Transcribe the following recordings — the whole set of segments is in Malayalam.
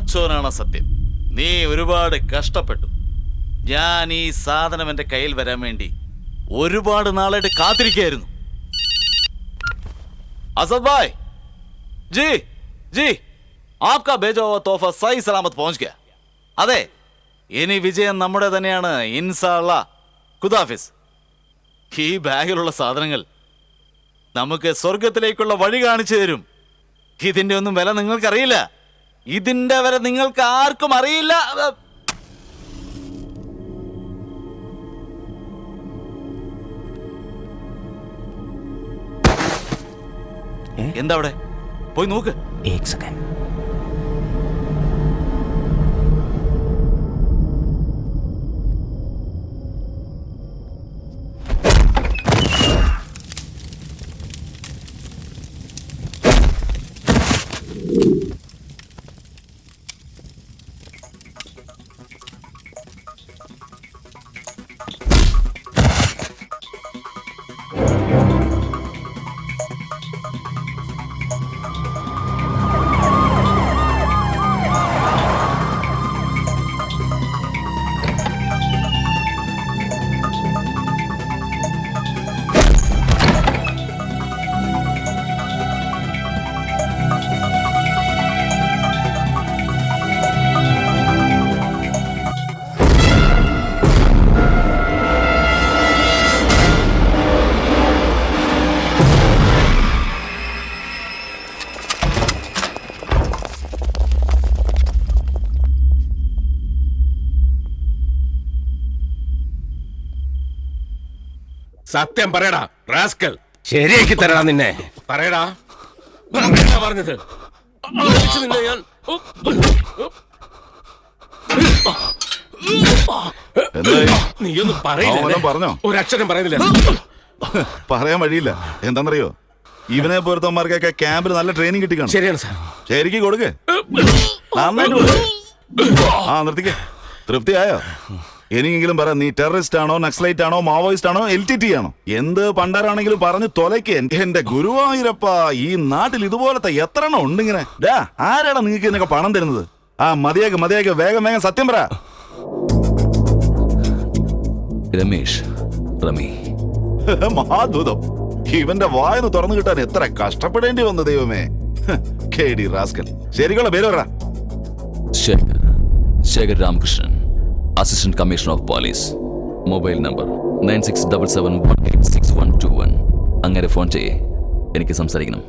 പടച്ചോനാണ് സത്യം. നീ ഒരുപാട് കഷ്ടപ്പെട്ടു. ഞാൻ ഈ സാധനം എന്റെ കയ്യിൽ വരാൻ വേണ്ടി ഒരുപാട് നാളായിട്ട് കാത്തിരിക്കുകയായിരുന്നു. असद भाई जी जी आपका भेजा हुआ तोहफा सही सलामत पहुंच गया. അതെ, ഇനി വിജയം നമ്മുടെ തന്നെയാണ്. ഇൻഷാ അല്ലാഹ്. ഖുദാഫിസ്. ഈ ബാഗിലുള്ള സാധനങ്ങൾ നമുക്ക് സ്വർഗത്തിലേക്കുള്ള വഴി കാണിച്ചു തരും. ഇതിന്റെ ഒന്നും വില നിങ്ങൾക്കറിയില്ല. ഇതിന്റെ വില നിങ്ങൾക്ക് ആർക്കും അറിയില്ല. എന്താ അവിടെ? പോയി നോക്ക്. एक सेकंड. സത്യം പറയടാ റാസ്കൽ. ശരിയാക്കി തരടാ നിന്നെ. പറയടാ പറഞ്ഞത്. നിന്നെ ഞാൻ നീയൊന്നും പറഞ്ഞോ? ഒരക്ഷരം പറയുന്നില്ല. പറയാൻ വഴിയില്ല. എന്താണെന്നറിയോ, ഇവനെ പോലത്തമാർക്കൊക്കെ ക്യാമ്പിൽ നല്ല ട്രെയിനിങ് കിട്ടിക്കാണ്. ശരിയാണ് സാർ. ശരിക്കും കൊടുക്കേ. ആ നിർത്തിക്കേ. തൃപ്തിയായോ? എനിക്കെങ്കിലും പറ, നീ ടെററിസ്റ്റ് ആണോ, നക്സലൈറ്റ് ആണോ, മാവോയിസ്റ്റ് ആണോ, LTT ആണോ? എന്ത് പണ്ടാരാണെങ്കിലും പറഞ്ഞു തൊലയ്ക്ക്. എന്റെ ഗുരുവായൂരപ്പ, ഈ നാട്ടിൽ ഇതുപോലത്തെ എത്ര എണ്ണം ഉണ്ടിങ്ങനെ. ആരാടാ നിങ്ങൾക്ക് ഇതിനൊക്കെ പണം തരുന്നത്? ആ മതിയാക്ക്, വേഗം സത്യം പറ. രമേഷ്, റമി. മഹാദ്ഭുതം. ഇവന്റെ വായന്ന് തുറന്നു കിട്ടാൻ എത്ര കഷ്ടപ്പെടേണ്ടി വന്നു ദൈവമേ. കേടി റാസ്കൽ. ശരിക്കുള്ള പേര് പറ. Shekhar Ramakrishnan, assistant commissioner of police. Mobile number 9677186121. അങ്ങനെ ഫോൺ ചെയ്യേ, എനിക്ക് സംസാരിക്കണം.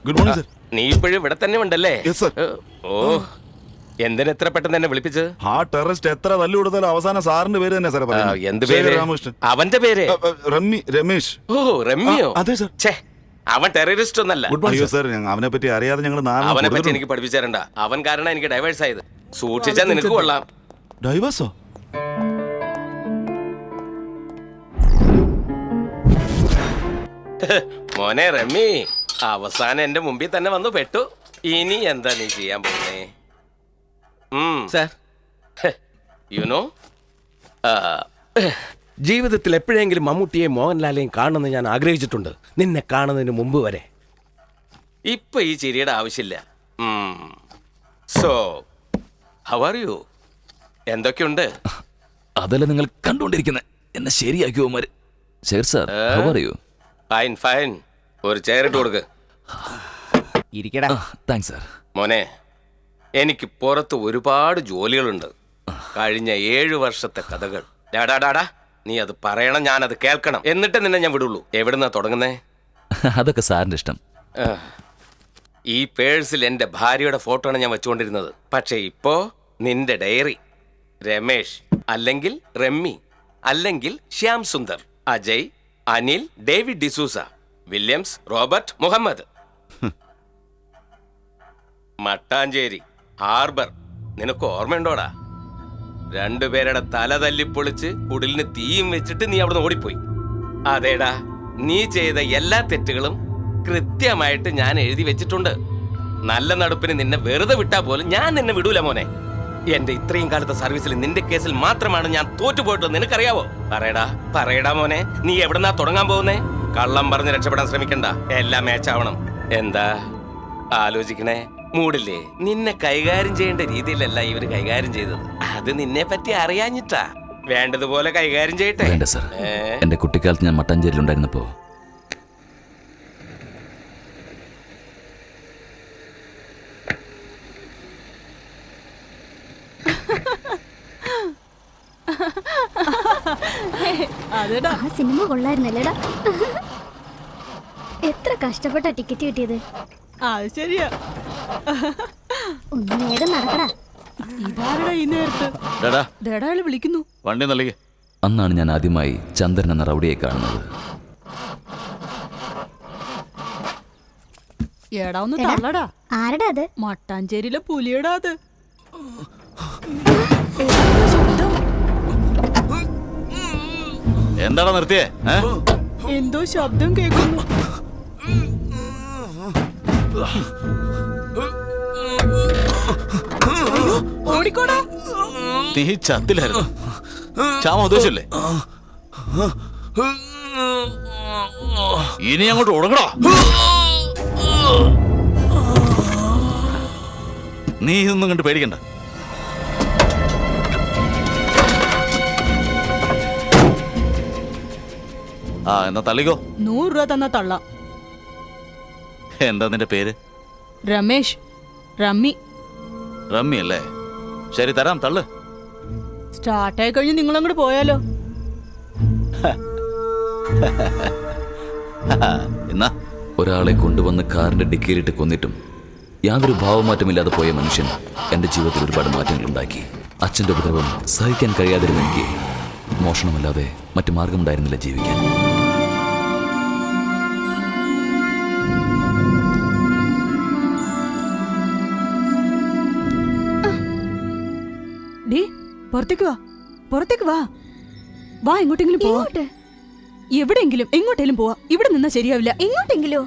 Good morning sir. നീ ഇപ്പോഴും ഇവിടെ തന്നെ ഉണ്ടല്ലേ? Yes sir. ഓ, എന്തിനാ എത്ര പെട്ടെന്ന് തന്നെ വിളിപ്പിച്ചത്? ആ ടെററിസ്റ്റ് എത്ര തല്ലു കൊടുത്താലും അവസാനം സാറിന്റെ പേര് തന്നെ സാർ. എന്ത് പേര്? രാമകൃഷ്ണൻ. അവന്റെ പേര് രമേശ്. ഓ, രമ്യോ? അതെ സർ. അവൻ ടെററിസ്റ്റ് ഒന്നല്ല. അയ്യോ സർ, അവനെ പറ്റി അറിയാതെ ഞങ്ങൾ അവനെ പറ്റി എനിക്ക് പഠിപ്പിച്ചാരണ്ട. അവൻ കാരണം എനിക്ക് ഡൈവേഴ്സ് ആയത്. സൂക്ഷിച്ചാൽ നിനക്ക് കൊള്ളാം. ഡൈവേഴ്സോ? മോനെ റമ്മി, അവസാനം എന്റെ മുമ്പിൽ തന്നെ വന്നു പെട്ടു. ഇനി എന്താ നീ ചെയ്യാൻ പോകുന്നേ? യുനോ, ജീവിതത്തിൽ എപ്പോഴെങ്കിലും മമ്മൂട്ടിയെയും മോഹൻലാലെയും കാണണമെന്ന് ഞാൻ ആഗ്രഹിച്ചിട്ടുണ്ട്, നിന്നെ കാണുന്നതിന് മുമ്പ് വരെ. ഇപ്പൊ ഈ ചിരിയുടെ ആവശ്യമില്ല. So how are you? എന്തൊക്കെയുണ്ട്? അതല്ല നിങ്ങൾ കണ്ടുകൊണ്ടിരിക്കുന്നത്. എന്നെ ശരിയാക്കിയോ മാര്. Shekhar sir, how are you? Fine fine. ഒരു ചെയർ ഇട്ട് കൊടുക്ക്. ഇരിക്കടാ. Thanks sir. മോനെ, എനിക്ക് പുറത്ത് ഒരുപാട് ജോലികളുണ്ട്. കഴിഞ്ഞ 7 വർഷത്തെ കഥകൾ. ഡാടാ, നീ അത് പറയണം, ഞാനത് കേൾക്കണം. എന്നിട്ട് നിന്നെ ഞാൻ വിടുള്ളൂ. എവിടുന്നാ തുടങ്ങുന്നേ? അതൊക്കെ സാറിന്റെ ഇഷ്ടം. ഈ പേഴ്സിൽ എൻ്റെ ഭാര്യയുടെ ഫോട്ടോ ആണ് ഞാൻ വെച്ചുകൊണ്ടിരുന്നത്. പക്ഷേ ഇപ്പോ നിന്റെ ഡയറി. രമേഷ് അല്ലെങ്കിൽ റമ്മി അല്ലെങ്കിൽ Shyam Sundar, Ajay, Anil, David D'Souza, Williams, Robert, Muhammad. Mattancherry harbour. നിനക്ക് ഓർമ്മയുണ്ടോടാ? 2 പേരുടെ തല തല്ലിപ്പൊളിച്ച് കുടിലിന് തീയും വെച്ചിട്ട് നീ അവിടുന്ന് ഓടിപ്പോയി. അതേടാ, നീ ചെയ്ത എല്ലാ തെറ്റുകളും കൃത്യമായിട്ട് ഞാൻ എഴുതി വെച്ചിട്ടുണ്ട്. നല്ല നടപ്പിന് നിന്നെ വെറുതെ വിട്ടാ പോലും ഞാൻ നിന്നെ വിടൂല മോനെ. എന്റെ ഇത്രയും കാലത്തെ സർവീസിൽ നിന്റെ കേസിൽ മാത്രമാണ് ഞാൻ തോറ്റുപോയിട്ടത് നിനക്കറിയാവോ? പറയടാ മോനെ, നീ എവിടെന്നാ തുടങ്ങാൻ പോകുന്നേ? കള്ളം പറഞ്ഞ് രക്ഷപ്പെടാൻ ശ്രമിക്കണ്ട, എല്ലാം മാച്ചാവണം. എന്താ ആലോചിക്കണേ? മൂടില്ലേ? നിന്നെ കൈകാര്യം ചെയ്യേണ്ട രീതിയിലല്ല ഇവര് കൈകാര്യം ചെയ്തത്. അത് നിന്നെ പറ്റി അറിയാഞ്ഞിട്ടാ. വേണ്ടതുപോലെ കൈകാര്യം ചെയ്യട്ടെ. വേണ്ട സർ, എന്റെ കുട്ടിക്കാലത്ത് ഞാൻ മട്ടാഞ്ചേരിയിലുണ്ടായിരുന്നപ്പോ ആ സിനിമ കൊള്ളായിരുന്നല്ലേടാ. എത്ര കഷ്ടപ്പെട്ട ടിക്കറ്റ് കിട്ടിയത്. അത് ശരിയാ. ഒന്ന് നേരം നടക്കടാ. ഇതാരടാ ഈ നേരത്ത്? ദേടാള് വിളിക്കുന്നു. വണ്ടി നൽകി. അന്നാണ് ഞാൻ ആദ്യമായി ചന്ദ്രൻ എന്ന റൗഡിയെ കാണുന്നത്. എടാ ഒന്ന് തള്ളടാ. ആരടാ അത്? മട്ടാഞ്ചേരിയിലെ പുലിയടാ അത്. എന്താടാ നിർത്തിയേ? എന്തോ ശബ്ദം കേൾക്കുന്നു. ഓടിക്കോടാ. നീ ചത്തിലായിരുന്നു. ചാമ ഉദ്ദേശിച്ചല്ലേ? ഇനി അങ്ങോട്ട് ഓടങ്ങടാ. നീ ഇതൊന്നും കണ്ട് പേടിക്കണ്ട. ആ എന്നാ തള്ളിക്കോ. 100 രൂപ തന്ന തള്ളാം. എന്താ നിന്റെ പേര്? രമേശ്. റമ്മി. റമ്മി അല്ലേ? ശരി തരാം, തള്ളു. സ്റ്റാർട്ടായി കഴിഞ്ഞ് നിങ്ങൾ അങ്ങോട്ട് പോയാലോ? എന്നാ ഒരാളെ കൊണ്ടുവന്ന് കാറിന്റെ ഡിക്കിയിലിട്ട് കൊന്നിട്ടും യാതൊരു ഭാവമാറ്റമില്ലാതെ പോയ മനുഷ്യൻ എന്റെ ജീവിതത്തിൽ ഒരുപാട് മാറ്റങ്ങൾ ഉണ്ടാക്കി. അച്ഛന്റെ ഉപദ്രവം സഹിക്കാൻ കഴിയാതിരുന്ന എനിക്ക് മോഷണമല്ലാതെ മറ്റു മാർഗമുണ്ടായിരുന്നില്ല ജീവിക്കാൻ. ഡേ പുറത്തേക്ക് വാ. പുറത്തേക്ക് വാ. വാ, എങ്ങോട്ടെങ്കിലും പോവാ. എവിടെയെങ്കിലും എങ്ങോട്ടെങ്കിലും പോവാ. ഇവിടെ നിന്നാ ശരിയാവില്ല. എങ്ങോട്ടെങ്കിലോ?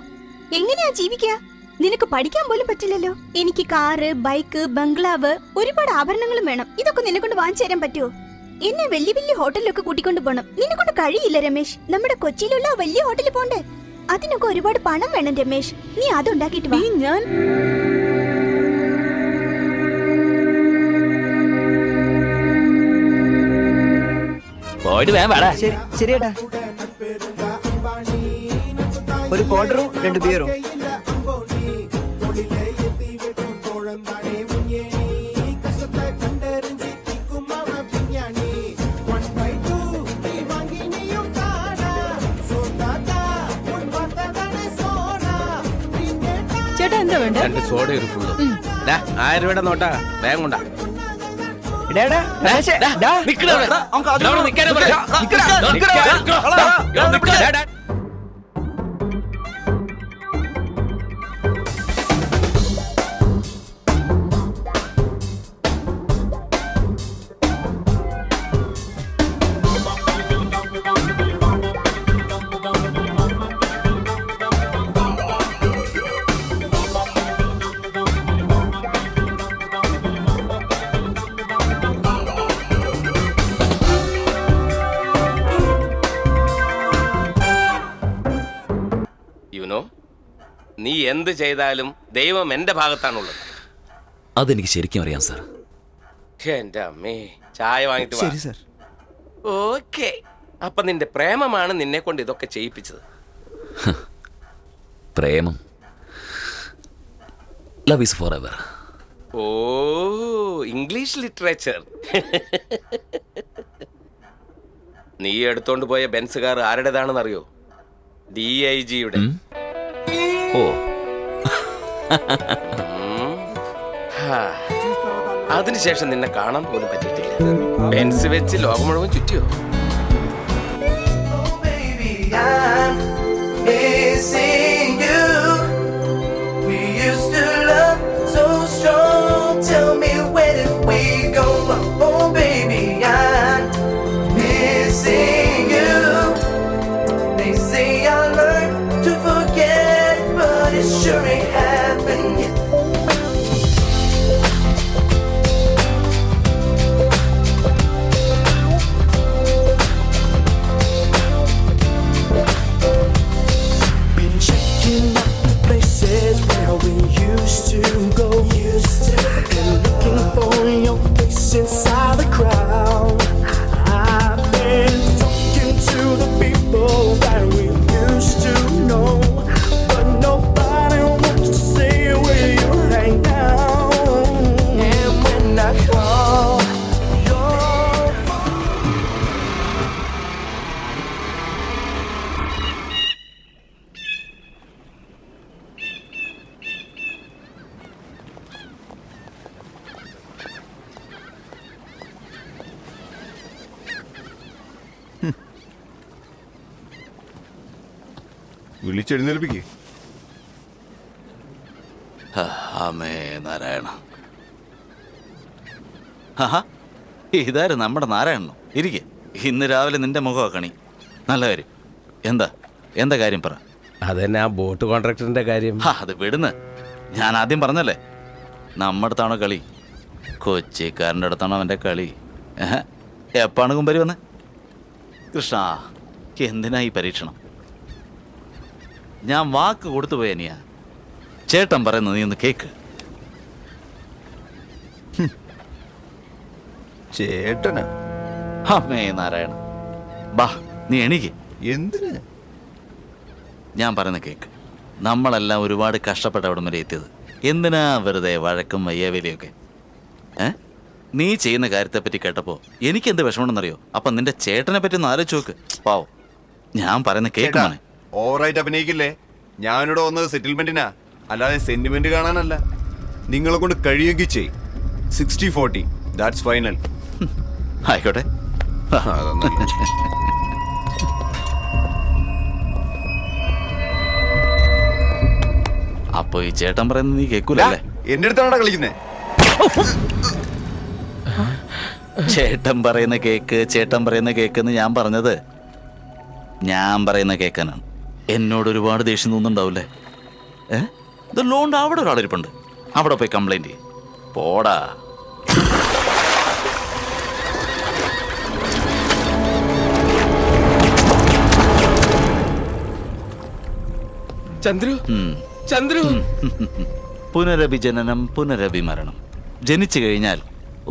എങ്ങനെയാ ജീവിക്കാ? നിനക്ക് പഠിക്കാൻ പോലും പറ്റില്ലല്ലോ. എനിക്ക് കാറ്, ബൈക്ക്, ബംഗ്ലാവ്, ഒരുപാട് ആഭരണങ്ങളും വേണം. ഇതൊക്കെ നിന്നെ കൊണ്ട് വാങ്ങിച്ചു തരാൻ പറ്റുമോ? എന്നെ വലിയ വലിയ ഹോട്ടലിലൊക്കെ കൂട്ടിക്കൊണ്ട് പോകണം. നിന്നെ കൊണ്ട് കഴിയില്ല രമേശ്. നമ്മുടെ കൊച്ചിയിലുള്ള വലിയ ഹോട്ടലിൽ പോണ്ടേ? അതിനൊക്കെ ഒരുപാട് പണം വേണം രമേശ്. നീ അതുണ്ടാക്കിട്ട് വാ. ഞാൻ പോയിട്ട് വേഗം വേടാ. ശരിയേട്ടാ. ഒരു ക്വാർട്ടറും 2 ബിയറും. ചേട്ടാ എന്താ വേണ്ട? 2 സോഡ ഒരു ഫുള്ള്. 1000 രൂപയുടെ നോട്ടാ. വേഗം കൊണ്ടാ. നീ എന്ത് ചെയ്താലും ദൈവം എന്റെ ഭാഗത്താണുള്ളത്. അതെനിക്ക് ശരിക്കും അറിയാം സാർ. എന്റെ അമ്മേ, ചായ വാങ്ങിട്ട് വാ. ഓക്കേ. അപ്പൊ നിന്റെ പ്രേമമാണ് നിന്നെ കൊണ്ട് ഇതൊക്കെ ചെയ്യിപ്പിച്ചത്. പ്രേമം, ലവ് ഈസ് ഫോർ എവർ. ഓ, ഇംഗ്ലീഷ് ലിറ്ററേച്ചർ. നീ എടുത്തോണ്ട് പോയ ബെൻസ് കാർ ആരുടേതാണെന്ന് അറിയോ? DIGയുടെ. ഓ, അതിനുശേഷം നിന്നെ കാണാൻ പോലും പറ്റിയിട്ടില്ല. ബെൻസ് വെച്ച് ലോകം മുഴുവൻ ചുറ്റിയോ? വിളിച്ചെഴുന്നേൽപ്പിക്കേ. അമേ നാരായണ. ആഹാ, ഇതാര് നമ്മുടെ നാരായണനോ? ഇരിക്കെ. ഇന്ന് രാവിലെ നിന്റെ മുഖമാ കണി. നല്ല കാര്യം. എന്താ കാര്യം പറ. അതന്നെ ആ ബോട്ട് കോൺട്രാക്ടറിന്റെ കാര്യം. അത് വിടുന്ന്. ഞാൻ ആദ്യം പറഞ്ഞല്ലേ, നമ്മുടെ അടുത്താണോ കളി? കൊച്ചിക്കാരൻ്റെ അടുത്താണോ അവൻ്റെ കളി? എപ്പാണ് കുമ്പരി വന്ന്? കൃഷ്ണ, എന്തിനാ ഈ പരീക്ഷണം? ഞാൻ വാക്ക് കൊടുത്തു പോയ നീയാ. ചേട്ടൻ പറയുന്നത് നീ ഒന്ന് കേക്ക്. ചേട്ടനാ? അമ്മേ നാരായണ, ബാ നീ എണീക്ക്. എന്തിന്? ഞാൻ പറയുന്ന കേക്ക്. നമ്മളെല്ലാം ഒരുപാട് കഷ്ടപ്പെട്ട അവിടം വരെ എത്തിയത്. എന്തിനാ വെറുതെ വഴക്കും വയ്യാവേലിയൊക്കെ? നീ ചെയ്യുന്ന കാര്യത്തെപ്പറ്റി കേട്ടപ്പോൾ എനിക്കെന്ത് വിഷമമുണ്ടെന്നറിയോ? അപ്പം നിന്റെ ചേട്ടനെ പറ്റി ഒന്ന് ആലോചിച്ച് നോക്ക്. പാവം. ഞാൻ പറയുന്ന കേക്ക് മോനെ. ഓവറായിട്ട് അഭിനയിക്കില്ലേ? ഞാനിവിടെ വന്നത് സെറ്റിൽമെന്റിനാ, അല്ലാതെ സെന്റിമെന്റ് കാണാനല്ല. നിങ്ങളെ കൊണ്ട് കഴിയുമെങ്കിൽ ചെയ്. 60-40 ദാറ്റ്സ് ഫൈനൽ. ആയിക്കോട്ടെ. അപ്പൊ ഈ ചേട്ടൻ പറയുന്നത് നീ കേൾക്കൂലല്ലേ? എന്റെ അടുത്താണോ കളിക്കുന്നേ? ചേട്ടൻ പറയുന്ന കേക്ക് എന്ന് ഞാൻ പറഞ്ഞത് ഞാൻ പറയുന്ന കേൾക്കാനാണ്. എന്നോട് ഒരുപാട് ദേഷ്യം തോന്നുന്നുണ്ടാവില്ലേ? ഇത് ലോണ്ട് അവിടെ ഒരാളിരിപ്പുണ്ട്. അവിടെ പോയി കംപ്ലൈന്റ് ചെയ്യും. പോടാ. ചന്ദ്രു പുനരഭിജനനം പുനരഭിമരണം. ജനിച്ചു കഴിഞ്ഞാൽ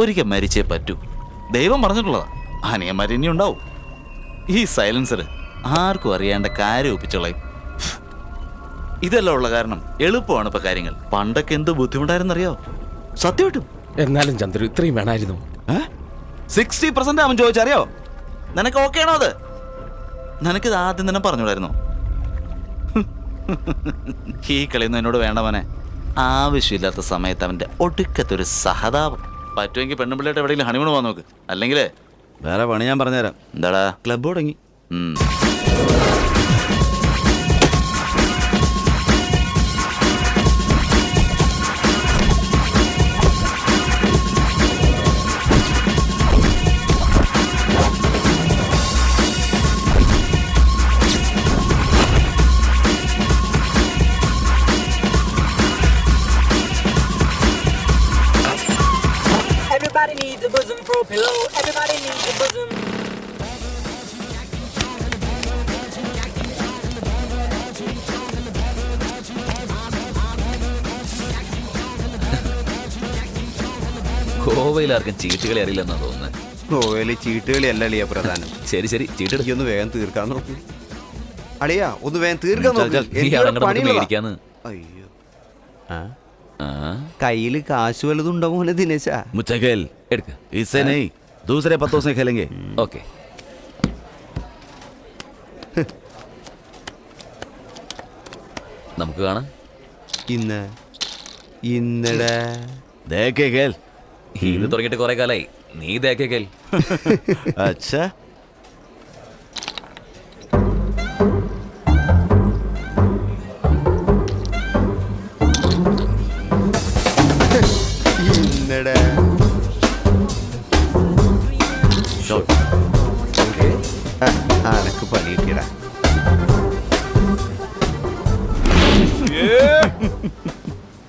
ഒരിക്കൽ മരിച്ചേ പറ്റൂ. ദൈവം പറഞ്ഞിട്ടുള്ളതാ. അനിയന്മാർ ഇനി ഉണ്ടാവും. ഈ സൈലൻസർ ആർക്കും അറിയാണ്ട കാര്യം ഒപ്പിച്ചോളയും. ഇതെല്ലാം ഉള്ള കാരണം എളുപ്പമാണ് ഇപ്പൊ കാര്യങ്ങൾ. പണ്ടൊക്കെ എന്ത് ബുദ്ധിമുട്ടായിരുന്നറിയോ? സത്യമായിട്ടും. എന്നാലും ചന്ദ്രു ഇത്രയും വേണമായിരുന്നു. 60% അവൻ ചോദിച്ചറിയോ? നിനക്ക് ഓക്കെ ആണോ? അത് നിനക്കിത് ആദ്യം തന്നെ പറഞ്ഞൂടായിരുന്നോ? ഈ കളിയൊന്നും എന്നോട് വേണ്ടവനെ. ആവശ്യമില്ലാത്ത സമയത്ത് അവന്റെ ഒടുക്കത്തൊരു സഹതാപം. പറ്റുമെങ്കിൽ പെണ്ണുപിള്ളേട്ട് എവിടെയെങ്കിലും ഹണിമൂൺ പോകാൻ നോക്ക്. അല്ലെങ്കിൽ വേറെ പണി ഞാൻ പറഞ്ഞുതരാം. എന്താടാ? ക്ലബ് തുടങ്ങി. Everybody needs a bosom for a pillow. Everybody needs a bosom. ഗോവയിൽ ആർക്കും ചീട്ടുകളി അറിയില്ലെന്നാ തോന്നുന്നത്. ഗോവയിലെ ചീട്ടുകളി അല്ല അളിയ പ്രധാനം. ശരി ചീട്ടെടുക്കും. ഒന്ന് വേഗം തീർക്കാൻ നോക്കൂ അളിയാ. ഒന്ന് വേഗം തീർക്കാൻ മേടിക്കാന്ന്. അയ്യോ, കയ്യില് കാശ് വലുതുണ്ടോ മോനെ ദിനേശ? मुझसे खेल എടുക്ക. इससे नहीं, दूसरे पत्तों से खेलेंगे. ഓക്കെ. നമുക്ക് കാണാം. ഇന്നടാ देख के खेल. ഇത് തുടങ്ങിയിട്ട് കുറെ കാലായി. നീ ദേക്കേൽ. अच्छा, ഇന്നടാ അനക്ക് പണി കിട്ടിയടാ.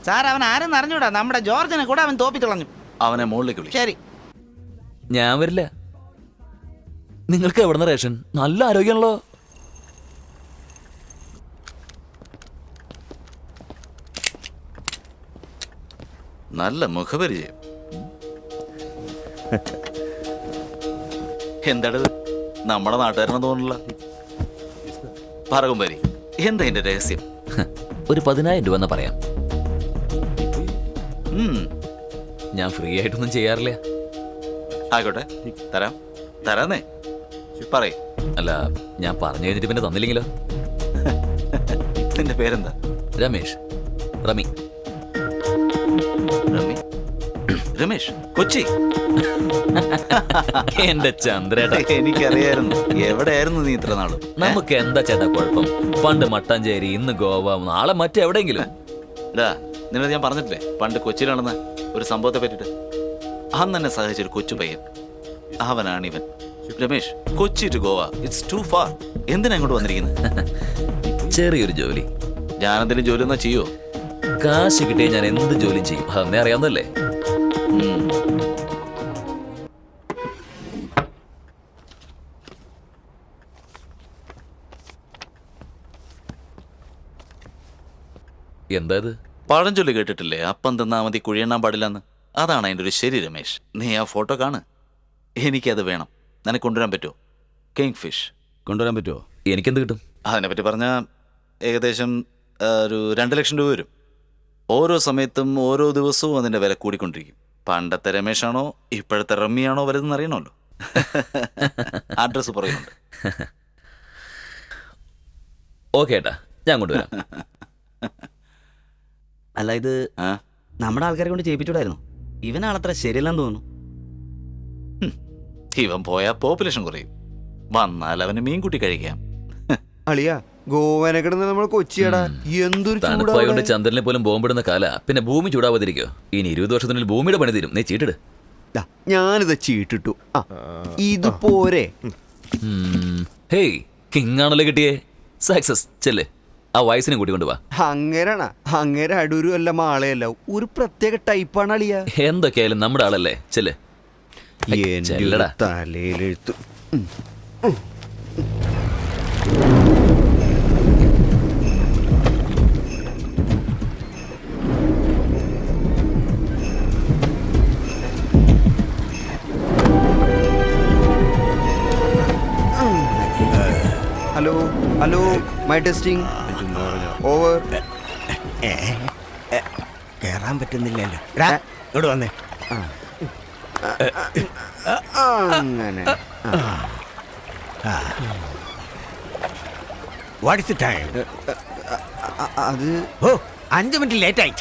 സാർ, അവൻ ആരെന്ന് അറിഞ്ഞൂടാ. നമ്മുടെ ജോർജിനെ കൂടെ അവൻ തോപ്പിച്ചു കളഞ്ഞു. അവനെ മുകളിലേക്ക് വിളി. ശരി. ഞാൻ വരില്ല. നിങ്ങൾക്ക് എവിടുന്ന റേഷൻ? നല്ല ആരോഗ്യമാണല്ലോ. നല്ല മുഖപരിചയം. എന്താണിത്? നമ്മുടെ നാട്ടുകാരനെന്ന് തോന്നില്ല. പറകുംപരി, എന്താ എന്റെ രഹസ്യം? ഒരു 10,000 രൂപ എന്ന് പറയാം. ഉം, ഞാൻ ഫ്രീ ആയിട്ടൊന്നും ചെയ്യാറില്ല. ആയിക്കോട്ടെ, തരാന്നേ. പറയ്. അല്ല, ഞാൻ പറഞ്ഞു കഴിഞ്ഞിട്ട് പിന്നെ തന്നില്ലെങ്കിലോ? നിന്റെ പേരെന്താ? രമേഷ്. റമി. രമി? രമേശ് കൊച്ചി. എന്റെ ചന്ദ്രേട്ടാ, എനിക്കറിയായിരുന്നു. എവിടെയായിരുന്നു നീ ഇത്ര നാളും? നമുക്ക് എന്താ ചേട്ടാ കുഴപ്പം? പണ്ട് മട്ടാഞ്ചേരി, ഇന്ന് ഗോവ, നാളെ മറ്റെവിടെയെങ്കിലും. നിന്നോട് ഞാൻ പറഞ്ഞിട്ടില്ലേ പണ്ട് കൊച്ചിയിൽ നടന്ന ഒരു സംഭവത്തെ പറ്റിട്ട്? അന്ന് എന്നെ സഹായിച്ചൊരു കൊച്ചു പയ്യൻ, അവനാണിവൻ. Ramesh, Kochi to Goa it's too far. എന്തിനാ ഇങ്ങോട്ട് വന്നിരിക്കുന്നത്? ചെറിയൊരു ജോലി. ഞാൻ എന്തെങ്കിലും ജോലി ഒന്നാ ചെയ്യോ? കാശ് കിട്ടിയ ഞാൻ എന്ത് ജോലിയും ചെയ്യും, അതെന്നെ അറിയാവുന്നല്ലേ. എന്താ ഇത്? പഴഞ്ചൊല്ലി കേട്ടിട്ടില്ലേ, അപ്പം തിന്നാ മതി കുഴിയെണ്ണാൻ പാടില്ലെന്ന്? അതാണ് അതിൻ്റെ ഒരു ശരി. രമേശ്, നീ ആ ഫോട്ടോ കാണ്. എനിക്കത് വേണം. നിനക്ക് കൊണ്ടുവരാൻ പറ്റുമോ? കിങ് ഫിഷ് കൊണ്ടുവരാൻ പറ്റുമോ? എനിക്കെന്ത് കിട്ടും? അതിനെപ്പറ്റി പറഞ്ഞാൽ ഏകദേശം ഒരു 2 ലക്ഷം രൂപ വരും. ഓരോ സമയത്തും ഓരോ ദിവസവും അതിൻ്റെ വില കൂടിക്കൊണ്ടിരിക്കും. പണ്ടത്തെ രമേശാണോ ഇപ്പോഴത്തെ റമ്മിയാണോ വലുതെന്ന് അറിയണമല്ലോ. അഡ്രസ്സ് പറയുന്നുണ്ട്. ഓക്കെ ഏട്ടാ, ഞാൻ കൊണ്ടുവരാം. അല്ല, ഇത് നമ്മുടെ ആൾക്കാരെ കൊണ്ട് ചെയ്യിപ്പിച്ചൂടായിരുന്നു? ഇവനാളത്ര ശരിയല്ലെന്ന് തോന്നുന്നു. ഇവൻ പോയാൽ പോപ്പുലേഷൻ കുറയും. വന്നാൽ അവന് മീൻകുട്ടി കഴിക്കാം. അളിയാ, ഗോവനെ കിടന്ന് നമ്മൾ കൊച്ചിയാടാ. എന്തൊരു തണുപ്പായോണ്ട് ചന്ദ്രനെ പോലും ബോംബിടുന്ന കാല. പിന്നെ ഭൂമി ചൂടാവാതിരിക്കോ? ഇനി 20 വർഷത്തിനുള്ളിൽ ഭൂമിയുടെ പണി തീരും. നീ ചീട്ടിട്. ഞാനിത് ചീട്ടിട്ടു. ഇത് പോരെ? ഹേയ്, കിങ് ആണല്ലോ കിട്ടിയേ. സക്സസ്. ചെല്ലേ, ആ വയസ്സിനെ കൂട്ടി കൊണ്ടുപോവാ. അങ്ങനാണ്. അങ്ങേരെ അടൂരും അല്ല മാളയല്ല, ഒരു പ്രത്യേക ടൈപ്പാണ് അളിയ. എന്തൊക്കെയായാലും നമ്മുടെ ആളല്ലേ. ചെല്ലേ. ചെല്ലടാ. തലയിലെഴുത്തു. Hello hello, my testing over. കേറാൻ പറ്റുന്നില്ലല്ലോ. ഇങ്ങോട്ട് വന്നേ. അങ്ങനെ വാട്ട് ഇസ് ദി ടൈം? അത് 5 മിനിറ്റ് ലേറ്റ് ആയി.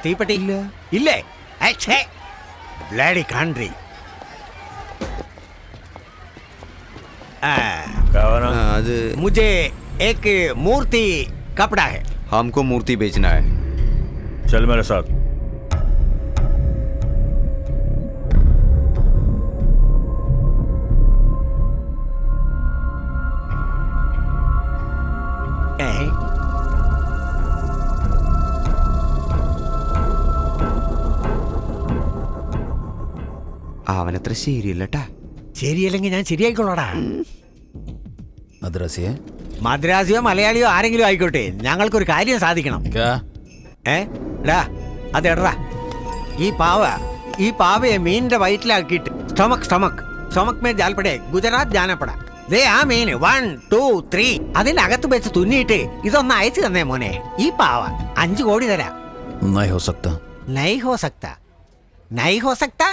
തീപ്പെട്ടി ഇല്ലേ? Bloody country. അത് मुझे एक मूर्ति कपड़ा है. हमको मूर्ति बेचना है. चल मेरे साथ. അവനത്ര ശരിയല്ലട്ടാ. ശരിയല്ലെങ്കിൽ ഞാൻ ശരിയായിക്കൊള്ളടാ. മദ്രാസിയെ മദ്രാസിയോ മലയാളിയോ ആരെങ്കിലും ആയിക്കോട്ടെ, ഞങ്ങൾക്കൊരു കാര്യം സാധിക്കണം. എടാ, അതെടാ, ഈ പാവയെ മീനിന്റെ വയറ്റിലാക്കിയിട്ട് സ്റ്റൊമക് മേ ജാൽപടെ ഗുജറാത്ത് ജാനപ്പട. ദേ ആ മീൻ 1 2 3 അതിന്റെ അകത്ത് വെച്ച് തുന്നിയിട്ട് ഇതൊന്ന് അയച്ചു തന്നേ മോനെ. ഈ പാവ 5 കോടി തരാം. നൈ ഹോ സക്താ. നൈ ഹോ സക്താ. നൈ ഹോ സക്താ.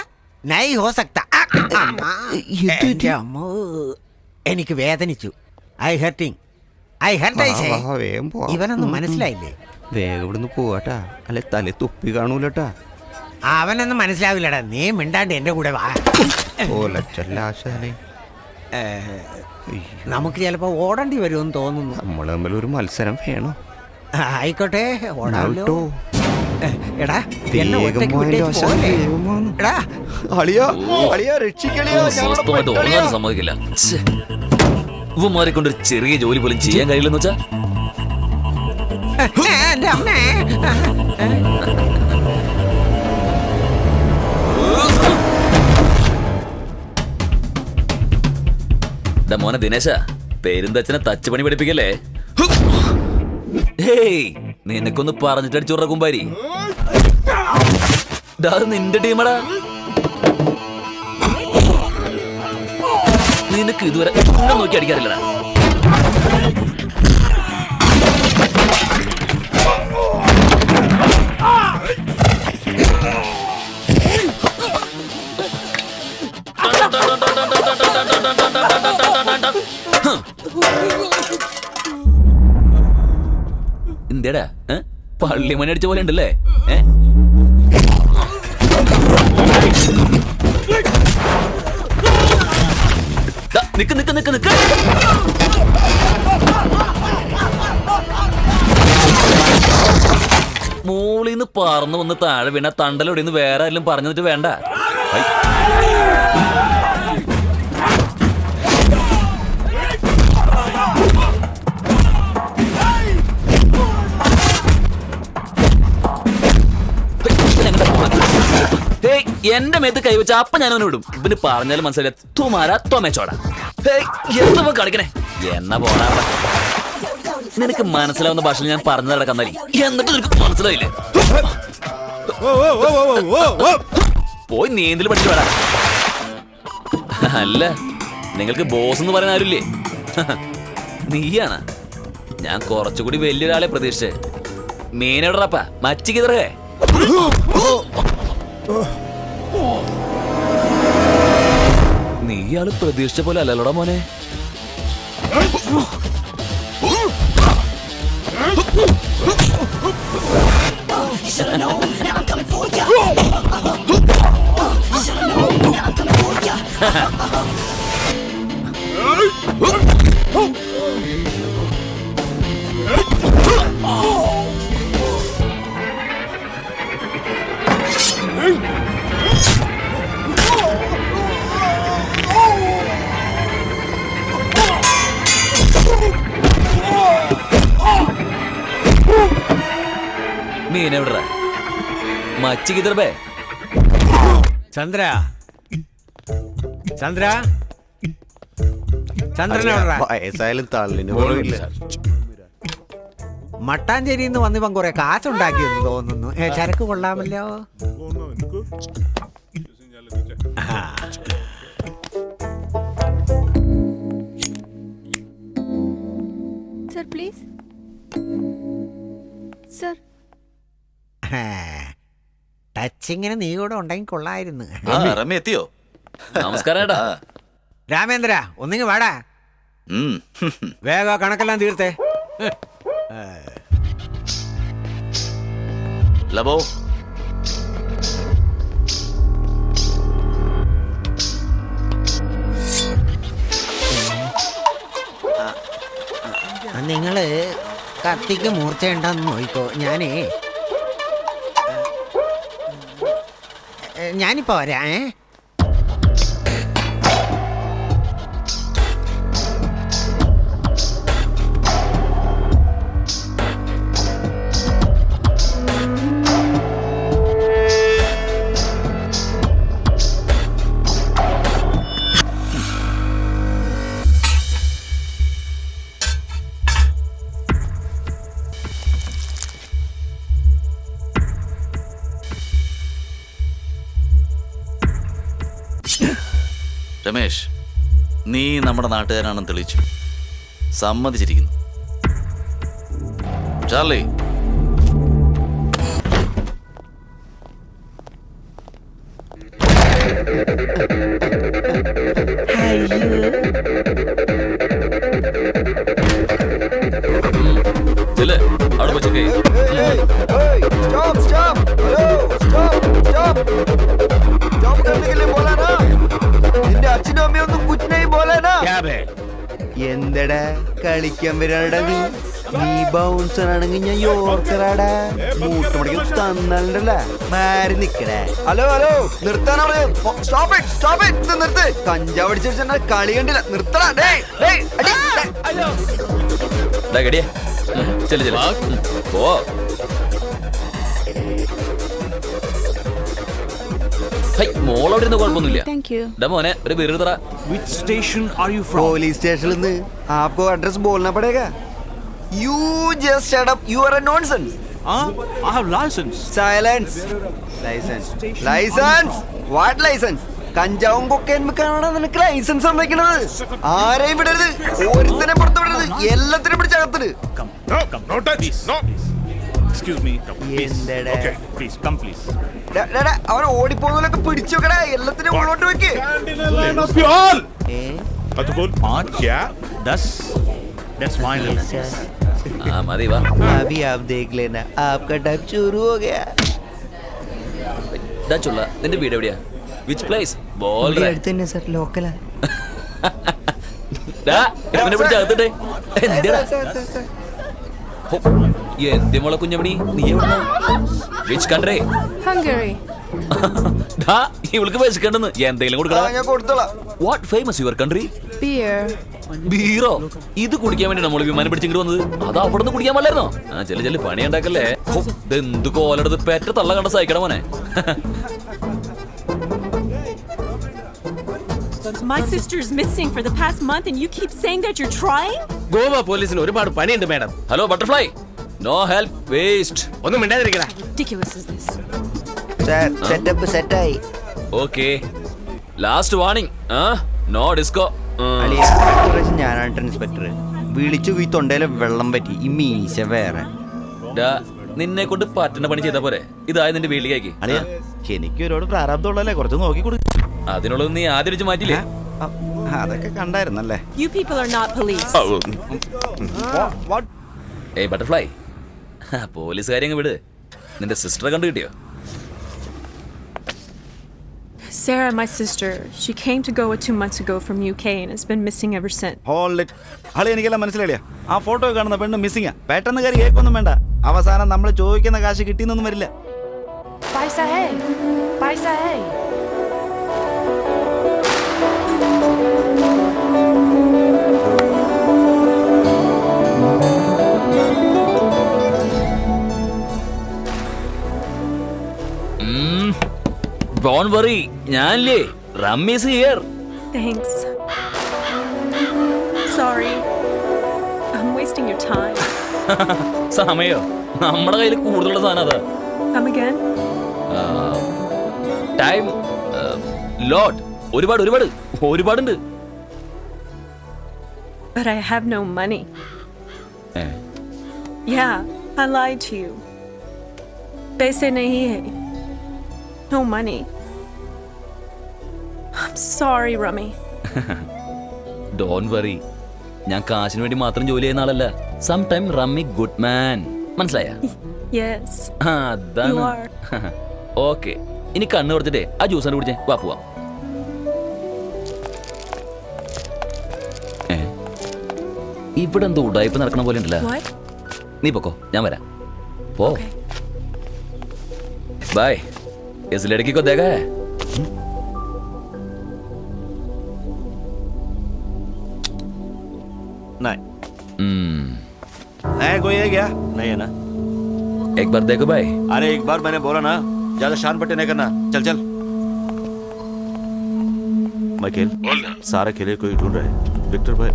നൈ ഹോ സക്താ. എനിക്ക് വേദനിച്ചു. I hurting. ഇവനൊന്നും മനസ്സിലായില്ലേ? വേഗം ഇവിടുന്ന് പോവാട്ടാ, അല്ലെ തല തൊപ്പി കാണൂലട്ടാ. അവനൊന്നും മനസ്സിലാവില്ലടാ. നീ മിണ്ടാണ്ട് എന്റെ കൂടെ വാ. നമുക്ക് ചിലപ്പോ ഓടേണ്ടി വരുമെന്ന് തോന്നുന്നു. നമ്മൾ തമ്മിൽ ഒരു മത്സരം വേണം. ആയിക്കോട്ടെ, ഓടാമല്ലോ. എടാ, എന്നെ ഒറ്റയ്ക്ക് വിട്ടേച്ച് പോകല്ലേ? എടാ, സ്വസ്ഥമായിട്ട് ഉറങ്ങാൻ സമ്മതിക്കില്ല. ഇവന്മാരെ കൊണ്ടൊരു ചെറിയ ജോലി പോലും ചെയ്യാൻ കഴിയില്ലെന്ന് വെച്ചാ. എന്റെ അമ്മേ. മോനെ ദിനേശ, പെരുന്തച്ഛനെ തച്ചുപണി പഠിപ്പിക്കല്ലേ. ഹേയ്, നിനക്കൊന്ന് പറഞ്ഞിട്ട് അടിച്ചുറ കുമ്പാരി. അത് നിന്റെ ടീമടാ. നിനക്ക് ഇതുവരെ നോക്കി അടിക്കാറില്ലടാ. എന്തേടാ പള്ളിമണി അടിച്ച പോലെ ഉണ്ടല്ലേ? നിക്ക് നിക്ക് നിക്ക് നിക്ക്. മോളിന്ന് പറന്നു വന്ന് താഴെ വീണ തണ്ടലോടിന്ന് വേറെ ആരെങ്കിലും പറഞ്ഞിട്ട് വേണ്ട. എന്റെ മേത്ത് കൈവച്ച അപ്പൊ ഞാൻ അവനെ വിടും. ഇവന് പറഞ്ഞാലും മനസ്സിലായി. തുമാരാ തൊമേച്ചോടാ. എന്താ കളിക്കണേ? എന്നാ പോണാ. നിനക്ക് മനസ്സിലാവുന്ന ഭാഷയിൽ ഞാൻ പറഞ്ഞതട കന്നാലി. എന്നിട്ട് നിനക്ക് മനസ്സിലായില്ലേ? പോയി നീന്തൽ പഠിച്ചു വേടാ. അല്ല, നിങ്ങൾക്ക് ബോസ് എന്ന് പറയാൻ ആരുമില്ലേ? നീയാണ്. ഞാൻ കുറച്ചുകൂടി വലിയൊരാളെ പ്രതീക്ഷിച്ചേ. മീനെവിടറാപ്പ മച്ചിക്കിതറേ. നീ ആള് പ്രതീക്ഷിച്ച പോലെ അല്ലല്ലോടാ മോനെ. മീനെവിട മച്ചിക്കിതറേ. ചന്ദ്ര ചന്ദ്ര ചന്ദ്രനെവിടാ? വയസ്സായാലും തള്ളിന് മട്ടാഞ്ചേരിയിൽ നിന്ന് വന്ന് ഇവൻ കുറെ കാശുണ്ടാക്കിയെന്ന് തോന്നുന്നു. ചരക്ക് കൊള്ളാമല്ലോ. Sir please sir. ടച്ചിങ്ങിന് നീ കൂടെ ഉണ്ടെങ്കിൽ കൊള്ളായിരുന്നു. രമ്യ എത്തിയോ? നമസ്കാരം ഏട്ടാ. രാമേന്ദ്ര ഒന്നിങ്ങ് വാടാ. വേഗം കണക്കെല്ലാം തീർത്തേ. ലബോ നിങ്ങള് കത്തിക്ക് മൂർച്ചയുണ്ടെന്ന് നോക്കിക്കോ. ഞാനിപ്പോ വരാ. രമേശ്, നീ നമ്മുടെ നാട്ടുകാരാണെന്ന് തെളിയിച്ചു. സമ്മതിച്ചിരിക്കുന്നു. ചാർലി, അവിടെ വെച്ചേ. അച്ഛനും അമ്മയൊന്നും കുറ്റിനായി പോലാനാ. എന്തടാ കളിക്കാൻ വരാടാ നീ? നീ ബൗൺസർ ആണെങ്കിൽ ഞാൻ യോർക്കറാടാ. മൂട്ടുമടിക്ക് തന്നല്ല മാറി നിക്കടേ. ഹലോ ഹലോ, നിർത്താനാ നിർത്ത്. കഞ്ചാവ് അടിച്ചാ കളി കണ്ടില്ല. നിർത്തടാ. പോ. മോളവിടെ ഇരുന്ന് കുഴപ്പമൊന്നുമില്ല. മോനെ ഒരു ബിരുദറ. പോലീസ് സ്റ്റേഷനിൽ നിന്ന് आपको एड्रेस बोलना पड़ेगा. You just shut up. You are a nonsense. I have license. Silence. License. What license? കഞ്ചാവും കൊക്കയും വെക്കാനാണ് നിനക്ക് ലൈസൻസ് തന്നേക്കണത്. ആരെയും വിടരുത്, ഒരുത്തനെ പുറത്തു വിടരുത്, എല്ലാത്തിനും പിടിച്ചകത്തില്. അവൻ ഓടിപ്പോകുന്നതിലൊക്കെ പിടിച്ചു വെക്കടാ. എല്ലാത്തിനും ഉള്ളോട്ട് വെക്ക്. ആ മതി വാ. अभी आप देख लेना आपका टाइम शुरू हो गया ഡാ ചുള്ള, നിന്റെ വീട് എവിടെയാ? Which place? ബോൾ അടുത്ത് തന്നെ സർ ലോക്കലാ എന്ത് മോളെ കുഞ്ഞമണി, നീ എവിടുന്നാ? Which country? Hungary. ഇവൾക്ക് വിശക്കണ്ടെന്ന് എന്തെങ്കിലും കൊടുക്കണം. What famous your country? Beer. ബീറോ? ഇത് കുടിക്കാൻ വേണ്ടി നമ്മൾ വിമാനം പിടിച്ചിങ്ങോട്ട് വന്നത്. അത് അവിടെ നിന്ന് കുടിക്കാൻ പാടില്ലായിരുന്നോ? ആ ചെല്ലു പണി ഉണ്ടാക്കല്ലേ. എന്ത് കോലെടുത്ത് പെറ്റ തള്ള കണ്ട സഹിക്കണം മോനെ. My sister is missing for the past month and you keep saying that you're trying? Goa പോലീസിന് ഒരുപാട് പണിയുണ്ട് madam. Hello butterfly, no help waste. ഒന്നും മിണ്ടാതിരിക്കടാ. Ridiculous is this? സെറ്റപ്പ് സെറ്റായി okay, last warning, no disco. ഞാനാണ് ഇൻസ്പെക്ടർ. വിളിച്ചു ഈ തൊണ്ടയിലെ വെള്ളം പറ്റി ഈ മീശ വേറെ. നിന്നെ കൊണ്ട് പറ്റുന്ന പണി ചെയ്താ പോരെ? ഇതായ നിന്റെ വീട്ടിലേക്ക്. അളിയ എനിക്ക് ഒരുപാട് പ്രാരാബ്ദമുള്ളല്ലേ, കുറച്ച് നോക്കി കൊടുക്കും. അതിനുള്ളത് നീ ആദ്യം വെച്ച് മാറ്റില്ലേ? അതൊക്കെ കണ്ടായിരുന്നല്ലേ. You people are not police. ഏയ് ബട്ടർഫ്ലൈ, പോലീസുകാരെ വിട്. നിന്റെ സിസ്റ്ററെ കണ്ടു കിട്ടിയോ? Sarah, my sister, she came to Goa 2 months ago from UK and has been missing ever since. അളി എനിക്കെല്ലാം മനസ്സിലായില്ല. ആ ഫോട്ടോ കാണുന്ന പെണ്ണ് മിസ്സിങ്ങാ. പെട്ടെന്ന് കയറി കേക്കൊന്നും വേണ്ട. അവസാനം നമ്മൾ ചോദിക്കുന്ന കാശ് കിട്ടിയെന്നൊന്നും വരില്ല. Paisa hai. Paisa hai. Don't worry, ഞാനില്ലേ. Rummy is here. Thanks. Sorry. I'm wasting your time. സമയോ? നമ്മുടെ കയ്യിൽ കൂടുതലുള്ള സാധനം അതാ. Come again? ടൈം ലോട്ട് ഒരുപാടുണ്ട്. But I have no money. Yeah, I lied to you. Paise nahi hai. No money. I'm sorry, Rummy. Don't worry. ഞാൻ കാശിന് വേണ്ടി മാത്രം ജോലി ചെയ്യുന്ന ആളല്ല. Sometime Rummy good man. മനസ്സിലായ? Yes. അതാണ്. You are. ഓക്കെ, ഇനി കണ്ണ് കൊടുത്തിട്ടേ ആ ജ്യൂസ് കുടിച്ചേ. വാ പോവാം. ഇവിടെ എന്തോ ഉടായ്പ നടക്കണ പോലെ ഉണ്ടല്ലോ. What? നീ പൊക്കോ, ഞാൻ വരാം. പോ. ബൈ. इस लड़की को देखा है? नहीं. है कोई है क्या? नहीं है ना. एक बार देखो भाई. अरे एक बार मैंने बोला ना, ज्यादा शान पट्टी नहीं करना. चल चल. माइकल, सारा के लिए कोई ढूंढ रहा है. विक्टर भाई.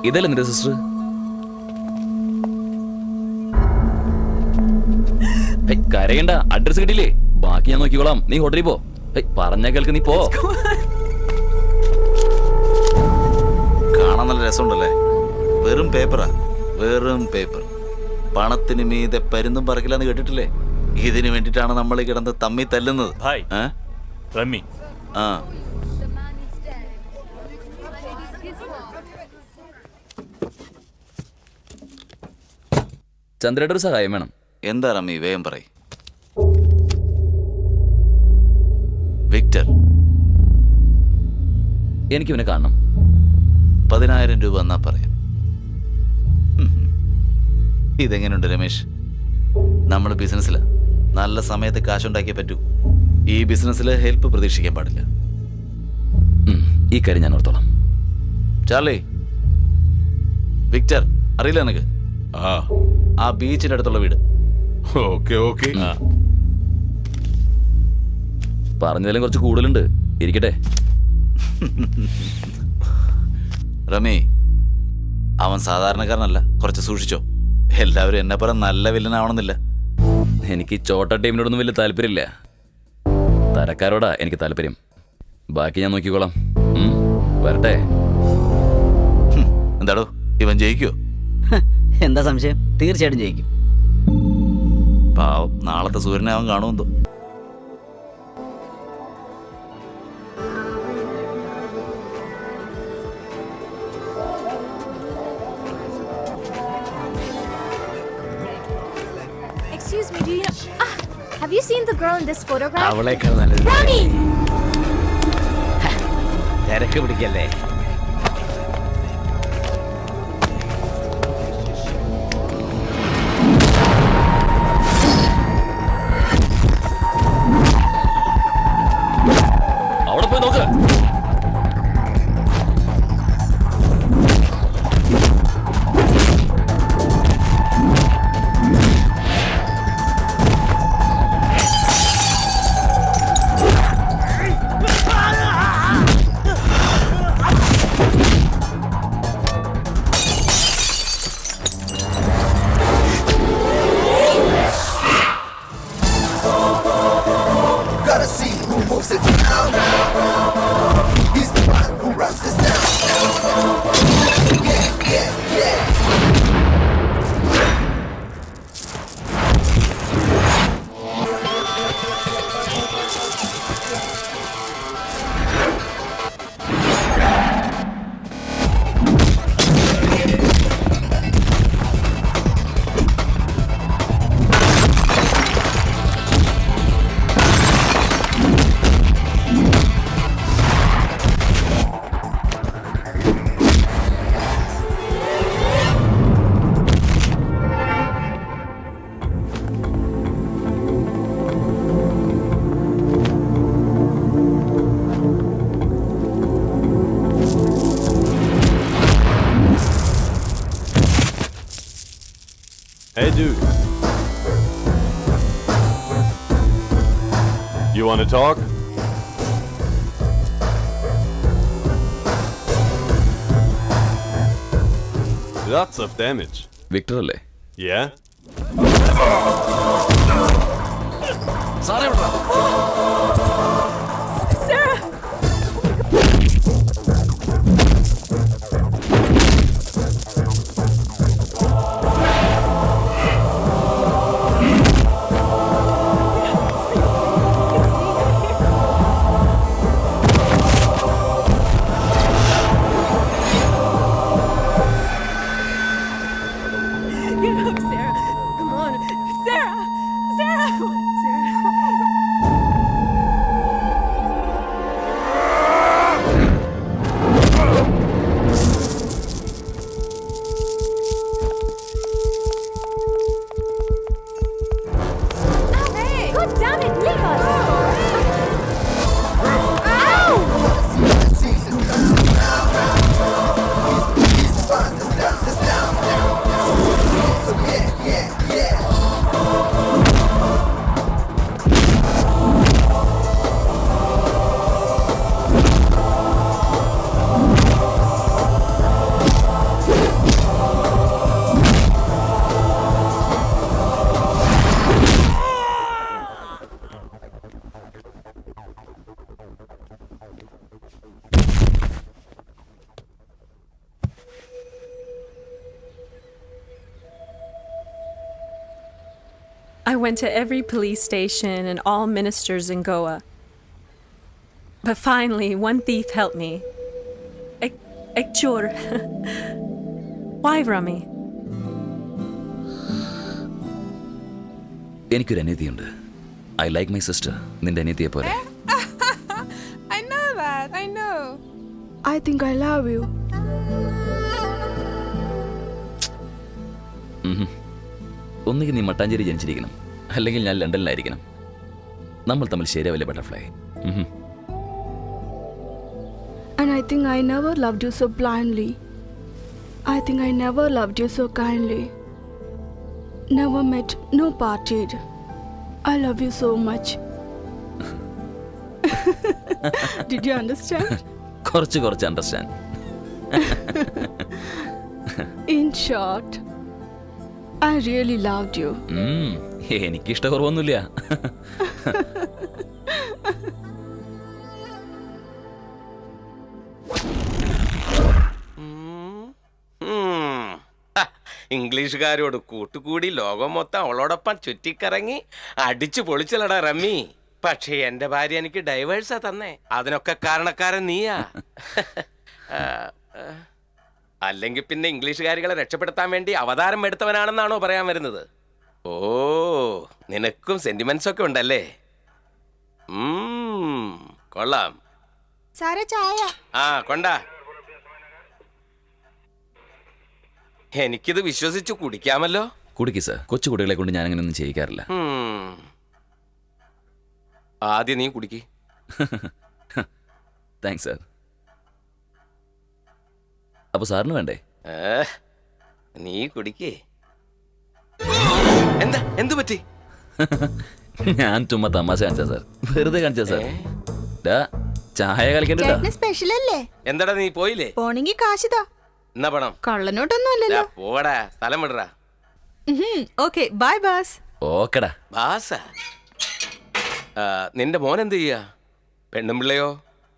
ഇതല്ലേ നിന്റെ സിസ്റ്റർ? കരയണ്ട, അഡ്രസ് കിട്ടിയില്ലേ? ബാക്കി ഞാൻ നോക്കിക്കോളാം. നീ ഹോട്ടലിൽ പോ. പറഞ്ഞ കേൾക്ക്, നീ പോ. കാണാൻ നല്ല രസമുണ്ടല്ലേ? വെറും പേപ്പറാ, വെറും പേപ്പർ. പണത്തിന് മീതെ പരുന്നും പറക്കില്ലെന്ന് കേട്ടിട്ടില്ലേ? ഇതിനു വേണ്ടിട്ടാണ് നമ്മൾ കിടന്ന് തമ്മി തല്ലുന്നത്. റമ്മി. ആ ചന്ദ്രയുടെ ഒരു സഹായം വേണം. എന്താ റമ്മി, വേഗം പറയ്. വിക്ടർ, എനിക്ക് ഇവനെ കാണണം. 10,000 രൂപ എന്നാ പറയാം. ഇതെങ്ങനെയുണ്ട് രമേശ്? നമ്മൾ ബിസിനസ്സിലാ. നല്ല സമയത്ത് കാശുണ്ടാക്കിയേ പറ്റൂ. ഈ ബിസിനസ്സിൽ ഹെൽപ്പ് പ്രതീക്ഷിക്കാൻ പാടില്ല. ഈ കാര്യം ഞാൻ ഓർത്തോളാം. ചാർലി, വിക്ടർ അറിയില്ല നിനക്ക്? ആ ബീച്ചിന്റെ അടുത്തുള്ള വീട്. ഓക്കെ. പറഞ്ഞതിലും കുറച്ച് കൂടുതലുണ്ട്. ഇരിക്കട്ടെ. റമി, അവൻ സാധാരണക്കാരനല്ല, കുറച്ച് സൂക്ഷിച്ചോ. എല്ലാവരും എന്നെ പോലെ നല്ല വില്ലനാവണമെന്നില്ല. എനിക്ക് ചോട്ട ടീമിനോടൊന്നും വലിയ താല്പര്യമില്ല. തരക്കാരോടാ എനിക്ക് താല്പര്യം. ബാക്കി ഞാൻ നോക്കിക്കോളാം. വരട്ടെ. എന്താടോ, ഇവൻ ജയിക്കോ? എന്താ സംശയം? തീർച്ചയായിട്ടും ജയിക്കും. പാവം, നാളത്തെ സൂര്യനെ അവൻ കാണുമെന്തോ. Excuse me, do you know? Have you seen the girl in this photograph? അവളേക്കാൾ നല്ലത് Rami! തിരക്ക് പിടിക്കല്ലേ. അവിടെ പോയി നോക്ക്. Hey, dude. You want to talk? Lots of damage. Victor അല്ലേ? Yeah? സാറേ Get up, Sarah. Come on. Sarah! Sarah! Sarah! Hey! God damn it, leave us! I went to every police station and all ministers in Goa. But finally, one thief helped me. A chor. Why, Rami? എനിക്കൊരു അനിയത്തിയുണ്ട്. I like my sister. നിന്റെ അനിയത്തിയെ പോലെ. I know that. I know. I think I love you. ഒന്നുകിൽ നീ മട്ടാഞ്ചേരി ജനിച്ചിരിക്കണം, അല്ലെങ്കിൽ ഞാൻ ലണ്ടനിലായിരിക്കണം. നമ്മൾ തമ്മിൽ ശരിയാവില്ല butterfly. And I think I never loved you so blindly. I think I never loved you so kindly. Never met, no partied. I love you so much. Did you understand? കുറച്ച് understand. In short, I really loved you. എനിക്കിഷ്ടക്കുറവൊന്നുമില്ല. ഇംഗ്ലീഷുകാരോട് കൂട്ടുകൂടി ലോകം മൊത്തം അവളോടൊപ്പം ചുറ്റിക്കറങ്ങി അടിച്ചു പൊളിച്ചലടാ റമ്മി. പക്ഷേ എന്റെ ഭാര്യ എനിക്ക് ഡൈവേഴ്സാ തന്നെ. അതിനൊക്കെ കാരണക്കാരൻ നീയാ. അല്ലെങ്കിൽ പിന്നെ ഇംഗ്ലീഷുകാരികളെ രക്ഷപ്പെടുത്താൻ വേണ്ടി അവതാരം എടുത്തവനാണെന്നാണോ പറയാൻ വരുന്നത്? ഓ, നിനക്കും സെന്റിമെന്റ്സ് ഒക്കെ ഉണ്ടല്ലേ? കൊള്ളാം. സാറേ ചായ. ആ കൊണ്ടാ. എനിക്കിത് വിശ്വസിച്ചു കുടിക്കാമല്ലോ. കുടിക്ക് സാർ. കൊച്ചു കുട്ടികളെ കൊണ്ട് ഞാൻ അങ്ങനെ ഒന്നും ചെയ്യിക്കാറില്ല. ആദ്യം നീ കുടിക്ക്. Thanks sir. അപ്പൊ സാറിന് വേണ്ടേ? നീ കുടിക്കേ. എന്താ എന്തു പറ്റി? ഞാൻ ചുമ്മാ തമാശ കാണിച്ചാ സാർ, വെറുതെ കാണിച്ചാ സാർ. ചായ കളിക്കണ്ട. സ്പെഷ്യൽ അല്ലേ? എന്താടാ നീ പോയില്ലേ? പോണെങ്കി കാശിതാ. എന്നാ പണം? കള്ളനോട്ടൊന്നും അല്ലല്ലോ. പോടാ, സ്ഥലം വിടറാ. Okay bye bass. ഓക്കെടാ. ബാസാ? നിന്റെ മോൻ എന്ത് ചെയ്യാ? പെണ്ണും പിള്ളയോ?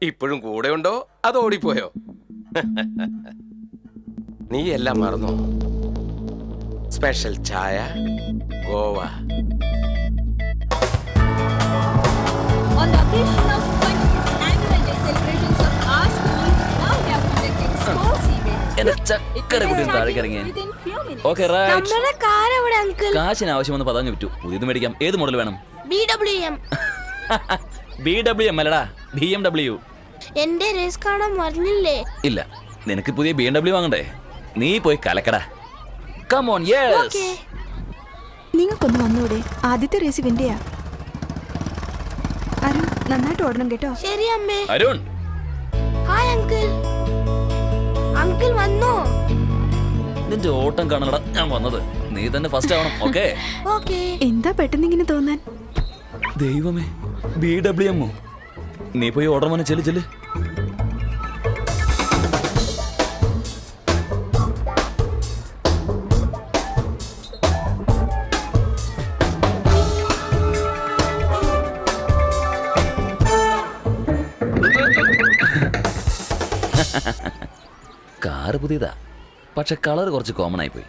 ഇപ്പോഴും കൂടെ ഉണ്ടോ അതോ ഓടിപ്പോയോ? നീ എല്ലാം മറന്നോ? സ്പെഷ്യൽ ചായ, Goa. On the occasion of 25th annual day celebrations of our school, now we are conducting sports events. എന്റെ ചക്കര കുട്ടി താഴേക്ക് ഇറങ്ങിയ. Okay right. നമ്മുടെ കാർ എവിടെ അങ്കിൾ? കാശിന് ആവശ്യം വന്ന് പതങ്ങ് വിറ്റു. പുതിയത് മേടിക്കാം. ഏത് മോഡൽ വേണം? BWM. BWM അല്ലടാ, BMW. എന്റെ റേസ് കാണാൻ മറന്നില്ലേ? ഇല്ല, നിനക്ക് പുതിയ BMW വാങ്ങണ്ടേ? നീ പോയി കലക്കടാ. Come on. യെസ്. നിങ്ങൾക്കൊന്ന് വന്നൂടെ? ആദ്യത്തെ റേസ് ഇവന്റെയാ. അരുൺ നന്നായിട്ട് ഓടണം കേട്ടോ. ശരി അമ്മേ. അരുൺ. Hi uncle. അങ്കിൾ വന്നോ? നിന്റെ ഓട്ടം കാണണടാ ഞാൻ വന്നത്. നീ തന്നെ ഫസ്റ്റ് ആവണം. ഓക്കേ? ഓക്കേ. എന്താ പെട്ടെന്ന് ഇങ്ങനെ തോന്നാൻ? ദൈവമേ, BWM. നീ പോയി ഓർഡർ മോനെ. ചെല്ല് ചെല്ല്. കാറ് പുതിയതാ, പക്ഷെ കളർ കുറച്ച് കോമൺ ആയി പോയി.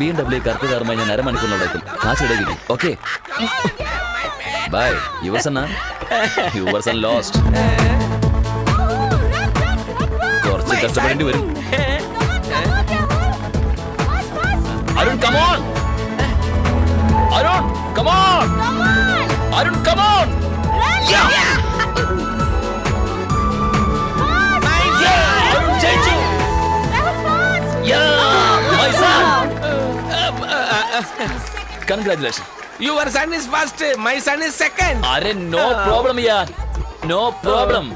BMW കറുത്ത കാറുമായി ഞാൻ അരമണിക്കൂറിനോടെത്തും. കാശ് ഇടകില്ല. Okay bye. Your son lost. കുറച്ച് കഷ്ടപ്പെടേണ്ടി വരും. Arun come on. Arun come on. Arun come on. Arun ജയിച്ചു. My son. Congratulations. Your son is first, my son is second. Are no problem yaar. No problem.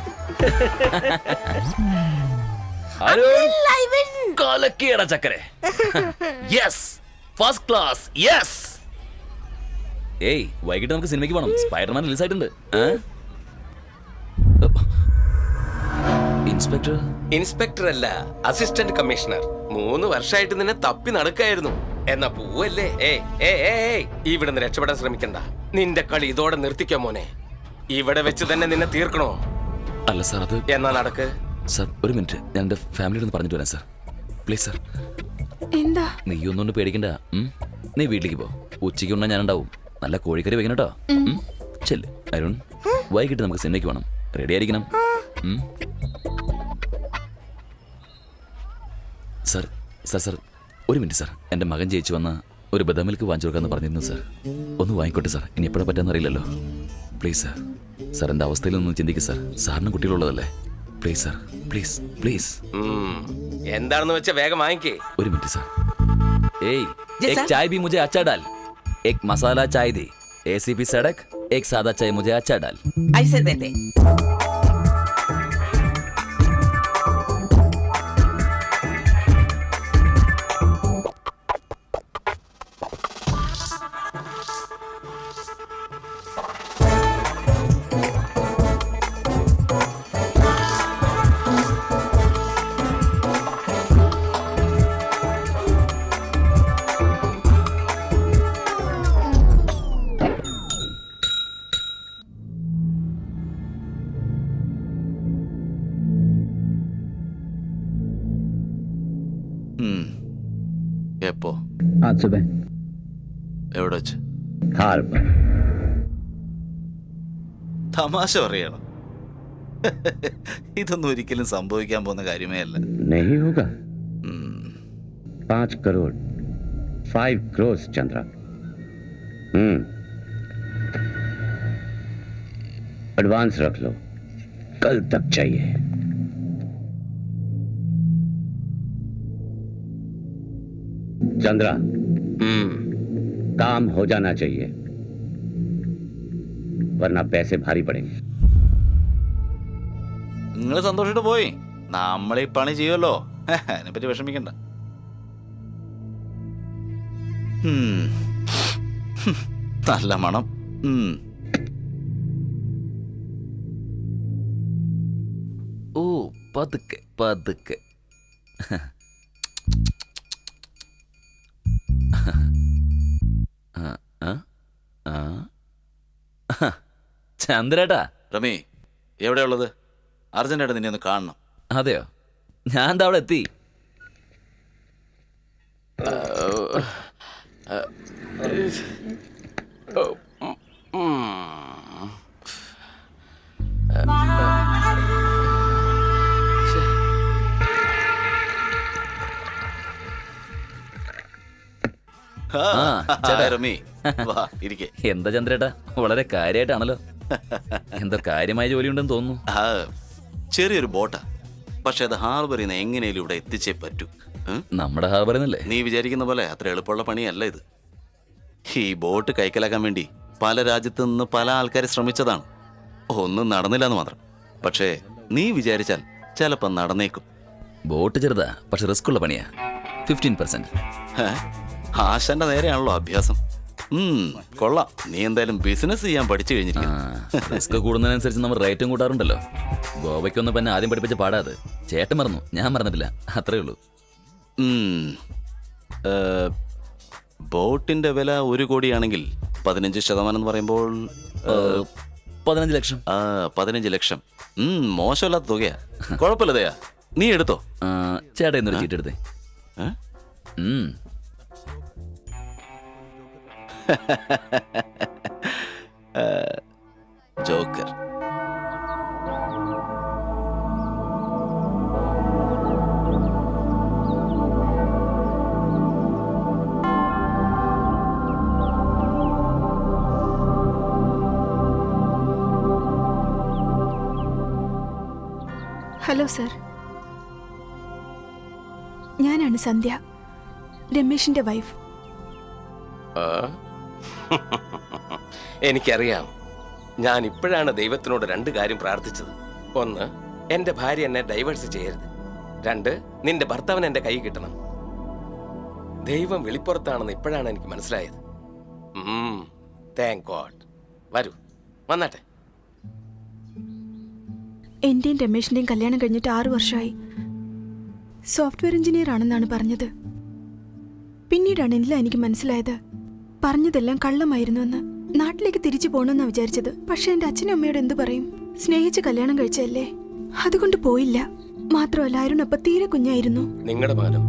Arun, I win. kalakera chakre. Yes. First class. Yes. Hey, വൈകിട്ട് നമുക്ക് സിനിമയ്ക്ക് പോകണം. സ്പൈഡർമാൻ റിലീസ് ആയിട്ടുണ്ട്. ഇൻസ്പെക്ടർ? ഇൻസ്പെക്ടർ അല്ല, അസിസ്റ്റന്റ് കമ്മീഷണർ. 3 വർഷമായിട്ട് നിന്നെ തപ്പി നടക്കായിരുന്നു. എന്നാ പൂവല്ലേ? ഇവിടുന്ന് രക്ഷപ്പെടാൻ ശ്രമിക്കണ്ട. നിന്റെ കളി ഇതോടെ നിർത്തിക്കോ മോനെ. ഇവിടെ വെച്ച് തന്നെ നിന്നെ തീർക്കണോ? അല്ല സാർ, അത് എന്നാ നടക്ക്. സാർ ഒരു മിനിറ്റ്, ഞാൻ എന്റെ ഫാമിലിയോട് പറഞ്ഞിട്ട് വരാം സാർ. Please sir. എന്താ? നീ ഒന്നുകൊണ്ട് പേടിക്കണ്ട. നീ വീട്ടിലേക്ക് പോ. ഉച്ചയ്ക്ക് ഉണ്ണാൻ ഞാനുണ്ടാവും. നല്ല കോഴിക്കറി വെക്കണം കേട്ടോ. ചെല്ല്. അരുൺ, വൈകിട്ട് നമുക്ക് സിനിമയ്ക്ക് പോകണം. റെഡി ആയിരിക്കണം. സാർ സാർ സാർ ഒരു മിനിറ്റ് സാർ. എൻ്റെ മകൻ ജയിച്ചു വന്ന ഒരു ബദാം മിൽക്ക് വാങ്ങിച്ചു കൊടുക്കാമെന്ന് പറഞ്ഞിരുന്നു സാർ. ഒന്ന് വാങ്ങിക്കോട്ടെ സാർ. ഇനി എപ്പോഴാണ് പറ്റാന്ന് അറിയില്ലല്ലോ. പ്ലീസ് സാർ, സാർ എൻ്റെ അവസ്ഥയിലൊന്നും ചിന്തിക്കുക സാർ. സാറിന് കുട്ടികളുള്ളതല്ലേ? Please sir, please please. എന്താണെന്ന് വെച്ചാ വേഗം വാങ്ങിക്കേ. ഒരു മിനിറ്റ് സാർ. ഏയ്, एक चाय भी मुझे अच्छा डाल. एक मसाला चाय दे. ACP सड़क. एक सादा चाय मुझे अच्छा डाल. ऐसे देते. എപ്പോ? आज सुबह എവിടെ വെച്ച്? हार्बर. തമാശ പറയണം. ഇതൊന്നും ഒരിക്കലും സംഭവിക്കാൻ പോകുന്ന കാര്യമേ അല്ല. नहीं होगा. 5 करोड़ 5 crores चंद्रा. एडवांस रख लो, कल तक चाहिए. चंद्रा, काम हो जाना चाहिए, वरना पैसे भारी पड़ेंगे. നിങ്ങൾ സന്തോഷിട്ട് പോയി, നമ്മളീ പണി ചെയ്യുമല്ലോ. അതിനെപ്പറ്റി വിഷമിക്കണ്ട. നല്ല മണം. ഓ, പതുക്കെ പതുക്കെ. ചന്ദ്രേട്ടാ. റമി, എവിടെയുള്ളത്? അർജന്റായിട്ട് നിന്നെ ഒന്ന് കാണണം. അതെയോ? ഞാൻ എന്താ അവിടെ എത്തി. റമി, വാ ഇരിക്കേ. എന്താ ചന്ദ്രേട്ടാ, വളരെ കാര്യമായിട്ടാണല്ലോ. എന്തോ കാര്യമായ ജോലി ഉണ്ടെന്ന് തോന്നുന്നു. ചെറിയൊരു ബോട്ടാ, പക്ഷെ അത് ഹാർബറിൽ നിന്ന് എങ്ങനെയും ഇവിടെ എത്തിച്ചേ പറ്റൂ. നമ്മുടെ ഹാർബറിൽ നിന്നല്ലേ? നീ വിചാരിക്കുന്ന പോലെ അത്ര എളുപ്പമുള്ള പണിയല്ല ഇത്. ഈ ബോട്ട് കൈക്കലാക്കാൻ വേണ്ടി പല രാജ്യത്തു നിന്ന് പല ആൾക്കാർ ശ്രമിച്ചതാണ്. ഒന്നും നടന്നില്ല എന്ന് മാത്രം. പക്ഷേ നീ വിചാരിച്ചാൽ ചിലപ്പോൾ നടന്നേക്കും. ബോട്ട് ചെറുതാ, പക്ഷെ റിസ്ക് ഉള്ള പണിയാ. 15%. ആശാന്റെ നേരെയാണല്ലോ അഭ്യാസം. കൊള്ളാം. നീ എന്തായാലും ബിസിനസ് ചെയ്യാൻ പഠിച്ചു കഴിഞ്ഞിരിക്കും. റിസ്ക് കൂടുന്നതിനനുസരിച്ച് നമ്മൾ റേറ്റും കൂട്ടാറുണ്ടല്ലോ. ഗോവയ്ക്കൊന്നും പിന്നെ ആദ്യം പഠിപ്പിച്ച പാടാത്. ചേട്ടൻ മറന്നു, ഞാൻ മറന്നിട്ടില്ല. അത്രേ ഉള്ളൂ. ബോട്ടിന്റെ വില 1 കോടിയാണെങ്കിൽ 15% എന്ന് പറയുമ്പോൾ 15 ലക്ഷം. 15 ലക്ഷം. മോശമല്ലാത്ത തുകയാ. കുഴപ്പമില്ല ദയാ, നീ എടുത്തോ. ചേട്ടാ എന്നൊരു ചീട്ട് എടുത്തേ. ജോക്കർ. ഹലോ സർ, ഞാനാണ് സന്ധ്യ, രമേശിന്റെ വൈഫ്. എനിക്കറിയാം. ഞാൻ ഇപ്പോഴാണ് ദൈവത്തിനോട് 2 കാര്യം പ്രാർത്ഥിച്ചത്. 1, എന്റെ ഭാര്യ എന്നെ ഡൈവേഴ്സ് ചെയ്യരുത്. 2, നിന്റെ ഭർത്താവിന് എന്റെ കൈ കിട്ടണം. ദൈവം വെളിപ്പുറത്താണെന്ന് ഇപ്പോഴാണ് എനിക്ക് മനസ്സിലായത്. Thank God. വരൂ, വന്നാട്ടെ. എന്റെയും രമേശിന്റെയും കല്യാണം കഴിഞ്ഞിട്ട് 6 വർഷമായി. സോഫ്റ്റ്വെയർ എഞ്ചിനീയർ ആണെന്നാണ് പറഞ്ഞത്. പിന്നീടാണ് എല്ലാം എനിക്ക് മനസ്സിലായത്. പറഞ്ഞതെല്ലാം കള്ളമായിരുന്നു എന്ന്. നാട്ടിലേക്ക് തിരിച്ചു പോകണമെന്നാ വിചാരിച്ചത്. പക്ഷെ എന്റെ അച്ഛനും അമ്മയോട് എന്തു പറയും? സ്നേഹിച്ച് കല്യാണം കഴിച്ചല്ലേ, അതുകൊണ്ട് പോയില്ല. മാത്രമല്ല അരുണപ്പ തീരെ കുഞ്ഞായിരുന്നു. നിങ്ങളുടെ മകനും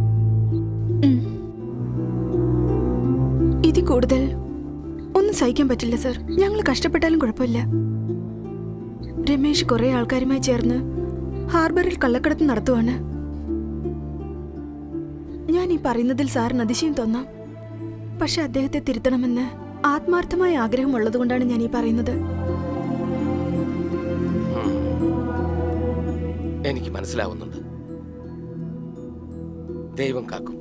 ഇതിൽ കൂടുതൽ ഒന്നും സഹിക്കാൻ പറ്റില്ല സർ. ഞങ്ങൾ കഷ്ടപ്പെട്ടാലും കുഴപ്പമില്ല. രമേശ് കുറെ ആൾക്കാരുമായി ചേർന്ന് ഹാർബറിൽ കള്ളക്കടത്ത് നടത്തുവാണ്. ഞാൻ ഈ പറയുന്നതിൽ സാറിന് അതിശയം തോന്നാം, പക്ഷെ അദ്ദേഹത്തെ തിരുത്തണമെന്ന് ആത്മാർത്ഥമായ ആഗ്രഹമുള്ളതുകൊണ്ടാണ് ഞാൻ ഈ പറയുന്നത്. എനിക്ക് മനസ്സിലാവുന്നുണ്ട്. ദൈവം കാക്കും.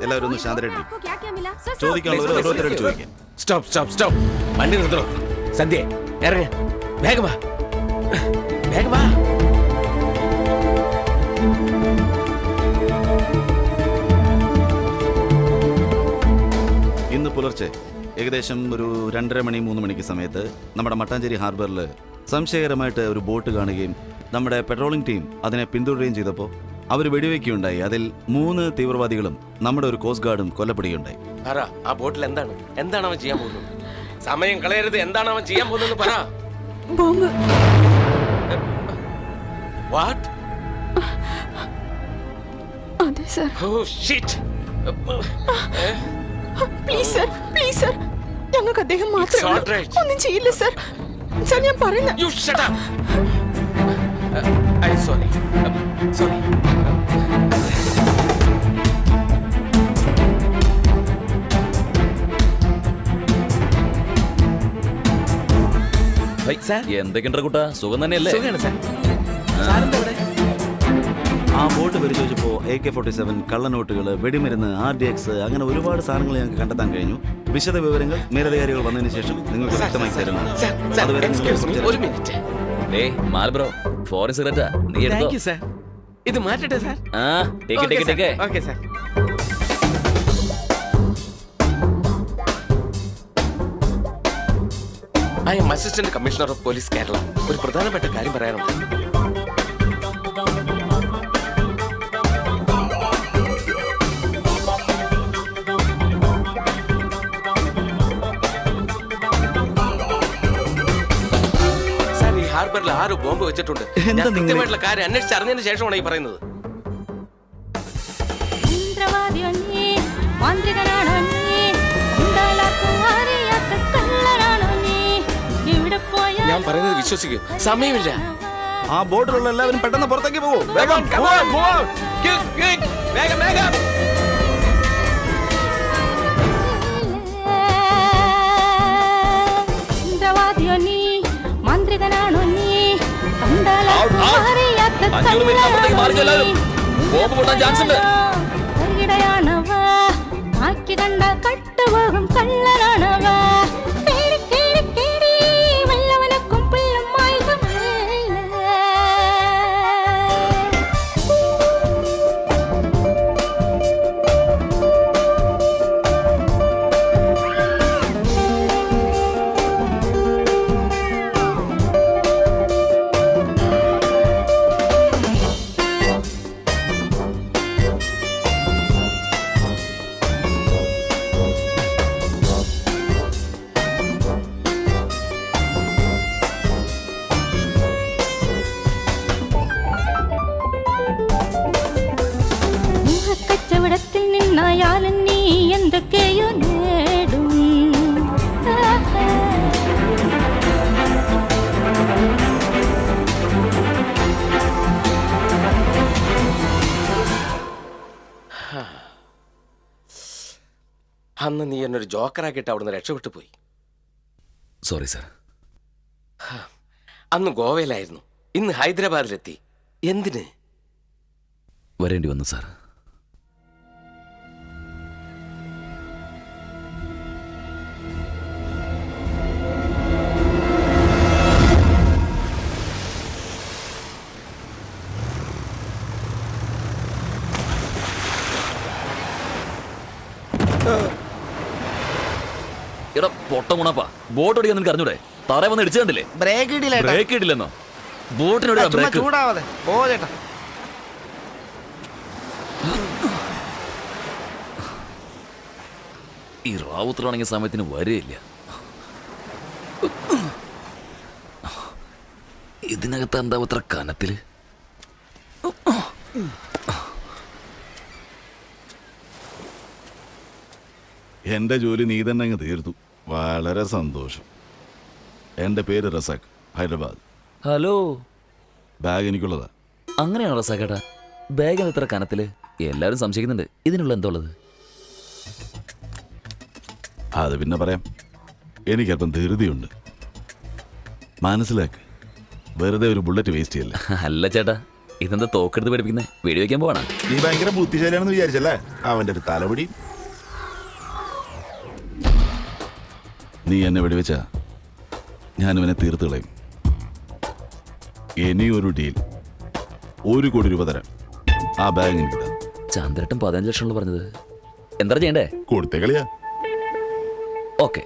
എല്ലാവരും ഒന്ന് ശാന്തരായിട്ട് आपको क्या क्या मिला? सर, ചോദിക്കാനുള്ളത് ഓരോരുത്തരോട് ചോദിക്കാം. Stop stop stop. വണ്ടി നിർത്തോ. സന്ധ്യ ഇറങ്ങ. വേഗം വാ, വേഗം വാ. ഇന്ന് പുലർച്ചെ ഏകദേശം ഒരു 2:30-3 മണിക്ക് സമയത്ത് നമ്മുടെ മട്ടാഞ്ചേരി ഹാർബറിൽ സംശയകരമായിട്ട് ഒരു ബോട്ട് കാണുകയും നമ്മുടെ പെട്രോളിംഗ് ടീം അതിനെ പിന്തുടരുകയും ചെയ്തപ്പോൾ അവർ വെടിവെക്കുകയുണ്ടായി. അതിൽ 3 തീവ്രവാദികളും നമ്മുടെ ഒരു കോസ്റ്റ് ഗാർഡും കൊല്ലപ്പെടുകയുണ്ടായി. പറ, ആ ബോട്ടിൽ എന്താണ് അവൻ ചെയ്യാൻ പോകുന്നത്? സമയം കളയരുത്. എന്താണ് അവൻ ചെയ്യാൻ പോകുന്നത് പറ. ബോംബ്. വാട്ട്? അതെ sir. Oh shit. Please sir, please sir, ഞങ്ങൾക്ക് അദ്ദേഹം മാത്രമേ ഒന്നും ചെയ്യില്ല സർ. സർ ഞാൻ പറയുന്ന. You shut up. I'm sorry. Sorry. എന്തൊക്കെയുണ്ട് കൂട്ടാ? സുഖം തന്നെയല്ലേ? ആ ബോട്ട് പരിശോധിച്ചപ്പോൾ AK-47 കള്ളനോട്ടുകൾ, വെടിമരുന്ന്, RDX അങ്ങനെ ഒരുപാട് സാധനങ്ങൾ ഞങ്ങൾക്ക് കണ്ടെത്താൻ കഴിഞ്ഞു. വിശദ വിവരങ്ങൾ മേലധികാരികൾ വന്നതിന് ശേഷം നിങ്ങൾക്ക് വ്യക്തമായി തരുന്നു. അതുവരെ ഒരു മിനിറ്റ്. മാൽബ്രോ, ഫോറിൻ സിഗരറ്റാ, നീ എടുത്തോ. ഇത് മാറ്റട്ടെ സാർ? ആ, take. Okay sir. I M assistant commissioner of police Kerala. ഒരു പ്രധാനപ്പെട്ട കാര്യം പറയാനുണ്ട്. സാർ, ഈ ഹാർബറിൽ 6 ബോംബ് വെച്ചിട്ടുണ്ട്. ഞാൻ കൃത്യമായിട്ടുള്ള കാര്യം അന്വേഷിച്ചറിഞ്ഞതിന് ശേഷമാണ് ഈ പറയുന്നത്. ഞാൻ പറയുന്നത് വിശ്വസിക്കൂ. സമയമില്ല. ആ ബോട്ടിലുള്ള എല്ലാവരും പെട്ടെന്ന് പുറത്തേക്ക് പോകും. വേഗം കട്ടുപോകും കള്ളനാണവ. കച്ചവടത്തിൽ നിന്നായാലും നീ എന്തൊക്കെയോ നേടും. അന്ന് നീ എന്നൊരു ജോക്കറാക്കിയിട്ട് അവിടുന്ന് രക്ഷപ്പെട്ടു പോയി. Sorry sir. അന്ന് ഗോവയിലായിരുന്നു, ഇന്ന് ഹൈദരാബാദിലെത്തി. എന്തിന്? വരേണ്ടി വന്നു സാർ. എടാ പൊട്ട മുണപ്പാ, ബോട്ട് ഓടിക്കാൻ നിനക്ക് അറിഞ്ഞൂടെ? തറ വന്ന് ഇടിച്ചു കണ്ടില്ലേ? ബ്രേക്ക് ഇടില്ലെന്നോ? ബോട്ടിനോട് ചൂടാവാതെ ഓ ചേട്ടാ. ഈ റാവുത്തറാണെങ്കിൽ സമയത്തിന് വരെയില്ല. ഇതിനകത്ത് എന്താ ഇത്ര കനത്തില്? എന്റെ ജോലി നീ തന്നെ അങ്ങ് തീർത്തു. വളരെ സന്തോഷം. എന്റെ പേര് റസാഖ്, ഹൈദരാബാദ്. ഹലോ. ബാഗ് എനിക്കുള്ളതാ. അങ്ങനെയാണോ റസാഖേട്ടാ? ബാഗ് എത്ര കനത്തില്? എല്ലാവരും സംശയിക്കുന്നുണ്ട്. ഇതിനുള്ള എന്താ ഉള്ളത്? അത് പിന്നെ പറയാം. എനിക്കല്പം ധൃതിയുണ്ട്. മനസ്സിലാക്ക്, വെറുതെ ഒരു ബുള്ളറ്റ് വേസ്റ്റ് ചെയ്യല്ല. അല്ല ചേട്ടാ, ഇതെന്താ തോക്കെടുത്ത് പഠിപ്പിക്കുന്നത്? വെടിവെക്കാൻ പോവാണ്. നീ ഭയങ്കര ബുദ്ധിശാലിയാണെന്ന് വിചാരിച്ചല്ലേ? അവന്റെ ഒരു തലപിടി. നീ എന്നെ വെടിവെച്ചാ ഞാനിവനെ തീർത്ത് കളയും. ഇനിയൊരു ഡീൽ, 1 കോടി രൂപ തരാം. ആ ബാഗ് എനിക്കിതാ. ചന്ദ്രേട്ടൻ 15 ലക്ഷം പറഞ്ഞത്. എന്താ ചെയ്യണ്ടേ? കൊടുത്തേ കളിയാ. ഓക്കെ.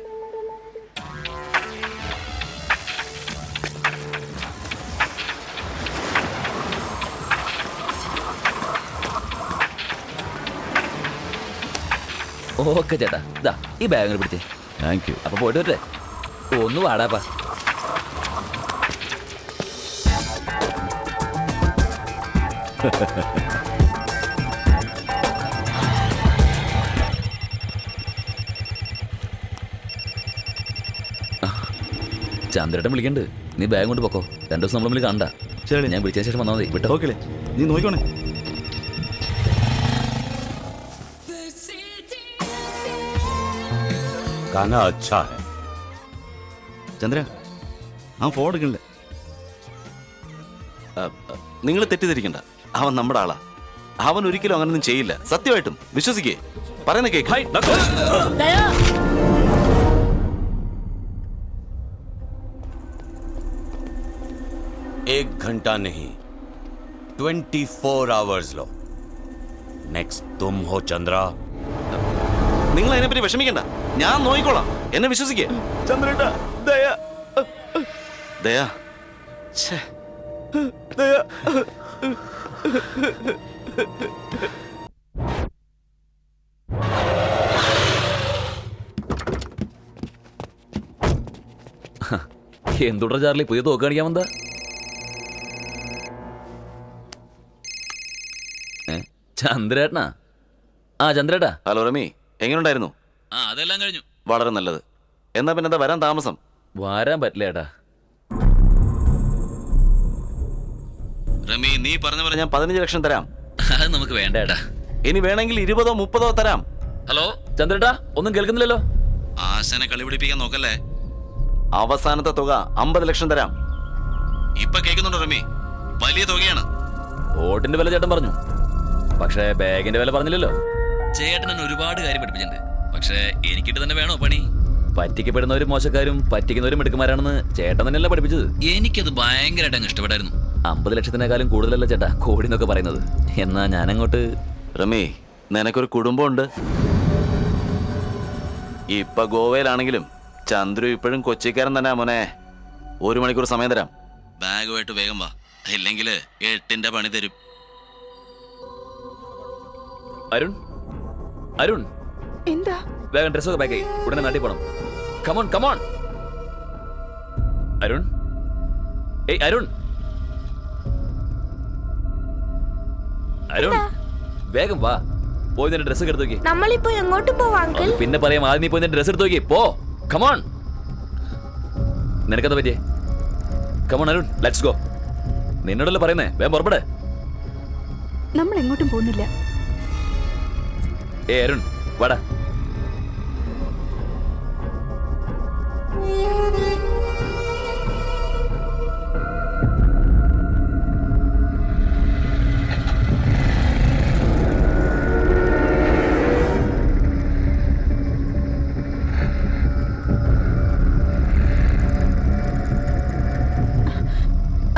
ഓക്കെ ചേട്ടാ, ഇതാ ഈ ബാഗ് പിടിച്ചേ. Thank you. അപ്പൊ പോയിട്ട് വരട്ടെ. ഒന്ന് വാടാപ്പാ. ചന്ദ്രേട്ടൻ വിളിക്കണ്ട്. നീ ബാഗ് കൊണ്ട് പൊക്കോ. 2 ദിവസം നമ്മൾ കാണണ്ട. ശരി, ഞാൻ വിളിച്ചതിന് ശേഷം വന്നാൽ മതി. വിട്ടോ? ഓക്കെ, നീ നോക്കണേ. गाना अच्छा है. ചന്ദ്ര, ആ ഫോൺ എടുക്കണില്ല. നിങ്ങൾ തെറ്റിദ്ധരിക്കണ്ട. അവൻ നമ്മുടെ ആളാ. അവൻ ഒരിക്കലും അങ്ങനൊന്നും ചെയ്യില്ല. സത്യമായിട്ടും വിശ്വസിക്കേ. പറയുന്ന കേക്ക്. एक घंटा नहीं, 24 hours लो. नेक्स्ट तुम हो चंद्रा. നിങ്ങൾ അതിനെപ്പറ്റി വിഷമിക്കണ്ട. ഞാൻ നോക്കിക്കോളാം. എന്നെ വിശ്വസിക്കേ. ചന്ദ്രേട്ടാ, ദയ ദയാ, ഛേ, ദയ. എന്തുട ചാർലി, പുതിയ തോക്ക് കാണിക്കാൻ വന്നാ? ചന്ദ്രേട്ടനാ? ആ ചന്ദ്രേട്ടാ. ഹലോ റമി, എങ്ങനെയുണ്ടായിരുന്നു? ആ, അതെല്ലാം കഴിഞ്ഞു. വളരെ നല്ലത്. എന്നാ പിന്നെ എന്താ വരാൻ താമസം? വരാൻ പറ്റില്ല ഏട്ടാ. റമി, നീ പറഞ്ഞ പോലെ ഞാൻ 15 ലക്ഷം തരാം. അത് നമുക്ക് വേണ്ട ഏട്ടാ. ഇനി വേണമെങ്കിൽ 20ഓ 30ഓ തരാം. ഹലോ ചന്ദ്രേട്ടാ, ഒന്നും കേൾക്കുന്നില്ലല്ലോ. ആശാനെ കളി പിടിപ്പിക്കാൻ നോക്കല്ലേ. അവസാനത്തെ തുക 50 ലക്ഷം തരാം. ഇപ്പൊ കേൾക്കുന്നുണ്ടോ റമി? വലിയ തുകയാണ്. ബോട്ടിന്റെ വില ചേട്ടൻ പറഞ്ഞു, പക്ഷേ ബാഗിന്റെ വില പറഞ്ഞില്ലല്ലോ. ചേട്ടൻ എന്നെ ഒരുപാട് കാര്യം പഠിപ്പിച്ചിട്ടുണ്ട്. പക്ഷേ എനിക്കിട്ട് തന്നെ വേണോ പണി? പറ്റിക്കപ്പെടുന്നവരും മോശക്കാരും പറ്റിക്കുന്നവരും മിടുക്കന്മാരാണെന്ന് ചേട്ടൻ തന്നെയല്ല പഠിപ്പിച്ചത്. എനിക്കത് ഭയങ്കരമായിട്ട് ഇഷ്ടപ്പെട്ടായിരുന്നു. 50 ലക്ഷത്തിനേക്കാളും കൂടുതലല്ല ചേട്ടാ കോടി എന്നൊക്കെ പറയുന്നത്. എന്നാ ഞാനങ്ങോട്ട്. റമി, നിനക്കൊരു കുടുംബമുണ്ട്. ഇപ്പൊ ഗോവയിലാണെങ്കിലും ചന്ദ്രു ഇപ്പോഴും കൊച്ചിക്കാരൻ തന്നെ മോനെ. 1 മണിക്കൂർ സമയം തരാം. ബാഗുമായിട്ട് വേഗം വാ, ഇല്ലെങ്കിൽ 8ന്റെ പണി തരും. അരുൺ, അരുൺ, എന്താ? വേഗം ഡ്രസ്സൊക്കെ പാക്ക് ചെയ്യ്. ഉടനെ നാട്ടിൽ പോണം. Come on come on. അരുൺ, ഏയ് അരുൺ, അരുൺ, വേഗം വാ. പോയി നിന്റെ ഡ്രസ്സ് എടുത്ത് നോക്കി. നമ്മളിപ്പോ എങ്ങോട്ട് പോവാ അങ്കിൾ? പിന്നെ പറയാം. ആദ്യം നീ പോയി നിന്റെ ഡ്രസ്സ് എടുത്ത് നോക്കി. പോ, കമോൺ. നിനക്കെന്താ പറ്റിയേ? Come on Arun, let's go. നിന്നോടല്ലേ പറയുന്നേ, വേഗം പുറപ്പെടേ. നമ്മൾ എങ്ങോട്ടും പോകുന്നില്ല. ഏ അരുൺ, വാടാ.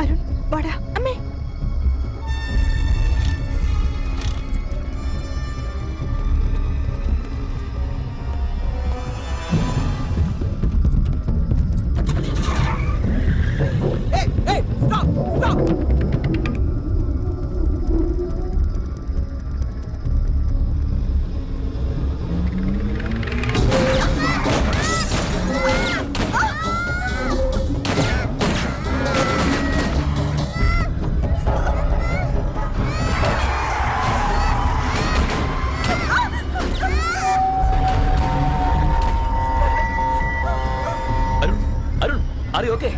അരുൺ, വാടാ. അമ്മേ, Are you okay?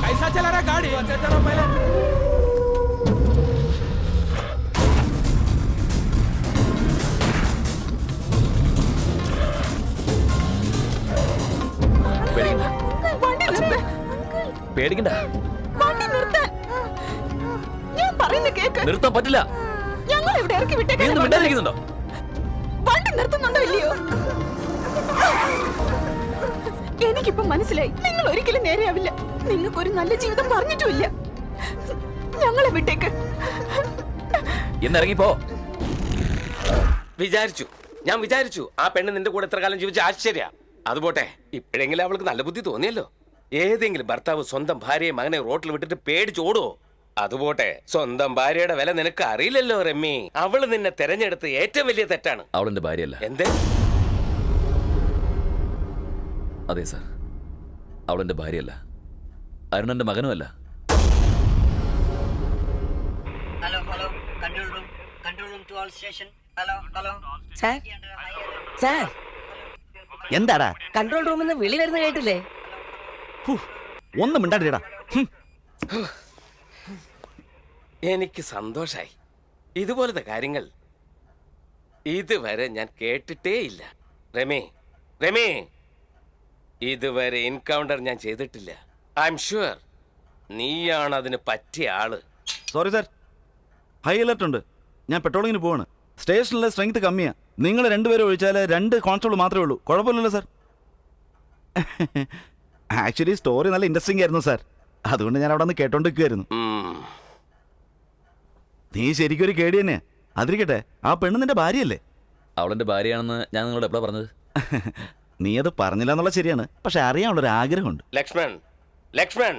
कैसा चला रहा गाड़ी? अच्छा चलो पहले। പേടിക്കണ്ട. വണ്ടി നിർത്താൻ. ഞാൻ പറയുന്നത് കേക്ക്. നിർത്താൻ പറ്റില്ല. ഞങ്ങൾ ഇവിടെ ഇറക്കി വിട്ടേക്കാൻ. മിണ്ടാതിരിക്കുന്നുണ്ടോ? വണ്ടി നിർത്തുന്നുണ്ടോ ഇല്ലയോ? എനിക്കിപ്പോ മനസ്സിലായി, നിങ്ങൾ ഒരിക്കലും നേരെയാവില്ല. നിങ്ങൾക്കൊരു നല്ല ജീവിതം പറഞ്ഞിട്ടുമില്ല. ഞങ്ങളെ വിട്ടേക്ക്. എന്നിറങ്ങിപ്പോ. ഞാൻ വിചാരിച്ചു ആ പെണ്ണ് നിന്റെ കൂടെ എത്ര കാലം ജീവിച്ച ആശ്ചര്യ. അതുപോട്ടെ, ഇപ്പോഴെങ്കിലും അവൾക്ക് നല്ല ബുദ്ധി തോന്നിയല്ലോ. ഏതെങ്കിലും ഭർത്താവ് സ്വന്തം ഭാര്യയെ മകനെ റോട്ടിൽ വിട്ടിട്ട് പേടിച്ചോടുവോ? അതുപോട്ടെ, സ്വന്തം ഭാര്യയുടെ വില നിനക്ക് അറിയില്ലല്ലോ റമ്മി. അവള് നിന്നെ തെരഞ്ഞെടുത്ത് ഏറ്റവും വലിയ തെറ്റാണ്. അവളെന്റെ ഭാര്യയല്ല. എന്തേ? അതെ സാർ, അവളെന്റെ ഭാര്യയല്ല. അരുണന്റെ മകനുമല്ല. Hello, hello. Control room to all station. Hello, hello. Sir എന്താടാ കൺട്രോൾ റൂമിൽ നിന്ന് വിളി വരുന്ന കേട്ടില്ലേ? ഒന്നും മിണ്ടാടിടാ. എനിക്ക് സന്തോഷായി. ഇതുപോലത്തെ കാര്യങ്ങൾ ഇതുവരെ ഞാൻ കേട്ടിട്ടേ ഇല്ല. രമേ, ഇതുവരെ എൻകൗണ്ടർ ഞാൻ ചെയ്തിട്ടില്ല. ഐ എം ഷുവർ നീയാണ് അതിന് പറ്റിയ ആള്. സോറി സാർ, ഹൈ അലർട്ട് ഉണ്ട്. ഞാൻ പെട്രോളിങ്ങിന് പോവാണ്. സ്റ്റേഷനിലെ സ്ട്രെങ്ത് കമ്മിയാ. നിങ്ങൾ രണ്ടുപേരും ഒഴിച്ചാൽ 2 കോൺസ്റ്റബിൾ മാത്രമേ ഉള്ളൂ. കുഴപ്പമില്ലല്ലോ സാർ. ആക്ച്വലി സ്റ്റോറി നല്ല ഇൻട്രസ്റ്റിംഗ് ആയിരുന്നു സാർ. അതുകൊണ്ട് ഞാൻ അവിടെ നിന്ന് കേട്ടോണ്ടിരിക്കുവായിരുന്നു. നീ ശരിക്കും ഒരു കേടി തന്നെ. അതിരിക്കട്ടെ, ആ പെണ്ണ് നിന്റെ ഭാര്യയല്ലേ? അവളെന്റെ ഭാര്യയാണെന്ന് ഞാൻ നിങ്ങളോട് എപ്പോഴാ പറഞ്ഞത്? നീ അത് പറഞ്ഞില്ല എന്നുള്ള ശരിയാണ്, പക്ഷെ അറിയാനുള്ളൊരു ആഗ്രഹമുണ്ട്. ലക്ഷ്മൺ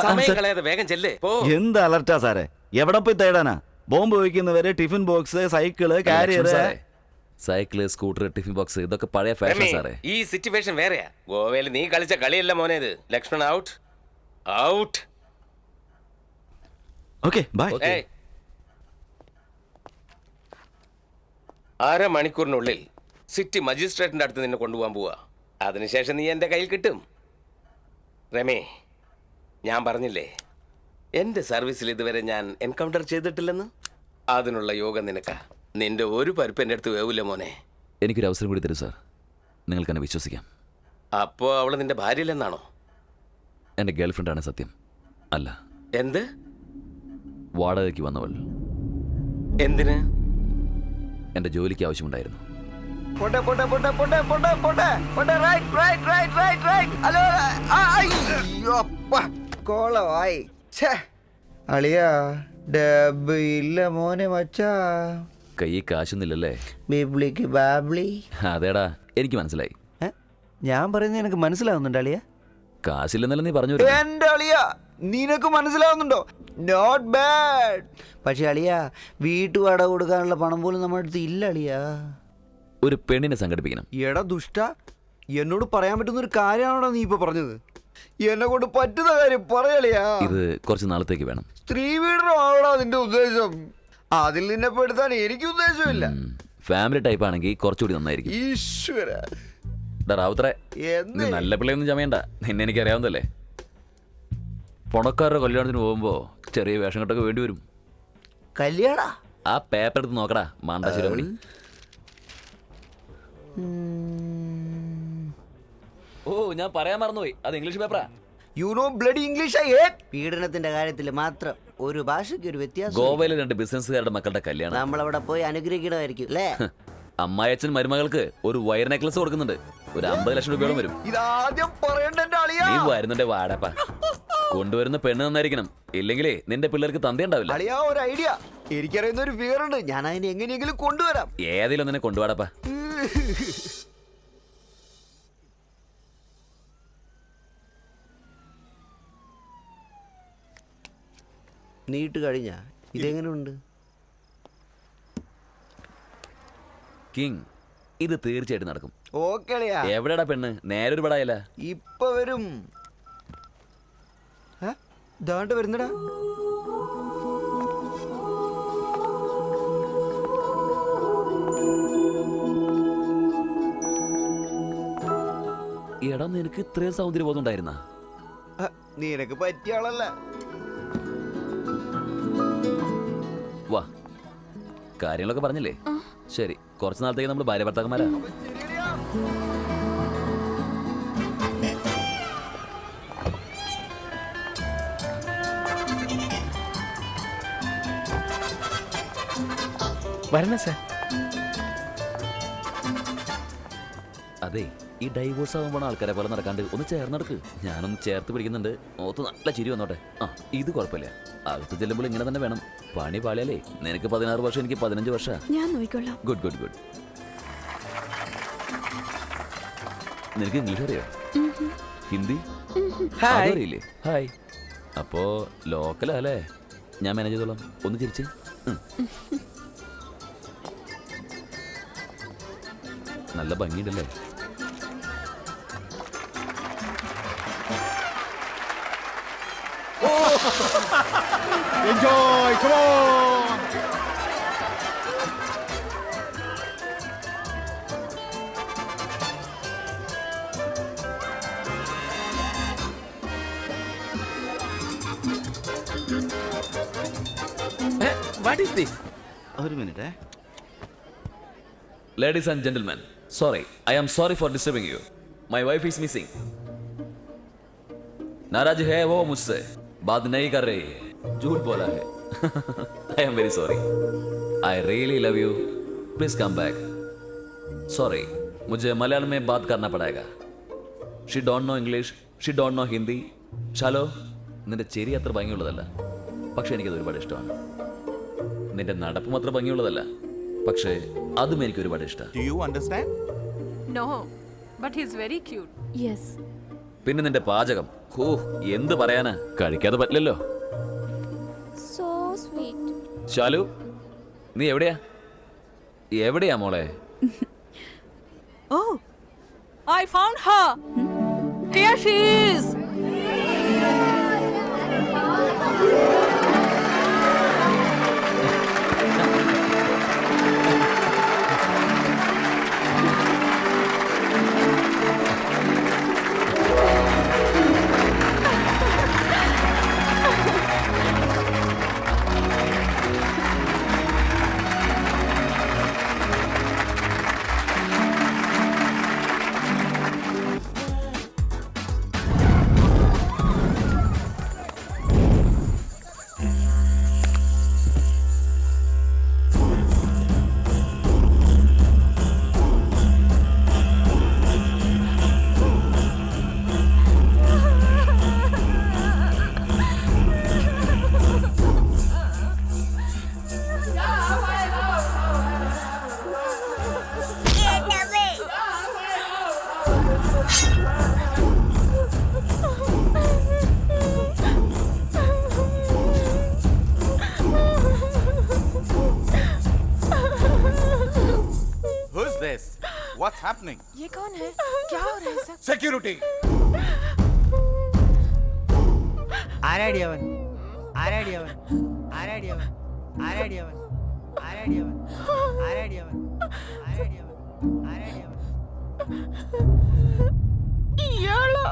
സമയം കളയാതെ വേഗം ചെല്ലേ. എന്ത് അലർട്ടാ സാറേ? എവിടെ പോയി തേടാനാ? ബോംബ് വയ്ക്കുന്നവര്, tiffin box, cycle, carrier. Cycle, scooter, tiffin box, ഇതൊക്കെ പഴയ ഫാഷൻ സാറേ. ഈ സിറ്റുവേഷൻ വേറെയാ. ഗോവയിൽ നീ കളിച്ച കളിയല്ല മോനെ ഇത്. ലക്ഷ്മൺ ഔട്ട്. Okay bye. അരമണിക്കൂറിനുള്ളിൽ സിറ്റി മജിസ്ട്രേറ്റിന്റെ അടുത്ത് നിന്നെ കൊണ്ടുപോകാൻ പോവാ. അതിനുശേഷം നീ എന്റെ കയ്യിൽ കിട്ടും. രമേ, ഞാൻ പറഞ്ഞില്ലേ എന്റെ സർവീസിൽ ഇതുവരെ ഞാൻ എൻകൗണ്ടർ ചെയ്തിട്ടില്ലെന്ന്? അതിനുള്ള യോഗം നിനക്കാ. നിന്റെ ഒരു പരുപ്പ് എൻ്റെ അടുത്ത് വേവില്ല മോനെ. എനിക്കൊരു അവസരം കൂടി തരൂ സാർ. നിങ്ങൾക്ക് എന്നെ വിശ്വസിക്കാം. അപ്പോ അവള് നിന്റെ ഭാര്യയില്ലെന്നാണോ? എന്റെ ഗേൾഫ്രണ്ടാണ് സത്യം. അല്ല. എന്ത്? വാടകയ്ക്ക് വന്നവൾ. എന്തിന്? എന്റെ ജോലിക്ക് ആവശ്യമുണ്ടായിരുന്നു. അളിയാ ഡബ് ഇല്ല മോനെ മച്ചാ. കൈ കാശൊന്നുമില്ലല്ലേ? ബിബ്ലിക്ക് ബാബ്ലി. അതേടാ, എനിക്ക് മനസ്സിലായി. ഞാൻ പറയുന്നത് എനിക്ക് മനസ്സിലാവുന്നുണ്ട് അളിയ? കാശില്ലെന്നല്ല നീ പറഞ്ഞു. എന്റെ അളിയ, നിനക്ക് മനസ്സിലാവുന്നുണ്ടോ? Not bad. പക്ഷെ അളിയ, വീട്ടുവാടക കൊടുക്കാനുള്ള പണം പോലും നമ്മുടെ അടുത്ത് ഇല്ല അളിയ. ഒരു പെണ്ണിനെ സംഘടിപ്പിക്കണം. എടാ ദുഷ്ട, എന്നോട് പറയാൻ പറ്റുന്ന ഒരു കാര്യമാണോ നീ ഇപ്പൊ പറഞ്ഞത്? എന്നെ കൊണ്ട് പറ്റുന്ന കാര്യം പറയളിയാ. ഇത് കുറച്ച് നാളത്തേക്ക് വേണം. സ്ത്രീ പീഡനമാണോ നിന്റെ ഉദ്ദേശം? അതിൽ നിന്നെ പെടുത്താൻ എനിക്ക് ഉദ്ദേശമില്ല. ഫാമിലി ടൈപ്പ് ആണെങ്കിൽ കുറച്ചുകൂടി നന്നായിരിക്കും. ഈശ്വര റാവുത്തറേ, നല്ല പിള്ളയൊന്നും ചമയണ്ട. നിന്നെ എനിക്ക് അറിയാവുന്നതല്ലേ. പണക്കാരുടെ കല്യാണത്തിന് പോകുമ്പോ ചെറിയ വേഷം കെട്ടൊക്കെ വേണ്ടി വരും. കല്യാണ ആ പേപ്പർ എടുത്ത് നോക്കടാ, മാണ്ടാ ശിരോമണി. ഓ, ഞാൻ പറയാൻ മറന്നുപോയി, അത് ഇംഗ്ലീഷ് പേപ്പറാ. You know bloody English I hate. പീഡനത്തിന്റെ കാര്യത്തിൽ മാത്രം ഒരു ഭാഷയ്ക്ക് ഒരു വ്യത്യാസം. ഗോവയിലെ 2 ബിസിനസ്സുകാരുടെ മക്കളുടെ കല്യാണം. നമ്മളവിടെ പോയി അനുഗ്രഹിക്കണമായിരിക്കും അല്ലേ? അമ്മായച്ചൻ മരുമകൾക്ക് ഒരു വയർ നെക്ലസ് കൊടുക്കുന്നുണ്ട്. ഒരു 50 ലക്ഷം രൂപയോളം വരും. ഇതാദ്യം പറയണ്ടേ അളിയാ? നീ വരുന്നുണ്ടെ വാടപ്പാ. കൊണ്ടുവരുന്ന പെണ്ണ് നന്നായിരിക്കണം, ഇല്ലെങ്കിലേ നിന്റെ പിള്ളേർക്ക് തന്തയുണ്ടാവില്ല. അളിയാ, ഒരു ഐഡിയ. എനിക്കറിയുന്ന ഒരു ഫിഗർ ഉണ്ട്, ഞാൻ അതിനെ എങ്ങനെയെങ്കിലും കൊണ്ടുവരാം. ഏതിലും നിന്നെ കൊണ്ടുവാടപ്പാ. നീട്ട് കഴിഞ്ഞ ഇതെങ്ങനെയുണ്ട്? കിങ്, ഇത് തീർച്ചയായിട്ടും നടക്കും. ഓക്കെളിയാ. എവിടെടാ പെണ്ണ്? നേരെ ഒരു പടായല്ല. ഇപ്പൊ വരും. ദാണ്ട് വരുന്നടാ. എടാ നിനക്ക് ഇത്രയും സൗന്ദര്യബോധം ഉണ്ടായിരുന്ന? നിനക്ക് പറ്റിയ ആളല്ല. വാ, കാര്യങ്ങളൊക്കെ പറഞ്ഞില്ലേ? ശരി, കുറച്ച് നാളത്തേക്ക് നമ്മൾ ഭാര്യ ഭർത്താക്കന്മാരാ. വരണ സാർ. അതെ, ഈ ഡൈവോഴ്സ് ആകുമ്പോൾ ആൾക്കാരെ പോലെ നടക്കാണ്ട് ഒന്ന് ചേർന്ന് നടക്ക്. ഞാനൊന്ന് ചേർത്ത് പിടിക്കുന്നുണ്ട്. ഓത്ത് നല്ല ചിരി വന്നോട്ടെ. ആ, ഇത് കുഴപ്പമില്ല. അകത്ത് ചെല്ലുമ്പോൾ ഇങ്ങനെ തന്നെ വേണം. പണി പാളിയല്ലേ? നിനക്ക് 16 വർഷം, എനിക്ക് 15 വർഷം. ഞാൻ നോക്കിക്കൊള്ളാം. Good good good. നിനക്ക് ഇംഗ്ലീഷ് അറിയോ? ഹിന്ദി അറിയില്ലേ? ഹായ്. അപ്പോ ലോക്കലാ അല്ലേ? ഞാൻ മാനേജ് ചെയ്തോളാം. ഒന്ന് ചിരിച്ച്. നല്ല ഭംഗിയുണ്ടല്ലേ? Enjoy, come on! What is this? ഒരു minute. Ladies and gentlemen, sorry. I am sorry for disturbing you. My wife is missing. नाराज है वो मुझसे, बात नहीं कर रही है, झूठ बोला है. I am very sorry. I really love you. Please come back. Sorry, मुझे मलयालम में बात करना पड़ेगा. She don't know English. She don't know Hindi. Shallow, നിന്റെ ചെരി അത്ര ഭംഗിയുള്ളതല്ല, പക്ഷെ എനിക്കത് ഒരുപാട് ഇഷ്ടമാണ്. നിന്റെ നടപ്പും അത്ര ഭംഗിയുള്ളതല്ല, പക്ഷേ അതും എനിക്ക് ഒരുപാട് ഇഷ്ടമാണ്. Do you understand? No, but he's very cute. Yes. പിന്നെ നിന്റെ പാചകം, ഹോ, എന്ത് പറയാനാ, കഴിക്കാതെ പറ്റില്ലല്ലോ. So sweet. ശാലു, നീ എവിടെയാ? എവിടെയാ മോളെ? Oh, I found her. Here she is. Who's this? What's happening? ये कौन है? क्या हो रहा है सब? Security! ആരാടി അവൻ? ആരാടി അവൻ? ആരാടി അവൻ? ആരാടി അവൻ? ആരാടി അവൻ? ആരാടി അവൻ? ആരാടി അവൻ? ആരാടി അവൻ? ഇയാളോ?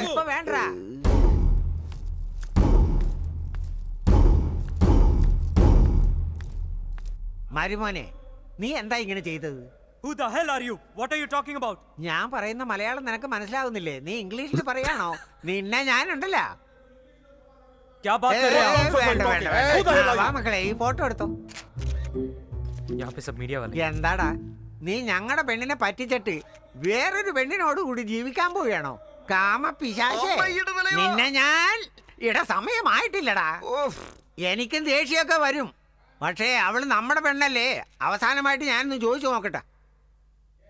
ഇപ്പൊ വേണ്ട. മരുമോനെ, നീ എന്താ ഇങ്ങനെ ചെയ്തത്? Who the hell are you? What are you talking about? ഞാൻ പറയുന്ന മലയാളം നിനക്ക് മനസ്സിലാവുന്നില്ലേ? നീ ഇംഗ്ലീഷിൽ പറയാണോ? നിന്നെ ഞാനുണ്ടല്ല. क्या बात कर रहे हैं? വേണ്ട, വേണ്ട, വേണ്ട. വാ മക്കളെ, ഈ ഫോട്ടോ എടുത്തോ. यहाँ पे सब मीडिया वाले. എന്താടാ, നീ ഞങ്ങളുടെ പെണ്ണിനെ പറ്റിച്ചിട്ട് വേറൊരു പെണ്ണിനോട് കൂടി ജീവിക്കാൻ പോവുകയാണോ? കാമപിശാചേ, നിന്നെ ഞാൻ സമയമായിട്ടില്ലടാ. എനിക്കും ദേഷ്യമൊക്കെ വരും, പക്ഷേ അവള് നമ്മുടെ പെണ്ണല്ലേ. അവസാനമായിട്ട് ഞാനൊന്ന് ചോദിച്ചു നോക്കട്ടെ.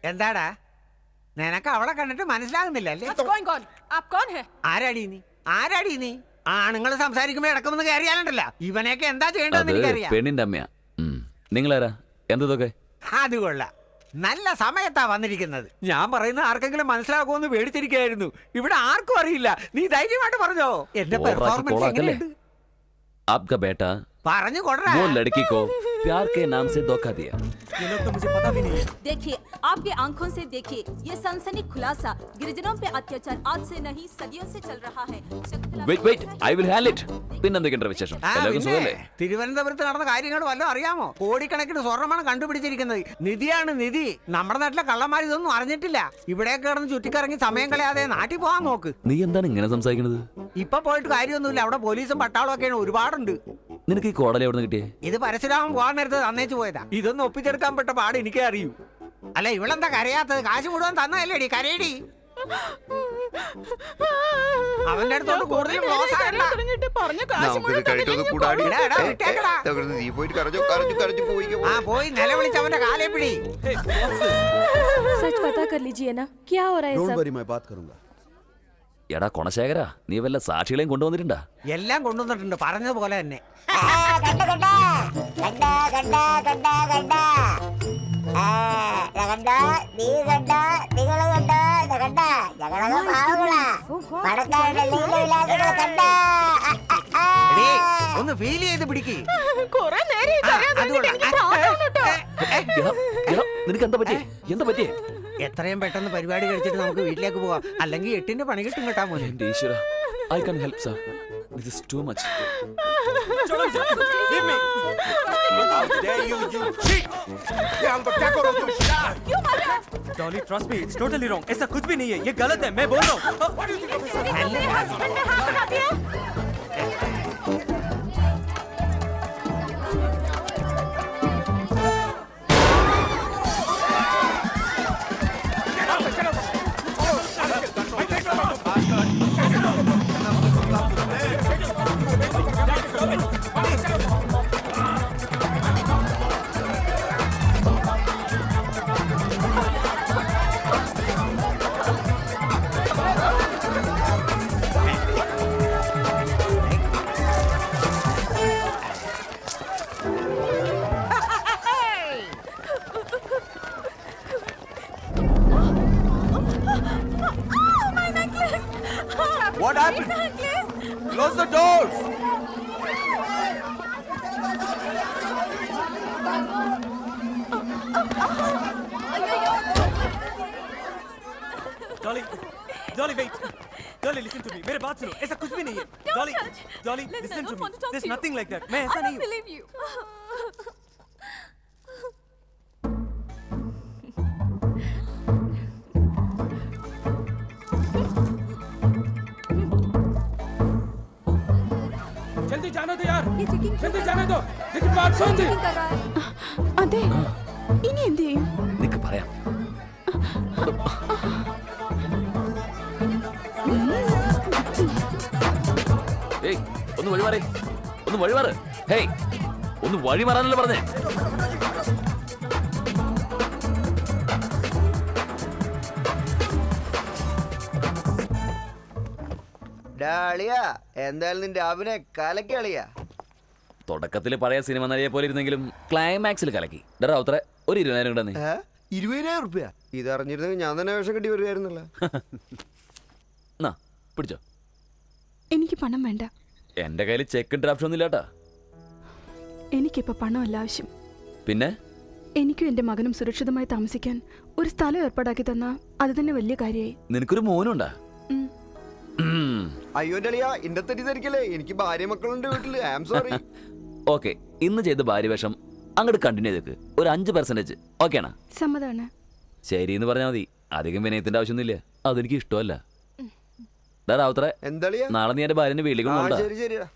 എന്താടാ, നിനക്ക് അവളെ കണ്ടിട്ട് മനസ്സിലാകുന്നില്ല അല്ലേ? What's going on? आप कौन है? ആരാടി നീ? ആരാടി നീ? ആണുങ്ങൾ സംസാരിക്കുമ്പോ ഇടക്കുമെന്ന് കയറിയാലുണ്ടല്ല, ഇവനെയൊക്കെ എന്താ അത് ചെയ്യേണ്ടതെന്ന് എനിക്കറിയാം. പെണ്ണിന്റെ അമ്മയാ. നിങ്ങളാരാ? എന്തൊക്കെ? അത് കൊള്ളാം, നല്ല സമയത്താ വന്നിരിക്കുന്നത്. ഞാൻ പറയുന്നത് ആർക്കെങ്കിലും മനസ്സിലാക്കുമെന്ന് പേടിച്ചിരിക്കുകയായിരുന്നു. ഇവിടെ ആർക്കും അറിയില്ല. നീ ധൈര്യമായിട്ട് പറഞ്ഞോ. എന്റെ പെർഫോമൻസ് എങ്ങനെയുണ്ട്? आपका बेटा പറഞ്ഞു കൊടുറാ. वो लड़की को प्यार के नाम से धोखा दिया। ये लोग तो मुझे पता भी नहीं है। देखिए, आपके आंखों से देखिए, ये सनसनी खुलासा गिरिजनों पे अत्याचार आज से नहीं सदियों से चल रहा है। Wait, I will handle it. പിന്നെന്തൊക്കെയുണ്ട് വിശേഷം? എല്ലാവർക്കും സുഖമല്ലേ? തിരുവനന്തപുരത്ത് നടന്ന കാര്യങ്ങൾ വല്ലതും അറിയാമോ? കോടിക്കണക്കിന് സ്വർണ്ണമാണ് കണ്ടുപിടിച്ചിരിക്കുന്നത്. നിധിയാണ് നിധി. നമ്മുടെ നാട്ടിലെ കള്ളന്മാർ ഇതൊന്നും അറിഞ്ഞിട്ടില്ല. ഇവിടെ കിടന്ന് ചുറ്റിക്കറങ്ങി സമയം കളയാതെ നാട്ടിൽ പോകാൻ നോക്ക്. നീ എന്താണ് ഇങ്ങനെ സംസാരിക്കുന്നത്? ഇപ്പൊ പോയിട്ട് കാര്യമൊന്നുമില്ല. അവിടെ പോലീസും പട്ടാളവും ഒക്കെയാണ് ഒരുപാടുണ്ട്. നിനക്ക് ഈ കോടതി എവിടെ നിന്ന് കിട്ടിയേ? ഇത് പരശുരാമൻ പോകാൻ നേരത്തെ തന്നേച്ചു പോയതാ. ഇതൊന്നും ഒപ്പിച്ചെടുക്കാൻ പെട്ട പാട് എനിക്കേ അറിയൂ. അല്ല, ഇവളെന്താ കരയാത്തത്? കാശ് മുഴുവൻ തന്നതല്ലേടി, കരയടി. അവന്റെ അടുത്തോട്ട് കൂടുതൽ ക്ലോസ് ആകണ്ട. ആ പോയി നിലവിളിച്ച് അവന്റെ കാലേ പിടി. सच पता कर लीजिए ना क्या हो रहा है सब। मैं बात करूंगा। എടാ കൊണശേഖര, നീ വല്ല സാക്ഷികളെയും കൊണ്ടുവന്നിട്ടുണ്ടാ? എല്ലാം കൊണ്ടുവന്നിട്ടുണ്ട്, പറഞ്ഞതുപോലെ തന്നെ. ഒന്ന് ഫീൽ ചെയ്ത് പിടിക്ക്. നിനക്ക് എന്താ പറ്റിയേ? എന്താ പറ്റിയേ? എത്രയും പെട്ടെന്ന് പരിപാടി കഴിച്ചിട്ട് നമുക്ക് വീട്ടിലേക്ക് പോവാം. അല്ലെങ്കിൽ 8ന്റെ പണി കിട്ടും കേട്ടാ മോനെ. എന്റെ ഈശ്വര, I can't help sir. This is too much. Leave me. How dare you cheat? ये हमको क्या करो तुम? क्यों मार रहे हो? Dolly, trust me, it's totally wrong. ऐसा कुछ भी नहीं है. ये गलत है. मैं बोल रहा हूँ. What do you think of this? What happened? Close the doors. Dolly, Dolly, wait. Dolly, listen to me. मेरे बात सुनो. ऐसा कुछ भी नहीं है. Dolly, Dolly, listen to me. There's nothing like that. मैं ऐसा नहीं हूँ. believe you. जल्दी जाने दो यार. जल्दी जाने दो. लेकिन बात सुन दे. അതെ, ഇനി എന്ത് ചെയ്യും? നിനക്ക് പറയാം. ഏയ്, ഒന്ന് വഴിമാറേ. ഒന്ന് വഴിമാറ്. ഹേയ്, ഒന്ന് വഴിമാറാനല്ലേ പറഞ്ഞേ? എന്തായാലും നിന്റെ അഭിനയ കലക്കളിയാ. തുടക്കത്തിൽ പഴയ സിനിമ നടിയെ പോലെ ഇരുന്നെങ്കിലും ക്ലൈമാക്സിൽ കലക്കി. ഡറൗത്തറെ ഒരു 20,000 കൂടെ. 20,000 റുപ്യ? ഇതറിഞ്ഞിരുന്നെങ്കിൽ ഞാൻ തന്നെ വേഷം കെട്ടി വരുമായിരുന്നല്ലോ. പിടിച്ചോ. എനിക്ക് പണം വേണ്ട. എന്റെ കയ്യിൽ ചെക്ക് ഡ്രാഫ്റ്റ് ഒന്നും ഇല്ലാട്ടാ. എനിക്കിപ്പോ പണമല്ല ആവശ്യം. പിന്നെ എനിക്കും എന്റെ മകനും സുരക്ഷിതമായി താമസിക്കാൻ ഒരു സ്ഥലം ഏർപ്പാടാക്കി തന്നാ അത് തന്നെ വലിയ കാര്യമായി. നിനക്കൊരു മോനുണ്ടാ? അയ്യോ ഡളിയാ, എന്റെ തെറ്റിദ്ധരിക്കല്ലേ. എനിക്ക് ഭാര്യ മക്കളുണ്ട് വീട്ടില്. I am sorry. ഓക്കെ, ഇന്ന് ചെയ്ത ഭാര്യവേഷം അങ്ങോട്ട് കണ്ടിന്യൂ ചെയ്തേക്ക്. ഒരു 5% ഓക്കെ ആണോ? സമ്മതമാണ്. ശരി എന്ന് പറഞ്ഞാൽ മതി. അധികം വിനയത്തിന്റെ ആവശ്യമൊന്നുമില്ല. അതെനിക്ക് ഇഷ്ടമല്ല. ഡാറാവത്തറെ, നാളെ നീ എന്റെ ഭാര്യനെ വീട്ടിലേക്ക് കൊണ്ടുപോകണ്ട. ശരി ശരിയാ.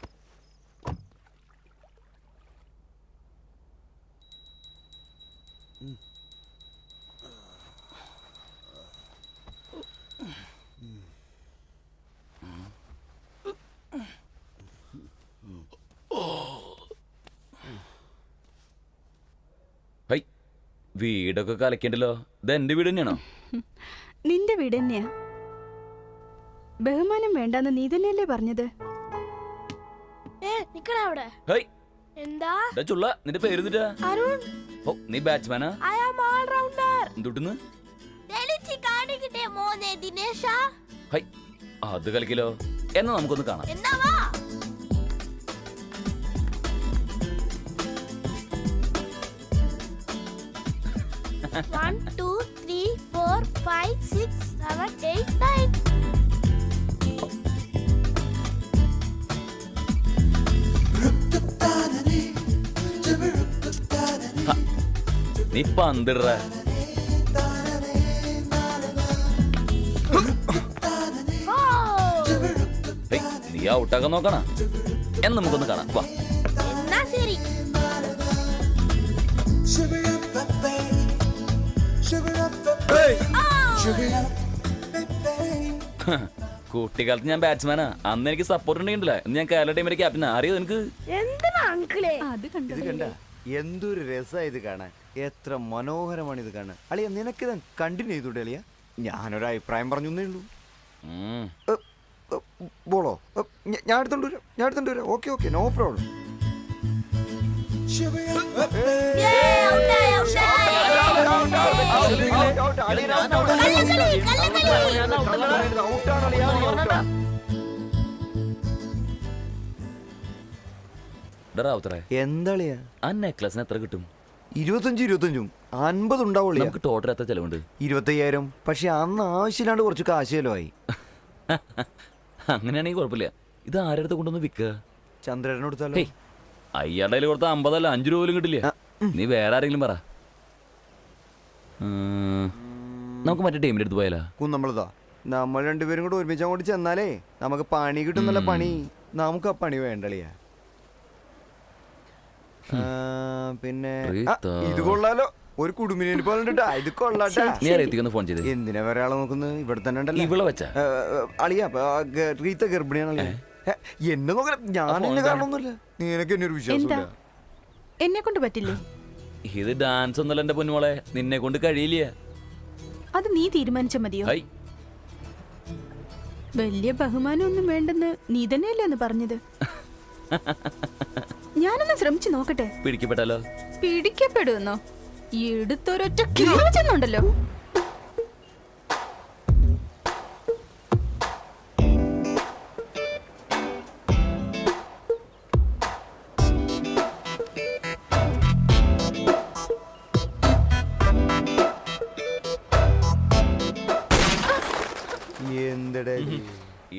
വീടൊക്കെ കലക്കണ്ടല്ലോ. ഇത് എന്റെ വീട് തന്നെയാണോ? നിന്റെ വീട് തന്നെയാ. ബഹുമാനം വേണ്ടെന്ന് നീ തന്നെയല്ലേ പറഞ്ഞത്? എന്താ ചുള്ള നിന്റെ പേര് നീ ബാറ്റ്സ്മാനാ? എന്തുട്ടെന്ന് അത് കളിക്കലോ. എന്നാ നമുക്കൊന്ന് കാണാം. 1, 2, 3, 4, 5, 6, 7, 8, 9. നീ പന്തിട. നീ ഔട്ടാക്കാൻ നോക്കണ എന്ന് നമുക്കൊന്ന് കാണാം. വാ. എന്നാ ശരി. കുട്ടിക്കാലത്ത് ഞാൻ ബാറ്റ്സ്മാനാ. അന്ന് എനിക്ക് സപ്പോർട്ട് ഉണ്ടെങ്കിലേ ഞാൻ കേരള ടീമിന്റെ ക്യാപ്റ്റനാ. അറിയോ നിനക്ക്? എന്തിനാ അങ്കിളെ? അത് ഇത് കണ്ട എന്തൊരു രസമാണ് ഇത് കാണാൻ. എത്ര മനോഹരമാണ് ഇത് കാണാൻ. അളിയ നിനക്കിത് കണ്ടിന്യൂ ചെയ്തൂടെ അളിയ? ഞാനൊരു അഭിപ്രായം പറഞ്ഞേ ഉള്ളൂ. ബോളോ ഞാൻ എടുത്തോണ്ട് വരാം. Okay no problem. എന്താളിയാ ആ നെക്ലസിന് എത്ര കിട്ടും? 25 50 ഉണ്ടാവുള്ളൂ. നമുക്ക് ടോട്ടൽ എത്ര ചെലവുണ്ട്? 25,000. പക്ഷെ അന്ന് ആവശ്യമില്ലാണ്ട് കുറച്ച് കാശ് ചെലവായി. അങ്ങനെയാണെങ്കിൽ കുഴപ്പമില്ല. ഇത് ആരുടെ അടുത്ത് കൊണ്ടൊന്ന് വിൽക്കുക? ചന്ദ്രനെ കൊടുത്താലോ? അയ്യാടെ കയ്യിൽ കൊടുത്ത 50 അല്ല 5 രൂപ പോലും കിട്ടില്ല. നീ വേറെ ആരെങ്കിലും പറ. നമുക്ക് മറ്റേ ടീമിന്റെ അടുത്ത് പോയാലോ? കുന്നമ്പളതാ. നമ്മൾ രണ്ടുപേരും കൂടെ ഒരുമിച്ച് അങ്ങോട്ട് ചെന്നാലേ നമുക്ക് പണി കിട്ടും. നല്ല പണി. നമുക്ക് ആ പണി വേണ്ടളിയാ. പിന്നെ ഇത് കൊള്ളാലോ. ഒരു കുടുംബിനെ പോലെ ഇത് കൊള്ളാട്ടാ. ഫോൺ ചെയ്ത് എന്തിനാ വേറെ ആളെ നോക്കുന്നത്? ഇവിടെ തന്നെ ഉണ്ടല്ലോ. ഇവിടെ വെച്ച അളിയാ റീത്ത ഗർഭിണിയാണല്ലേ? എന്നെ നോക്കാൻ ഞാനെന്നെ കാണണമെന്നില്ല. നിനക്ക് എന്നെ ഒരു വിശ്വാസമില്ല. എന്നെ കൊണ്ട് പറ്റില്ലേ? ഇത് ഡാൻസ് ഒന്നല്ല എന്റെ പൊന്നുമോളെ. നിന്നെ കൊണ്ട് കഴിയില്ല. അത് നീ തീരുമാനിച്ച മതിയോ? വലിയ ബഹുമാനം ഒന്നും വേണ്ടെന്ന് നീ തന്നെയല്ലേ എന്ന് പറഞ്ഞത്? ഞാനൊന്ന് ശ്രമിച്ചു നോക്കട്ടെ. പിടിക്കപ്പെട്ടാലോ? പിടിക്കപ്പെടുന്നോ? എടുത്തൊരൊറ്റ കിലോചെന്നുണ്ടല്ലോ.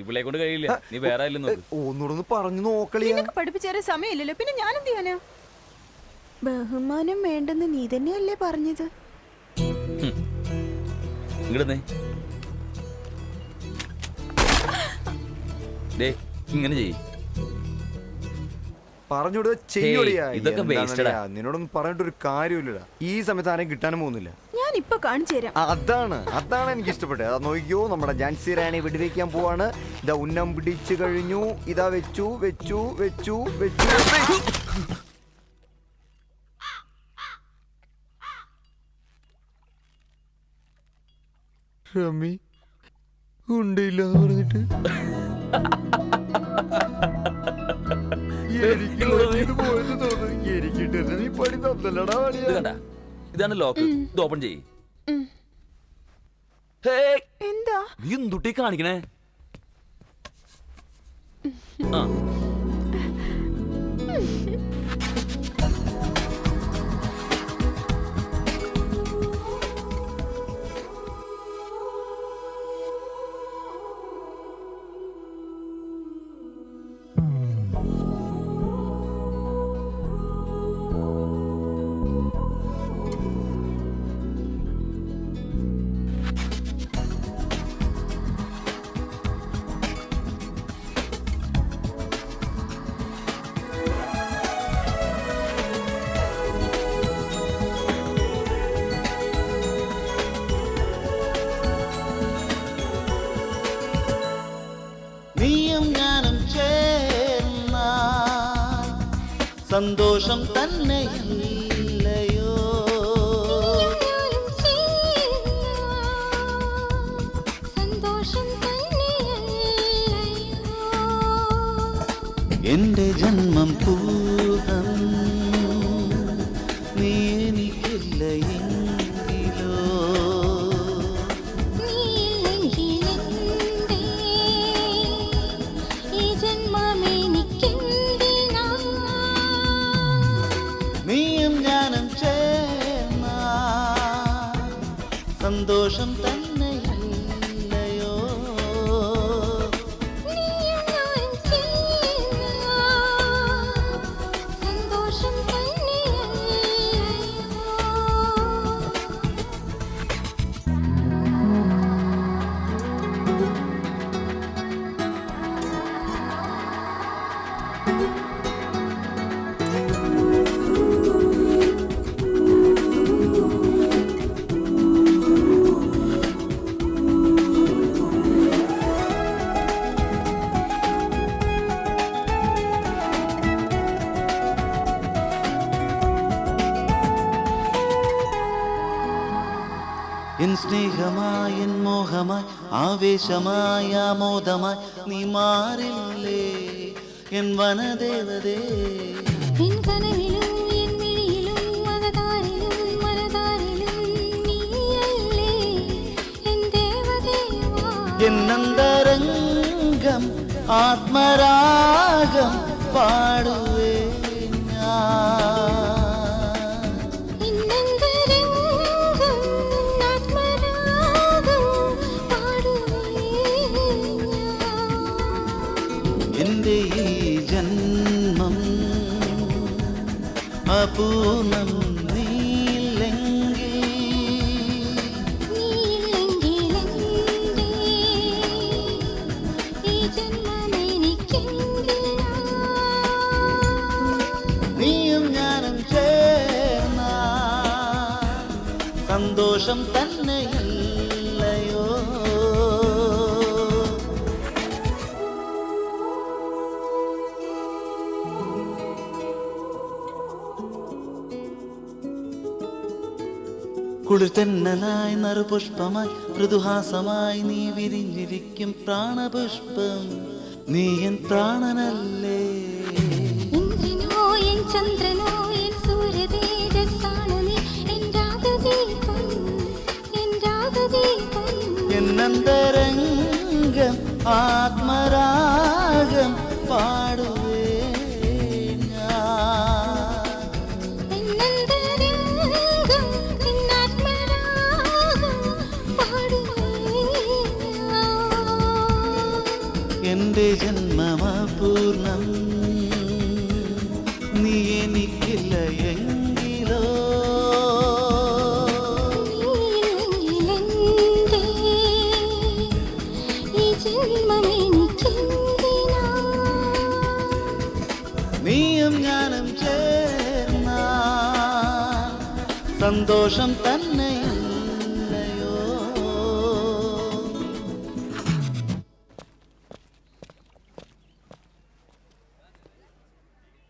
ഇവളെ കൊണ്ട് കഴിയില്ല. നീ വേറെ ഒന്നുകൂടെ പറഞ്ഞു നോക്കളി. പഠിപ്പിച്ചേരെ സമയമില്ലല്ലോ. പിന്നെ ഞാൻ എന്ത് ചെയ്യാനാ? ബഹുമാനം വേണ്ടെന്ന് നീ തന്നെയല്ലേ പറഞ്ഞത്? ഇങ്ങനെ ചെയ്യ്. പറഞ്ഞോട് ചെയ്യോളിയാ. ഇതൊക്കെ നിന്നോടൊന്നും പറഞ്ഞിട്ടൊരു കാര്യമില്ലടാ. ഈ സമയത്ത് ആരെയും കിട്ടാനും പോകുന്നില്ല. ഞാൻ ഇപ്പൊ കാണിച്ചു തരാം. അതാണ് എനിക്ക് ഇഷ്ടപ്പെട്ടത്. അത് നോക്കിയോ, നമ്മുടെ ജാൻസി റാണി വെടിവെക്കാൻ പോവാണ്. ഇതാ ഉന്നം പിടിച്ചു കഴിഞ്ഞു. ഇതാ വെച്ചു. റമി ഉണ്ടയില്ലെന്ന് പറഞ്ഞിട്ട് ഇതാണ് ലോക്ക്. ഇത് ഓപ്പൺ ചെയ്യ്. എന്താ നീ എന്തുട്ടി കാണിക്കണേ? സന്തോഷം തന്നെയല്ലയോ? എന്റെ ജന്മം പൂർണ്ണം നീ എനിക്കില്ല എങ്കിലോ? നീയും ഞാനും ചേർന്ന എൻ സ്നേഹമായി എൻ മോഹമായി ആവേശമായി ആമോദമായി നീ മാറില്ലേ എൻ വനദേവതേ. എൻ കനവിലും എൻ മിഴിയിലും അകതാരിലും മനതാരിലും നീയല്ലേ എൻ ദേവദേവാ. എന്നന്തരംഗം ആത്മരാഗം പാടുവേ ഞാൻ. ഇന്നന്തരംഗം ആത്മരാഗം പാടുവേ ഞാൻ. എൻ്റെ ഈ ജന്മം അപൂർണം നീയില്ലെങ്കിൽ ഈ ജന്മമെനിക്കെന്തിനാ. നീയും ഞാനും ചേർന്ന സന്തോഷം തന്നെയല്ലയോ. കുളിർതെന്നലായി നറുപുഷ്പമായി മൃദുഹാസമായി നീ വിരിഞ്ഞിരിക്കും പ്രാണപുഷ്പം നീ എൻ പ്രാണനല്ലേ. ഇന്ദ്രനോ എൻ ചന്ദ്രനോ എൻ സൂര്യതേജസ്സാണു നീ എൻ രാഗദീപം എൻ രാഗദീപം. എന്നന്തരംഗം ആത്മരാഗം പാടുവേ ഞാൻ. എന്നന്തരംഗം എൻ ആത്മരാഗം പാടുവേ ഞാൻ. എൻ്റെ ജന്മമപൂർണം നീ എനിക്കില്ല എങ്കിലോ. നീയില്ലെങ്കിലെന്തേ ഈ ജന്മമെനിക്കെന്തിനാ. നീയും ഞാനും ചേർന്ന സന്തോഷം തന്നെയല്ലയോ.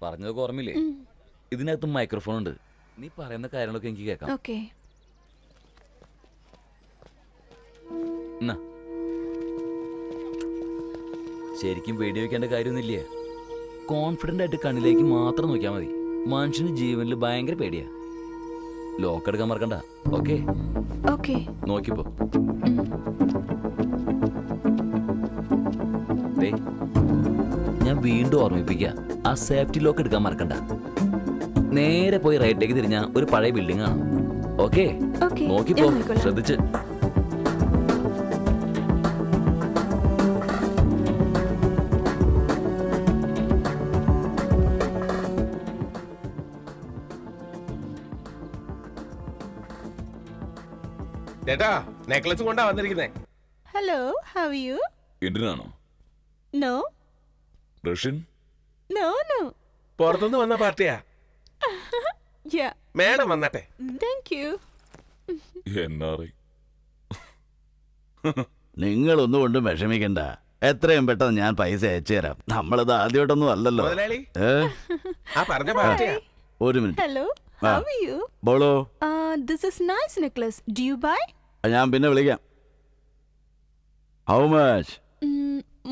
പറഞ്ഞതൊക്കെ ഓർമ്മയില്ലേ? ഇതിനകത്ത് മൈക്രോഫോൺ ഉണ്ട്. നീ പറയുന്ന കാര്യങ്ങളൊക്കെ എനിക്ക് കേൾക്കാം. ഓക്കെ. എന്നാ ശരിക്കും പേടി വയ്ക്കേണ്ട കാര്യമൊന്നുമില്ല. കോൺഫിഡൻ്റ് ആയിട്ട് കണ്ണിലേക്ക് മാത്രം നോക്കിയാൽ മതി. മനുഷ്യന് ജീവനിൽ ഭയങ്കര പേടിയാ. ലോക്ക് എടുക്കാൻ മറക്കണ്ട. Okay okay. നോക്കിപ്പോ. ദേ, ഞാൻ വീണ്ടും ഓർമ്മിപ്പിക്കാം, ആ സേഫ്റ്റി ലോക്ക് എടുക്കാൻ മറക്കണ്ട. നേരെ പോയി റൈറ്റേക്ക് തിരിഞ്ഞ ഒരു പഴയ ബിൽഡിംഗ് ആണ്. ഓക്കെ, ഓക്കെ, നോക്കിപ്പോ, ഞാൻ നോക്കിക്കോളാം. ശ്രദ്ധിച്ച്. ചേട്ടാ, നെക്ലസ് കൊണ്ടാ വന്നിരിക്കുന്നേ. Hello, how are you? ഇന്ത്യനാണോ? No Russian? No no. പുറത്തുനിന്ന് വന്ന പാർട്ടിയാ. യാ. മേഡം വന്നട്ടെ. Thank you. നിങ്ങളൊന്നും കൊണ്ടും വിഷമിക്കണ്ട. എത്രയും പെട്ടെന്ന് ഞാൻ പൈസ അയച്ചു തരാം. നമ്മളിത് ആദ്യമായിട്ടൊന്നും അല്ലല്ലോ. മുതലാളി, ആ പറഞ്ഞ പാർട്ടിയാ. ഒരു minute. Hello, how are you? ബോളോ. This is nice necklace. Do you buy? ഞാൻ പിന്നെ വിളിക്കാം. How much?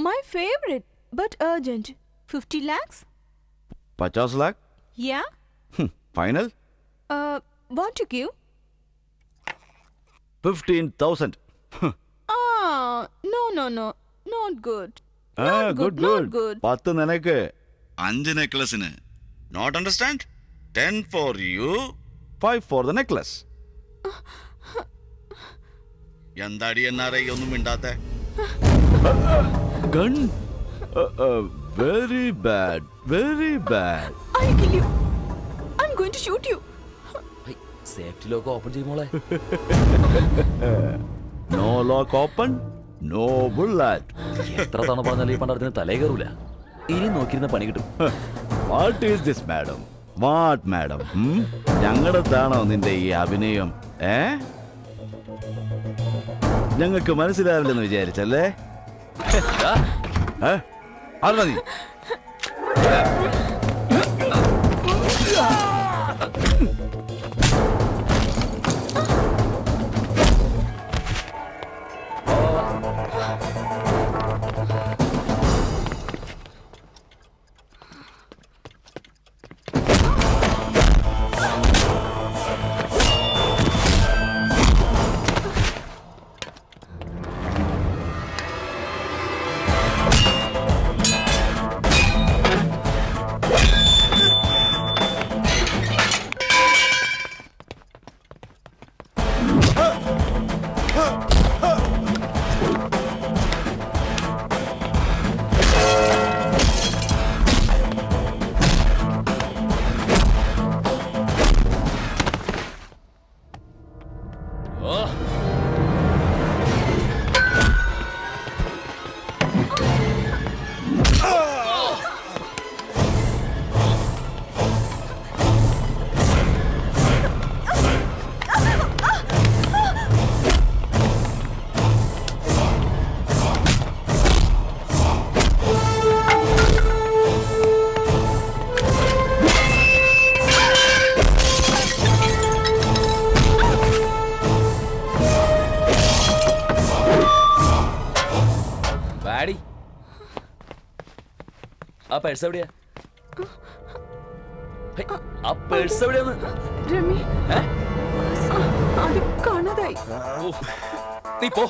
My favorite, but urgent. 50 lakhs? 50 lakh? Yeah. Final? Want to give? 15,000. No. Not good. Good. Not good. 10 നിനക്ക്. 5 നെക്ലസിന്. Not understand? 10 for you, 5 for the necklace. എന്താടി എന്നാറേ ഒന്നും മിണ്ടാത്തെ? Gun? Very bad. I'll kill you. I'm going to shoot you. Safety lock open ചെയ്യുമോളെ. No lock open, no bullet. എത്ര തവണ പറഞ്ഞാലും ഈ പണ്ടത്തിന് തലേ കയറൂല. ഇനി നോക്കിയിരുന്ന പണി കിട്ടും. What is this, madam? What, madam? ഞങ്ങളടുത്താണോ നിന്റെ ഈ അഭിനയം? ഞങ്ങൾക്ക് മനസ്സിലാവില്ലെന്ന് വിചാരിച്ചല്ലേ? ആരാ നീ? ആ പേഴ്സ് എവിടെയാ? ആ പേഴ്സ് എവിടെയാന്ന്? രമി അത് കാണാതായി. നീ പോ.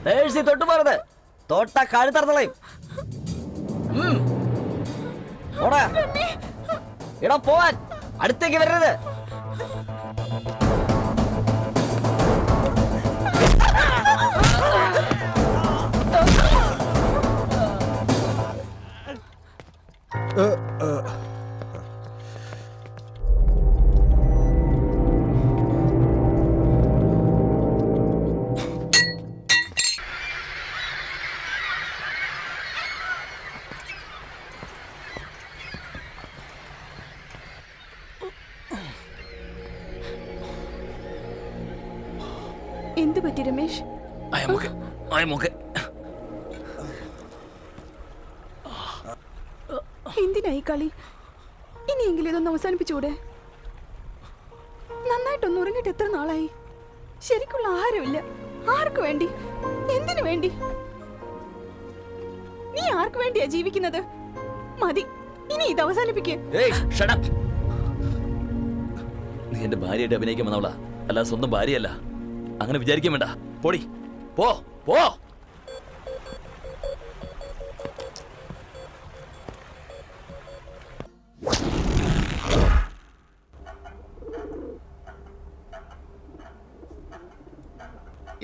പേഴ്സി തൊട്ട് പോറത്, തൊട്ട കഴുത്തറന്നളയും. എടാ പോവാൻ, അടുത്തേക്ക് വരരുത്. എന്ത് പറ്റി രമേശ്? എന്തിനായി കളി? ഇനിയെങ്കിലും ഇതൊന്ന് അവസാനിപ്പിച്ചൂടെ? നന്നായിട്ടൊന്ന് ഉറങ്ങിട്ട് എത്ര നാളായി? ശരിക്കുള്ള ആഹാരമില്ല. ആർക്ക് വേണ്ടി? എന്തിനു വേണ്ടി? നീ ആർക്ക് വേണ്ടിയാ ജീവിക്കുന്നത്? മതി, ഇനി ഇത് അവസാനിപ്പിക്കേ. നീ എന്റെ ഭാര്യയായിട്ട് അഭിനയിക്കാൻ വന്നവളാ, അല്ല സ്വന്തം ഭാര്യയല്ല. അങ്ങനെ വിചാരിക്കാൻ വേണ്ട. പോടി, പോ പോ.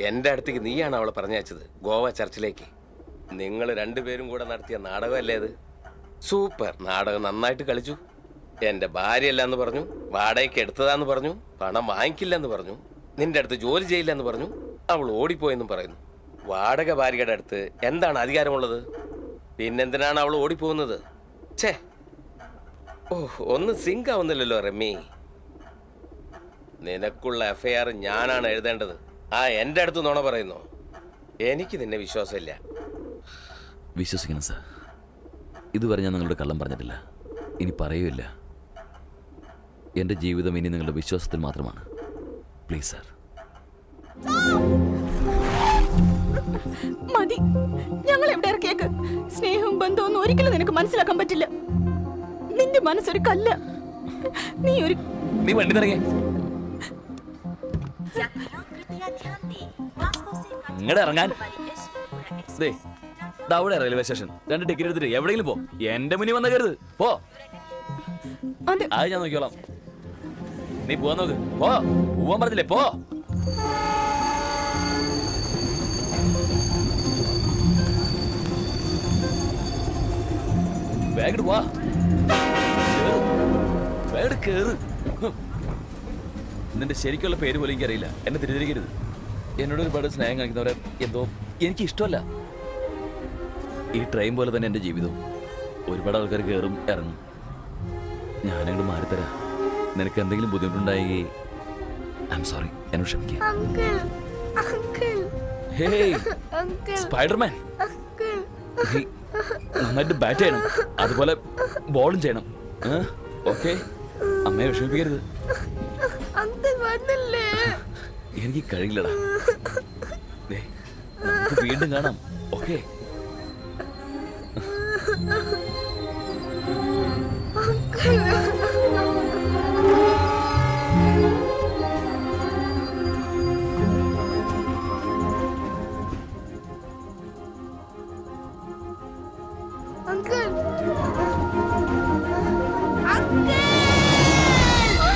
എന്റെ അടുത്തേക്ക് നീയാണ് അവളെ പറഞ്ഞയച്ചത്, ഗോവ ചർച്ചിലേക്ക്. നിങ്ങൾ രണ്ടുപേരും കൂടെ നടത്തിയ നാടകമല്ലേ അത്? സൂപ്പർ നാടകം, നന്നായിട്ട് കളിച്ചു. എന്റെ ഭാര്യയല്ല എന്ന് പറഞ്ഞു, വാടകയ്ക്ക് എടുത്തതാന്ന് പറഞ്ഞു, പണം വാങ്ങിക്കില്ല എന്ന് പറഞ്ഞു, നിന്റെ അടുത്ത് ജോലി ചെയ്യില്ല എന്ന് പറഞ്ഞു, അവൾ ഓടിപ്പോയെന്നും പറയുന്നു. വാടക ഭാര്യയുടെ അടുത്ത് എന്താണ് അധികാരമുള്ളത്? പിന്നെന്തിനാണ് അവൾ ഓടിപ്പോകുന്നത്? ഛേ, ഒന്ന് സിങ്ക് ആവുന്നില്ലല്ലോ റമ്മി. നിനക്കുള്ള FIR ഞാനാണ് എഴുതേണ്ടത്. എന്റെ അടുത്ത് നുണ പറയുന്നു. എനിക്ക് നിന്നെ വിശ്വാസമില്ല. വിശ്വസിക്കണം സാർ, ഇതുവരെ ഞാൻ നിങ്ങളുടെ കള്ളം പറഞ്ഞിട്ടില്ല, ഇനി പറയുകയില്ല. എൻ്റെ ജീവിതം ഇനി നിങ്ങളുടെ വിശ്വാസത്തിൽ മാത്രമാണ്. Please sir. മതി, ഞങ്ങൾ എവിടെ ഇറക്കിയേക്ക്. സ്നേഹവും ബന്ധവും ഒരിക്കലും നിനക്ക് മനസ്സിലാക്കാൻ പറ്റില്ല. നിന്റെ മനസ്സൊരു കല്ല. നീ വണ്ടി നിറങ്ങി ഇങ്ങടെ ഇറങ്ങാൻ. അവിടെ റെയിൽവേ സ്റ്റേഷൻ, 2 ടിക്കറ്റ് എടുത്തിട്ട് എവിടെയെങ്കിലും പോ. എന്റെ മുന്നിൽ വന്ന കരുത്. പോ. അത് ഞാൻ നോക്കിക്കോളാം. നീ പോവാൻ നോക്ക്. പോ. പോവാൻ പറഞ്ഞില്ലേ? പോ. ബാഗ് പോവാ. ബാഗ് കേറ്. നിന്റെ ശരിക്കുള്ള പേര് പോലും എനിക്കറിയില്ല. എന്നെ തിരിച്ചിരിക്കരുത്. എന്നോട് ഒരുപാട് സ്നേഹം കാണിക്കുന്നവരെ എന്തോ എനിക്ക് ഇഷ്ടമല്ല. ഈ ട്രെയിൻ പോലെ തന്നെ എൻ്റെ ജീവിതവും. ഒരുപാട് ആൾക്കാർ കയറും ഇറങ്ങും. ഞാനങ്ങോട്ട് മാറിത്തരാം. നിനക്ക് എന്തെങ്കിലും ബുദ്ധിമുട്ടുണ്ടായെങ്കിൽ ഐ ആം സോറി, എന്നോട് ക്ഷമിക്കുക. ഹേയ് സ്പൈഡർമാൻ, നന്നായിട്ട് ബാറ്റ് ചെയ്യണം, അതുപോലെ ബോളും ചെയ്യണം. ഓക്കെ, അമ്മയെ വിഷമിപ്പിക്കരുത്. എനിക്ക് കഴിയില്ലടാ. നമുക്ക് വീണ്ടും കാണാം. ഓക്കെ.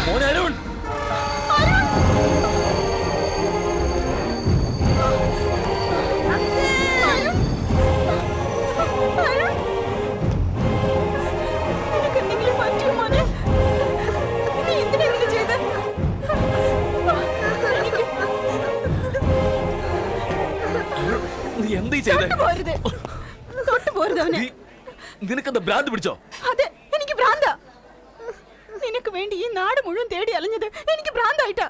മോനെ അരുൺ, നിനക്കെന്താ ഭ്രാന്ത് പിടിച്ചോ? അതെ, എനിക്ക് ഭ്രാന്താ. നിനക്ക് വേണ്ടി ഈ നാട് മുഴുവൻ തേടി അലഞ്ഞത് എനിക്ക് ഭ്രാന്തായിട്ടാ.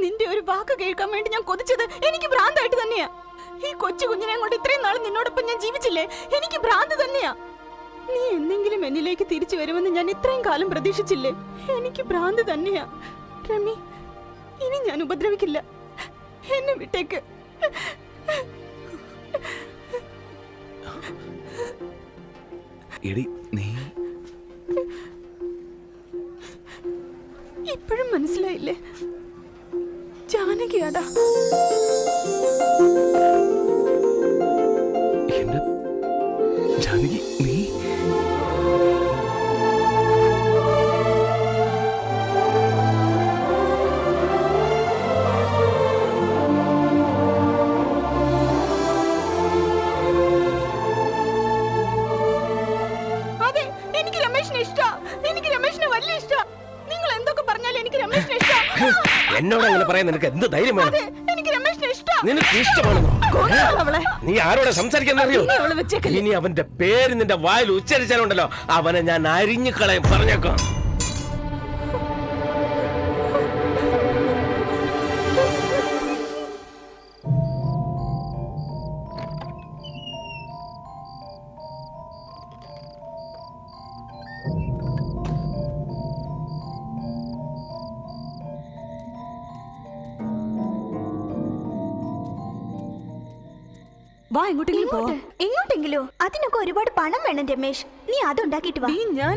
നിന്റെ ഒരു വാക്ക് കേൾക്കാൻ വേണ്ടി ഞാൻ കൊതിച്ചത് എനിക്ക് ഭ്രാന്തായിട്ട് തന്നെയാ. ഈ കൊച്ചു കുഞ്ഞിനെ കൊണ്ട് ഇത്രയും നാൾ നിന്നോടൊപ്പം ഞാൻ ജീവിച്ചില്ലേ, എനിക്ക് ഭ്രാന്ത് തന്നെയാ. നീ എന്തെങ്കിലും എന്നിലേക്ക് തിരിച്ചു വരുമെന്ന് ഞാൻ ഇത്രയും കാലം പ്രതീക്ഷിച്ചില്ലേ, എനിക്ക് ഭ്രാന്ത് തന്നെയാ. രമി, ഇനി ഞാൻ ഉപദ്രവിക്കില്ല. എന്നെ വിട്ടേക്ക്. എടി നീ ഇപ്പോഴും മനസ്സിലായില്ലേ? ജാനകിയാടാ. എന്റെ ജാനകി നീ അതെ, എനിക്ക് രമേശിനെ ഇഷ്ടാ. എനിക്ക് രമേശിനെ വലിയ ഇഷ്ടാ. നിങ്ങൾ എന്തൊക്കെ പറഞ്ഞാലും എനിക്ക് രമേശിനെ ഇഷ്ടാ. എന്നോട് അങ്ങനെ പറയാൻ നിനക്ക് എന്ത് ധൈര്യം വേണം? അതെ, എനിക്ക് രമേശിനെ ഇഷ്ടാ. നിനക്ക് ഇഷ്ടമാണെന്നോ? അവളെ നീ ആരോടെ സംസാരിക്കാന്നറിയോ? ഇനി അവളെ വെച്ചേക്കല്ലേ. ഇനി അവന്റെ പേര് നിന്റെ വായിൽ ഉച്ചരിച്ചാലുണ്ടല്ലോ അവനെ ഞാൻ അരിഞ്ഞു കളയും, പറഞ്ഞേക്കാം. വാ, എങ്ങോട്ടെങ്കിലും പോവാം. എങ്ങോട്ടെങ്കിലോ? അതിനൊക്കെ ഒരുപാട് പണം വേണം രമേശ്. നീ അതുണ്ടാക്കിട്ട് വാ. ഞാൻ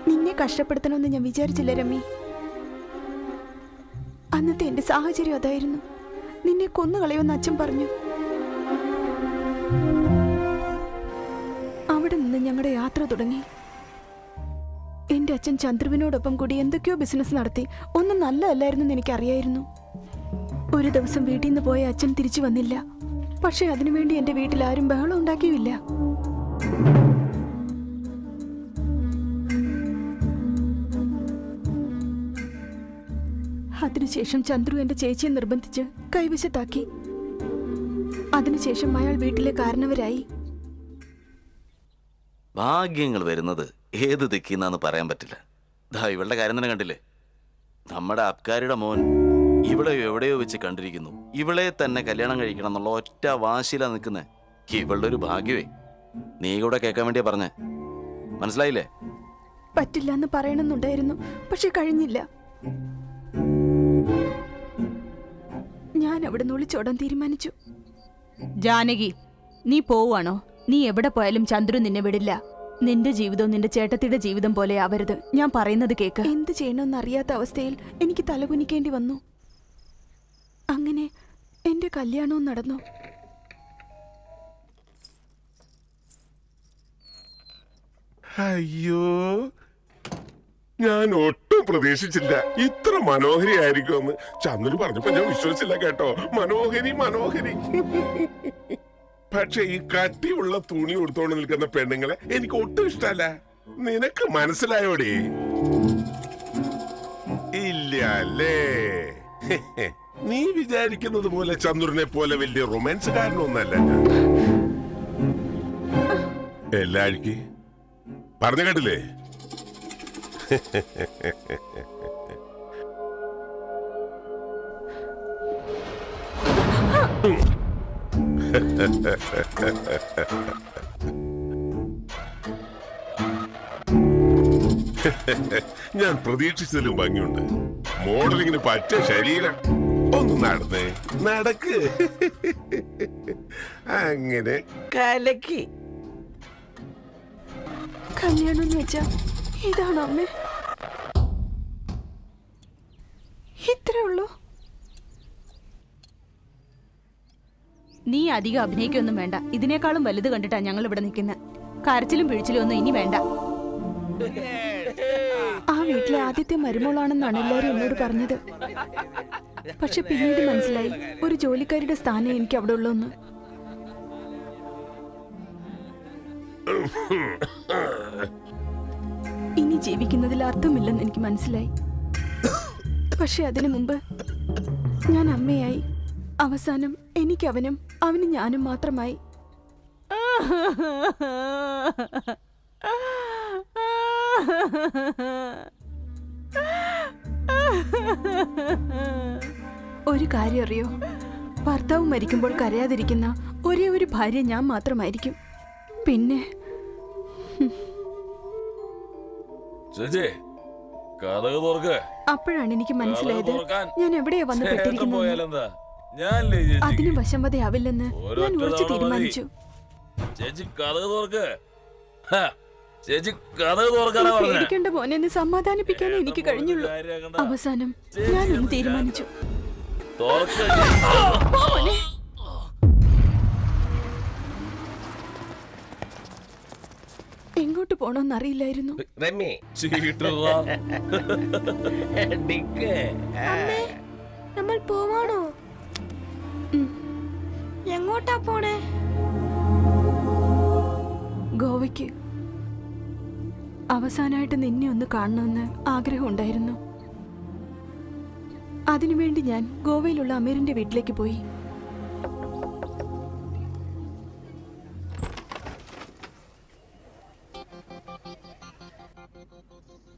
നിന്നെ കഷ്ടപ്പെടുത്തണമെന്ന് ഞാൻ വിചാരിച്ചില്ല രമി. അന്നത്തെ എന്റെ സാഹചര്യം അതായിരുന്നു. നിന്നെ കൊന്നുകളയുമെന്ന് അച്ഛൻ പറഞ്ഞു. അവിടെ നിന്ന് ഞങ്ങളുടെ യാത്ര തുടങ്ങി. എന്റെ അച്ഛൻ ചന്ദ്രുവിനോടൊപ്പം കൂടി എന്തൊക്കെയോ ബിസിനസ് നടത്തി. ഒന്നും നല്ലതല്ലായിരുന്നു എനിക്കറിയായിരുന്നു. ഒരു ദിവസം വീട്ടിൽ നിന്ന് പോയ അച്ഛൻ തിരിച്ചു വന്നില്ല. പക്ഷെ അതിനുവേണ്ടി എന്റെ വീട്ടിൽ ആരും ബഹളം ഉണ്ടാക്കിയില്ല. അതിനുശേഷം ചന്ദ്രു എന്റെ ചേച്ചിയെ നിർബന്ധിച്ച് കൈവശത്താക്കി. അതിനുശേഷം അയാൾ വീട്ടിലെ കാരണവരായി. ഭാഗ്യങ്ങൾ വരുന്നത് ഏത് ദിക്കിന്നാന്ന് പറയാൻ പറ്റില്ല. ദാ ഇവളുടെ കാര്യം തന്നെ കണ്ടില്ലേ? നമ്മുടെ അബ്കാരിയുടെ മോൻ ഇവിടെ എവിടെയോ വെച്ച് കണ്ടിരിക്കുന്നു. ഇവളെ തന്നെ കല്യാണം കഴിക്കണം എന്നുള്ള ഒറ്റ വാശിയിലാ നിൽക്കുന്നത്. ഇവളുടെ ഒരു ഭാഗ്യമേ. നീ കൂടെ കേൾക്കാൻ വേണ്ടിയാ പറഞ്ഞേ, മനസ്സിലായില്ലേ? പറ്റില്ല എന്ന് പറയണമെന്നുണ്ടായിരുന്നു, പക്ഷെ കഴിഞ്ഞില്ല. ഞാൻ അവിടെ നിന്ന് ഒളിച്ചോടാൻ തീരുമാനിച്ചു. ജാനകി, നീ പോവാണോ? നീ എവിടെ പോയാലും ചന്ദ്രു നിന്നെ വിടില്ല. നിന്റെ ജീവിതവും നിന്റെ ചേട്ടത്തിയുടെ ജീവിതം പോലെ ആവരുത്. ഞാൻ പറയുന്നത് കേക്ക്. എന്ത് ചെയ്യണമെന്ന് അറിയാത്ത അവസ്ഥയിൽ എനിക്ക് തലകുനിക്കേണ്ടി വന്നു. അങ്ങനെ എന്റെ കല്യാണവും നടന്നു. അയ്യോ, ഞാൻ ഒട്ടും പ്രതീക്ഷിച്ചില്ല ഇത്ര മനോഹരിയായിരിക്കുമെന്ന്. ചന്ദ്രു പറഞ്ഞപ്പോ ഞാൻ വിശ്വസിച്ചില്ല കേട്ടോ. മനോഹരി മനോഹരി. പക്ഷെ ഈ കട്ടിയുള്ള തുണി കൊടുത്തോണ്ട് നിൽക്കുന്ന പെണ്ണുങ്ങളെ എനിക്ക് ഒട്ടും ഇഷ്ടല്ല. നിനക്ക് മനസ്സിലായോടി? ഇല്ല അല്ലേ? നീ വിചാരിക്കുന്നത് പോലെ ചന്ദ്രനെ പോലെ വലിയ റൊമാൻസുകാരനൊന്നല്ല ഞാൻ. എല്ലാഴിക്ക് പറഞ്ഞു കേട്ടില്ലേ? ഞാൻ പ്രതീക്ഷിച്ചതിലും ഭംഗിയുണ്ട്. മോഡലിങ്ങിന് പറ്റിയ ശരീരം. ഒന്ന് നടന്നേ, നടക്ക്. അങ്ങനെ കലക്കി. കല്യാണം എന്ന് വെച്ചാ ഇതാണോ അമ്മേ? ഇത്രേ ഉള്ളൂ? നീ അധികം അഭിനയിക്കൊന്നും വേണ്ട. ഇതിനേക്കാളും വലുത് കണ്ടിട്ടാ ഞങ്ങൾ ഇവിടെ നിൽക്കുന്നത്. കരച്ചിലും പിഴിച്ചിലും ഒന്നും ഇനി വേണ്ട. ആ വീട്ടിലെ ആദ്യത്തെ മരുമോളാണെന്നാണ് എല്ലാരും എന്നോട് പറഞ്ഞത്. പക്ഷെ പിന്നീട് മനസ്സിലായി ഒരു ജോലിക്കാരിയുടെ സ്ഥാനം എനിക്ക് അവിടെ ഉള്ളൂന്ന്. ഇനി ജീവിക്കുന്നതിൽ അർത്ഥമില്ലെന്ന് എനിക്ക് മനസ്സിലായി. പക്ഷെ അതിനു മുമ്പ് ഞാൻ അമ്മയായി. അവസാനം എനിക്ക് അവനും അവന് ഞാനും മാത്രമായി. ഒരു കാര്യം അറിയോ? ഭർത്താവ് മരിക്കുമ്പോൾ കരയാതിരിക്കുന്ന ഒരേ ഒരു ഭാര്യ ഞാൻ മാത്രമായിരിക്കും. പിന്നെ സുജേ, കഥക് തുറക്ക്. അപ്പോഴാണ് എനിക്ക് മനസ്സിലായത് കഥക് തുറക്കാൻ. ഞാൻ എവിടെയാ വന്ന് ചേട്ടൻ പെട്ടിരിക്കുന്നത്. പോയാലെന്താ? ഞാനല്ലേ ചേച്ചി? അതിന് വശംവദയാവില്ലെന്ന് ഒരൊറ്റ ഞാൻ ഉറച്ചു തവണ തീരുമാനിച്ചു. ചേച്ചി കഥക് തുറക്ക്. ഹാ, ചേച്ചി കഥക് തുറക്കാനാ പറഞ്ഞേ. പേടിക്കേണ്ട മോനെ എന്ന് സമാധാനിപ്പിക്കാനേ എനിക്ക് കഴിഞ്ഞുള്ളൂ. അവസാനം ഞാനൊന്ന് തീരുമാനിച്ചു. തുറക്ക്. മോനെ. എങ്ങോട്ട് പോണോന്ന് അറിയില്ലായിരുന്നു. രമ്യ ചീട്ടുവാ. നമ്മൾ പോവാണോ? എങ്ങോട്ടാ പോണേ? ഗോവയ്ക്ക്. അവസാനമായിട്ട് നിന്നെ ഒന്ന് കാണണമെന്ന് ആഗ്രഹമുണ്ടായിരുന്നു. അതിനുവേണ്ടി ഞാൻ ഗോവയിലുള്ള അമീറിന്റെ വീട്ടിലേക്ക് പോയി.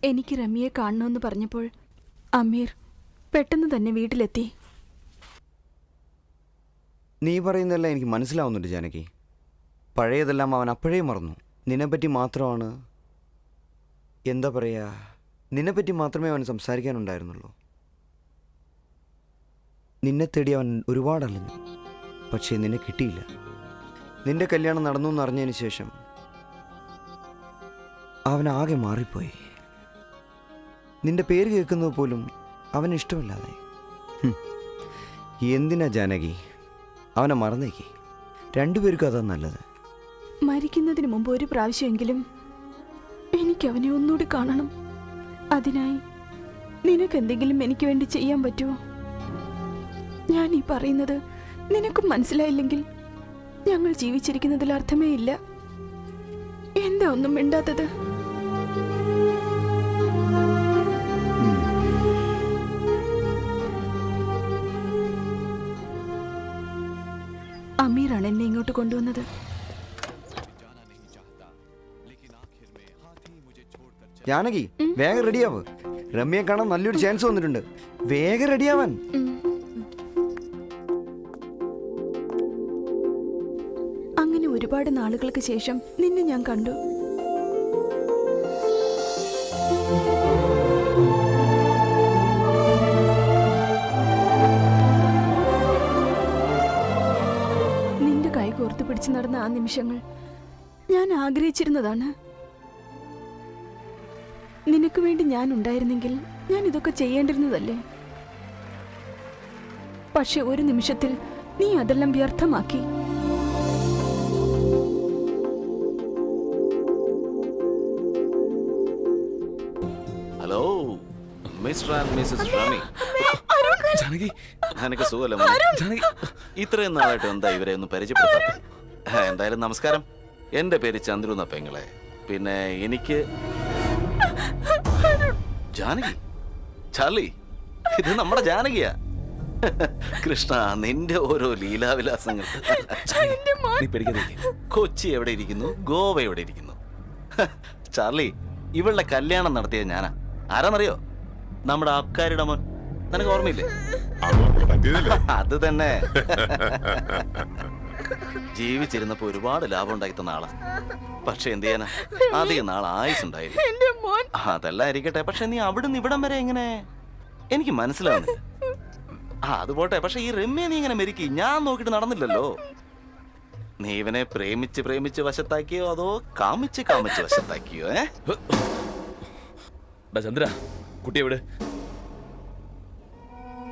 എനിക്ക് രമ്യയെ കാണണമെന്ന് പറഞ്ഞപ്പോൾ അമീർ പെട്ടെന്ന് തന്നെ വീട്ടിലെത്തി. നീ പറയുന്നതെല്ലാം എനിക്ക് മനസ്സിലാവുന്നുണ്ട് ജാനകി. പഴയതെല്ലാം അവൻ അപ്പോഴേ മറന്നു. നിന്നെപ്പറ്റി മാത്രമാണ്, എന്താ പറയുക, നിന്നെപ്പറ്റി മാത്രമേ അവൻ സംസാരിക്കാനുണ്ടായിരുന്നുള്ളൂ. നിന്നെ തേടി അവൻ ഒരുപാട് അലഞ്ഞു, പക്ഷേ നിന്നെ കിട്ടിയില്ല. നിന്റെ കല്യാണം നടന്നു എന്നറിഞ്ഞതിന് ശേഷം അവനാകെ മാറിപ്പോയി. നിന്റെ പേര് കേൾക്കുന്നത് പോലും അവന് ഇഷ്ടമല്ലാതെ. എന്തിനാ ജാനകി, അവനെ മറന്നേക്ക്. രണ്ടുപേർക്കും അതാ നല്ലത്. മരിക്കുന്നതിന് മുമ്പ് ഒരു പ്രാവശ്യമെങ്കിലും എനിക്ക് അവനെ ഒന്നുകൂടി കാണണം. അതിനായി നിനക്ക് എന്തെങ്കിലും എനിക്ക് വേണ്ടി ചെയ്യാൻ പറ്റുമോ? ഞാൻ ഈ പറയുന്നത് നിനക്കും മനസ്സിലായില്ലെങ്കിൽ ഞങ്ങൾ ജീവിച്ചിരിക്കുന്നതിൽ അർത്ഥമേ ഇല്ല. എന്താ ഒന്നും മിണ്ടാത്തത്? അമീറാണ് എന്നെ ഇങ്ങോട്ട് കൊണ്ടുവന്നത്. ജാനകി വേഗം റെഡിയാവ്. രമ്യയെ കാണാൻ നല്ലൊരു ചാൻസ് വന്നിട്ടുണ്ട്. വേഗം റെഡിയാവാൻ. അങ്ങനെ ഒരുപാട് നാളുകൾക്ക് ശേഷം നിന്നെ ഞാൻ കണ്ടു. നിന്റെ കൈ കോർത്തു പിടിച്ച് നടന്ന ആ നിമിഷങ്ങൾ ഞാൻ ആഗ്രഹിച്ചിരുന്നതാണ്. നിനക്ക് വേണ്ടി ഞാൻ ഉണ്ടായിരുന്നെങ്കിൽ ഞാൻ ഇതൊക്കെ ചെയ്യേണ്ടിരുന്നതല്ലേ? പക്ഷെ ഒരു നിമിഷത്തിൽ നീ അതെല്ലാം വ്യർത്ഥമാക്കി. Hello mister and Mrs Rami. എനിക്ക് സുഖമല്ല. ഇത്രയും നാളായിട്ട് എന്താ ഇവരെ ഒന്ന് പരിചയപ്പെടുത്താത്ത? എന്തായാലും നമസ്കാരം. എന്റെ പേര് ചന്ദ്രു എന്ന പെങ്ങളെ. പിന്നെ എനിക്ക് ജാനകി. ചാർലി, ഇത് നമ്മുടെ ജാനകിയാ. കൃഷ്ണ, നിന്റെ ഓരോ ലീലാവിലാസങ്ങൾ. കൊച്ചി എവിടെ ഇരിക്കുന്നു, ഗോവ എവിടെ ഇരിക്കുന്നു. ചാർലി, ഇവളുടെ കല്യാണം നടത്തിയത് ഞാനാ. ആരാന്നറിയോ? നമ്മുടെ അബ്കാരിയുടെ മോൻ. നിനക്ക് ഓർമ്മയില്ലേ? അത് തന്നെ. ജീവിച്ചിരുന്നപ്പോ ഒരുപാട് ലാഭം ഉണ്ടാക്കി തന്ന ആളാ. പക്ഷെ എന്ത് ചെയ്യാനാ, അധികം നാൾ ആയുസുണ്ടായില്ല. അതെല്ലാം ഇരിക്കട്ടെ, പക്ഷെ നീ അവിടുന്ന് ഇവിടം വരെ എങ്ങനെ എനിക്ക് മനസ്സിലാവുന്നില്ല. അത് പോട്ടെ. പക്ഷെ ഈ രമ്യ നീ ഇങ്ങനെ മെരുക്കി ഞാൻ നോക്കിട്ട് നടന്നില്ലല്ലോ. നീ ഇവനെ പ്രേമിച്ച് പ്രേമിച്ച് വശത്താക്കിയോ അതോ കാമിച്ച് കാമിച്ച് വശത്താക്കിയോ? ചന്ദ്ര, കുട്ടി എവിടെ?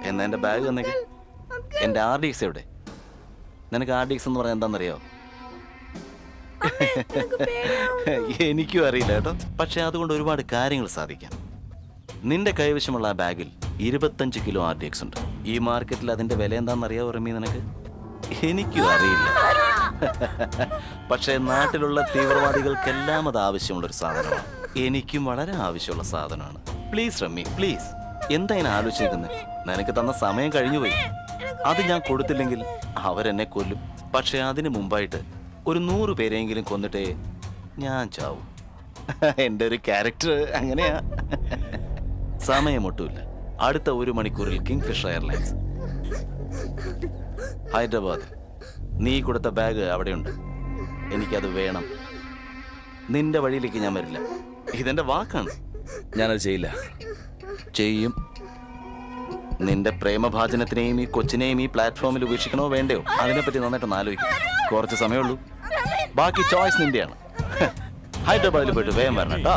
എന്നാ എന്റെ ബാഗ് തന്നേക്ക്. എന്റെ RDX എവിടെ? നിനക്ക് RDX എന്ന് പറയാൻ എന്താണെന്നറിയോ? എനിക്കും അറിയില്ല കേട്ടോ. പക്ഷെ അതുകൊണ്ട് ഒരുപാട് കാര്യങ്ങൾ സാധിക്കാം. നിന്റെ കൈവശമുള്ള ആ ബാഗിൽ 25 കിലോ RDX ഉണ്ട്. ഈ മാർക്കറ്റിൽ അതിന്റെ വില എന്താണെന്നറിയാവോ റമി നിനക്ക്? എനിക്കും അറിയില്ല. പക്ഷെ നാട്ടിലുള്ള തീവ്രവാദികൾക്കെല്ലാം അത് ആവശ്യമുള്ളൊരു സാധനമാണ്. എനിക്കും വളരെ ആവശ്യമുള്ള സാധനമാണ്. Please Rami, please. എന്താ ഇങ്ങനെ ആലോചിക്കുന്നത്? നിനക്ക് തന്ന സമയം കഴിഞ്ഞുപോയി. അത് ഞാൻ കൊടുത്തില്ലെങ്കിൽ അവരെന്നെ കൊല്ലും. പക്ഷെ അതിനു മുമ്പായിട്ട് ഒരു 100 പേരെങ്കിലും കൊന്നിട്ടേ ഞാൻ ചാവും. എൻ്റെ ഒരു ക്യാരക്ടർ അങ്ങനെയാ. സമയമൊട്ടുമില്ല. അടുത്ത 1 മണിക്കൂറിൽ കിങ്ഫിഷർ എയർലൈൻസ് ഹൈദരാബാദ്. നീ കൊടുത്ത ബാഗ് അവിടെയുണ്ട്. എനിക്കത് വേണം. നിന്റെ വഴിയിലേക്ക് ഞാൻ വരില്ല. ഇതെന്റെ വാക്കാണ്. ഞാനത് ചെയ്യില്ല. ചെയ്യും. നിന്റെ പ്രേമഭാജനത്തിനെയും ഈ കൊച്ചിനെയും ഈ പ്ലാറ്റ്ഫോമിൽ ഉപേക്ഷിക്കണോ വേണ്ടയോ അതിനെപ്പറ്റി നന്നായിട്ടൊന്ന് ആലോചിക്കും. കുറച്ച് സമയമുള്ളൂ. ബാക്കി ചോയ്സ് നിന്റെയാണ്. ഹൈദരാബാദിൽ പോയിട്ട് വേഗം വരണം കേട്ടോ.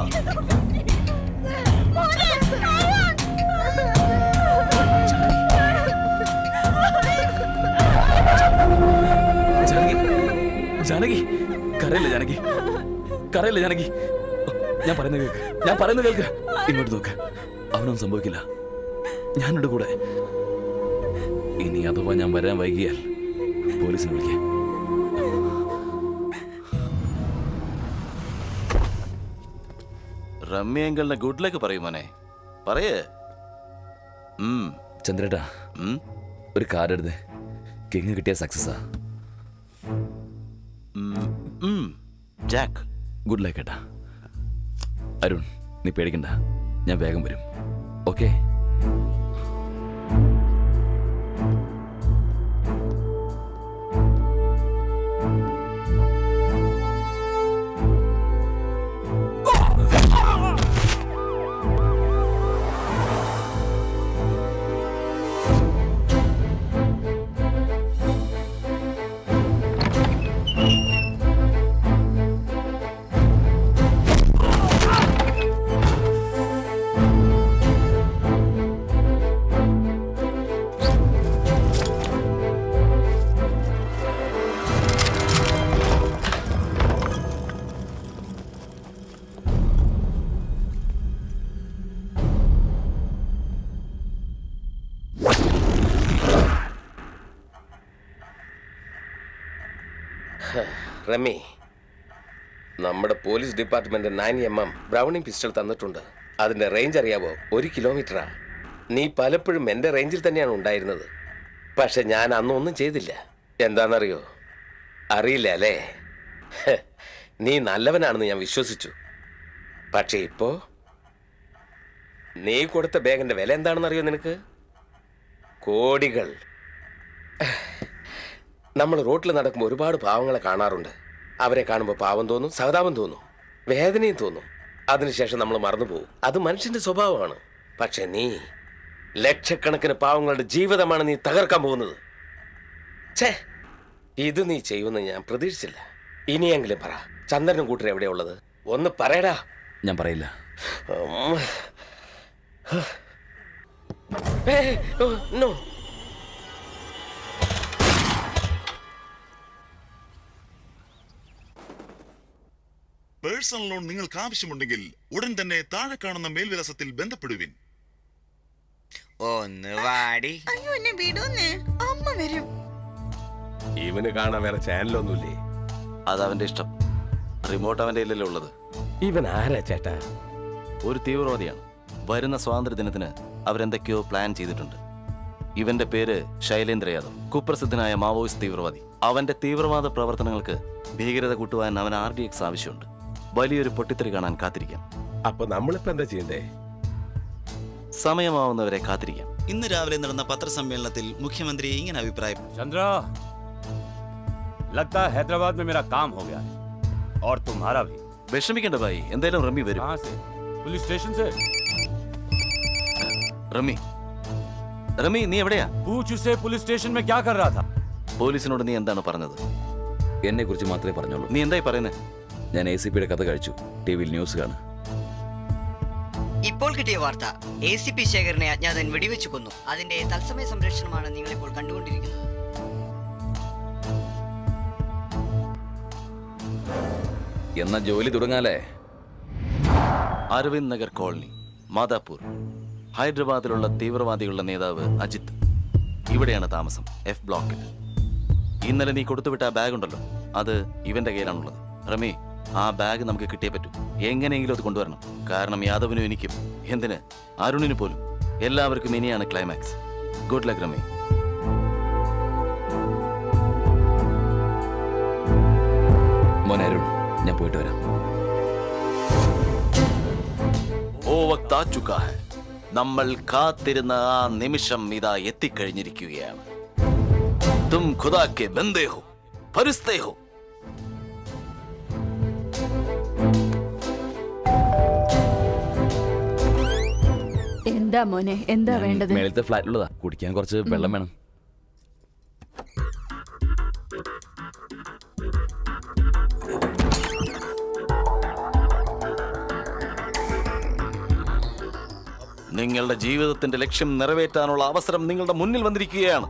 ജാനകി കരയല്ലേ ജാനകി, കരയല്ലേ ജാനകി. ഞാൻ പറയുന്നത് കേൾക്ക്. ഇങ്ങോട്ട് നോക്ക്. അവനൊന്നും സംഭവിക്കില്ല. ഞാനുണ്ട് കൂടെ. ഇനി അഥവാ ഞാൻ വരാൻ വൈകിയാൽ പോലീസിനെ വിളിക്കാം. റമ്യങ്കലിന് ഗുഡ് ലക്ക് പറയും മോനെ. പറയേ. ചന്ദ്രേട്ടാ, ഒരു കാർഡ് എടുത്ത്. കിങ് കിട്ടിയ സക്സസാ. ജാക്ക്, ഗുഡ് ലക്ക് ഏട്ടാ. അരുൺ, നീ പേടിക്കണ്ട, ഞാൻ വേഗം വരും. ഓക്കെ? റമി, നമ്മുടെ police department 9mm Browning pistol തന്നിട്ടുണ്ട്. അതിന്റെ റേഞ്ച് അറിയാവോ? 1 കിലോമീറ്ററാ. നീ പലപ്പോഴും എൻ്റെ റേഞ്ചിൽ തന്നെയാണ് ഉണ്ടായിരുന്നത്. പക്ഷെ ഞാൻ അന്നൊന്നും ചെയ്തില്ല. എന്താണെന്നറിയോ? അറിയില്ല അല്ലേ? നീ നല്ലവനാണെന്ന് ഞാൻ വിശ്വസിച്ചു. പക്ഷേ ഇപ്പോ നീ കൊടുത്ത ബാഗിന്റെ വില എന്താണെന്നറിയോ നിനക്ക്? കോടികൾ. നമ്മൾ റോട്ടിൽ നടക്കുമ്പോൾ ഒരുപാട് പാവങ്ങളെ കാണാറുണ്ട്. അവരെ കാണുമ്പോൾ പാവം തോന്നും, സഹതാപം തോന്നും, വേദനയും തോന്നും. അതിനുശേഷം നമ്മൾ മറന്നുപോകും. അത് മനുഷ്യന്റെ സ്വഭാവമാണ്. പക്ഷെ നീ ലക്ഷക്കണക്കിന് പാവങ്ങളുടെ ജീവിതമാണ് നീ തകർക്കാൻ പോകുന്നത്. ഛേ, ഇത് നീ ചെയ്യുമെന്ന് ഞാൻ പ്രതീക്ഷിച്ചില്ല. ഇനിയെങ്കിലും പറ, ചന്ദ്രനും കൂട്ടർ എവിടെയാ ഉള്ളത്? ഒന്ന് പറയടാ. ഞാൻ പറയില്ല. നോ. പേഴ്സണൽ ലോൺ നിങ്ങൾക്ക് ആവശ്യമുണ്ടെങ്കിൽ ഉടൻ തന്നെ താഴെ കാണുന്ന മേൽവിലാസത്തിൽ ബന്ധപ്പെടുവിൻ. ഒന്ന് വാടി. അയ്യോ എന്നെ വിടൂന്നേ, അമ്മ വരും. ഇവന് കാണാൻ വേറെ ചാനലൊന്നുമില്ലേ? അതവന്റെ ഇഷ്ടം. റിമോട്ട് അവന്റെ ഇല്ലല്ലോ ഉള്ളത്. ഇവൻ ആരാ ചേട്ടാ? ഒരു തീവ്രവാദിയാണ്. വരുന്ന സ്വാതന്ത്ര്യ ദിനത്തിന് അവരെന്തൊക്കെയോ പ്ലാൻ ചെയ്തിട്ടുണ്ട്. ഇവന്റെ പേര് ശൈലേന്ദ്ര യാദവ്, കുപ്രസിദ്ധനായ മാവോയിസ്റ്റ് തീവ്രവാദി. അവന്റെ തീവ്രവാദ പ്രവർത്തനങ്ങൾക്ക് ഭീകരത കൂട്ടുവാൻ അവന് RDX ആവശ്യമുണ്ട്. വലിയൊരു പൊട്ടിത്തെറി കാണാൻ കാത്തിരിക്കാം. അപ്പൊ നമ്മളിപ്പോ എന്താ ചെയ്യണ്ടേ? സമയമാവുന്നവരെ കാത്തിരിക്കാം. ഇന്ന് രാവിലെ നടന്ന പത്രസമ്മേളനത്തിൽ മുഖ്യമന്ത്രി ഇങ്ങനെ അഭിപ്രായം. चंद्रा, लगता है हैदराबाद में मेरा काम हो गया है और तुम्हारा भी. വിഷമിക്കണ്ട ഭായി, എന്തായാലും റമ്മി വരും. कहाँ से? पुलिस स्टेशन से. റമ്മി നീ എവിടെയാ? पूछ उसे पुलिस स्टेशन में क्या कर रहा था. പോലീസിനോട് നീ എന്താണ് പറഞ്ഞത്? എന്നെ കുറിച്ച് മാത്രമേ പറഞ്ഞോളൂ. നീ എന്തായി പറയുന്നത്? ഞാൻ ACPയുടെ കഥ കഴിച്ചു. ടിവിയിൽ ന്യൂസ് കാണും. ഇപ്പോൾ കിട്ടിയ വാർത്ത, ACP ശേഖരനെ അജ്ഞാതൻ വെടിവെച്ചു കൊന്നു. അതിന്റെ തത്സമയ സംരക്ഷണമാണ് നിങ്ങൾ ഇപ്പോൾ കണ്ടുകൊണ്ടിരിക്കുന്നത്. എന്നാ ജോലി തുടങ്ങാലേ? അരവിന്ദ് നഗർ കോളനി, മാതാപൂർ. ഹൈദരാബാദിലുള്ള തീവ്രവാദികളുടെ നേതാവ് അജിത്ത് ഇവിടെയാണ് താമസം, F ബ്ലോക്കിൽ. ഇന്നലെ നീ കൊടുത്തുവിട്ട ആ ബാഗ് ഉണ്ടല്ലോ, അത് ഇവന്റെ കയ്യിലാണുള്ളത്. റമി, ആ ബാഗ് നമുക്ക് കിട്ടിയേ പറ്റൂ. എങ്ങനെയെങ്കിലും അത് കൊണ്ടുവരണം. കാരണം യാദവിനും എനിക്കും, എന്തിന് അരുണിന് പോലും, എല്ലാവർക്കും ഇനിയാണ് ക്ലൈമാക്സ്. Good luck Rami. മോനെ അരുൺ, ഞാൻ പോയിട്ട് വരാം. ഓ വക്ത് ആ ചുക്കാ ഹൈ. നമ്മൾ കാത്തിരുന്ന ആ നിമിഷം ഇതാ എത്തിക്കഴിഞ്ഞിരിക്കുകയാണ്. തും ഖുദാ കെ ബന്ദേ ഹോ, ഫരിസ്തേ ഹോ. എന്താ മോനെ, എന്താ വേണ്ടത്? മേളത്തെ ഫ്ലാറ്റിലുള്ളതാ, കുടിക്കാൻ കുറച്ച് വെള്ളം വേണം. നിങ്ങളുടെ ജീവിതത്തിന്റെ ലക്ഷ്യം നിറവേറ്റാനുള്ള അവസരം നിങ്ങളുടെ മുന്നിൽ വന്നിരിക്കുകയാണ്.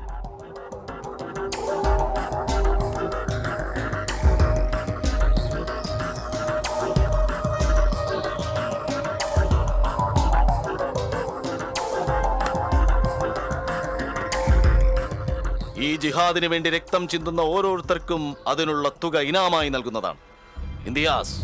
ഈ ജിഹാദിന് വേണ്ടി രക്തം ചിന്തുന്ന ഓരോരുത്തർക്കും അതിനുള്ള തുക ഇനാമായി നൽകുന്നതാണ്. ഇന്ത്യാസ്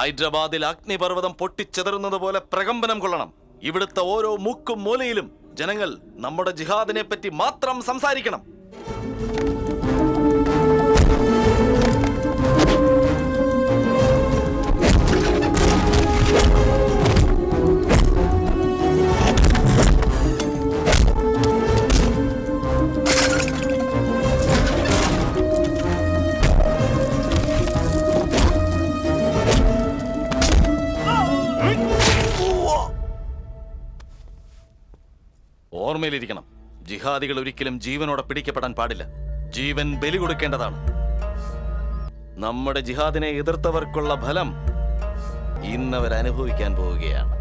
ഹൈദരാബാദിൽ അഗ്നിപർവ്വതം പൊട്ടിച്ചെതറുന്നത് പോലെ പ്രകമ്പനം കൊള്ളണം. ഇവിടുത്തെ ഓരോ മുക്കും മൂലയിലും ജനങ്ങൾ നമ്മുടെ ജിഹാദിനെ പറ്റി മാത്രം സംസാരിക്കണം. ഓർമ്മയിലിരിക്കണം, ജിഹാദികൾ ഒരിക്കലും ജീവനോടെ പിടിക്കപ്പെടാൻ പാടില്ല. ജീവൻ ബലി കൊടുക്കേണ്ടതാണ്. നമ്മുടെ ജിഹാദിനെ എതിർത്തവർക്കുള്ള ഫലം ഇന്നവർ അനുഭവിക്കാൻ പോവുകയാണ്.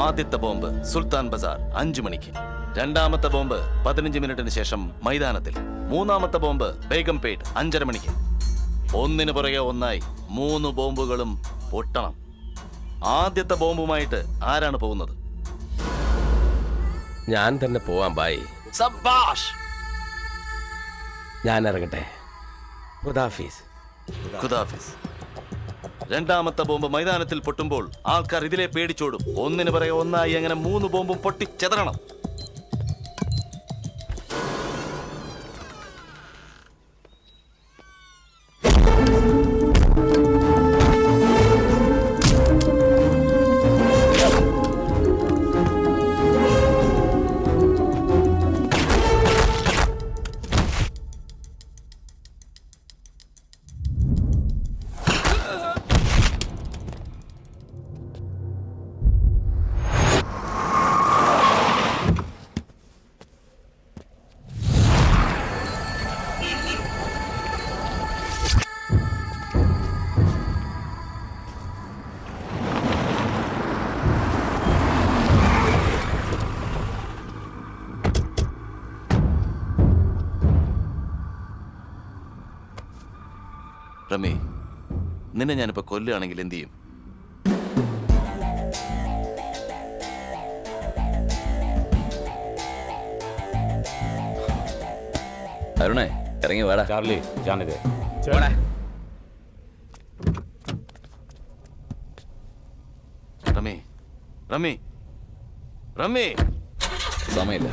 ആദ്യത്തെ ബോംബ് സുൽത്താൻ ബസാർ 5 മണിക്ക്, രണ്ടാമത്തെ ബോംബ് 15 മിനിറ്റിന് ശേഷം മൈതാനത്തിൽ, മൂന്നാമത്തെ ബോംബ് ബേഗംപേട്ട് 5:30 മണിക്ക്. ഒന്നിനു പുറകെ ഒന്നായി 3 ബോംബുകളും പൊട്ടണം. ആദ്യത്തെ ബോംബുമായിട്ട് ആരാണ് പോകുന്നത്? ഞാൻ തന്നെ പോവാം. ബായ്. സബാഷ്. ഞാൻ ഇറങ്ങട്ടെ. ഖുദാഫീസ്. ഖുദാഫീസ്. രണ്ടാമത്തെ ബോംബ് മൈതാനത്തിൽ പൊട്ടുമ്പോൾ ആൾക്കാർ ഇതിലെ പേടിച്ചോടും. ഒന്നിനു പുറകെ ഒന്നായി അങ്ങനെ 3 ബോംബും പൊട്ടിച്ചെതറണം. റമി, നിന്നെ ഞാനിപ്പോ കൊല്ലുകയാണെങ്കിൽ എന്ത് ചെയ്യും? അരുണേ, ഇറങ്ങി വേടാ. ചാർലി, ജാനേ. റമി, റമി, റമി, സമയമില്ല.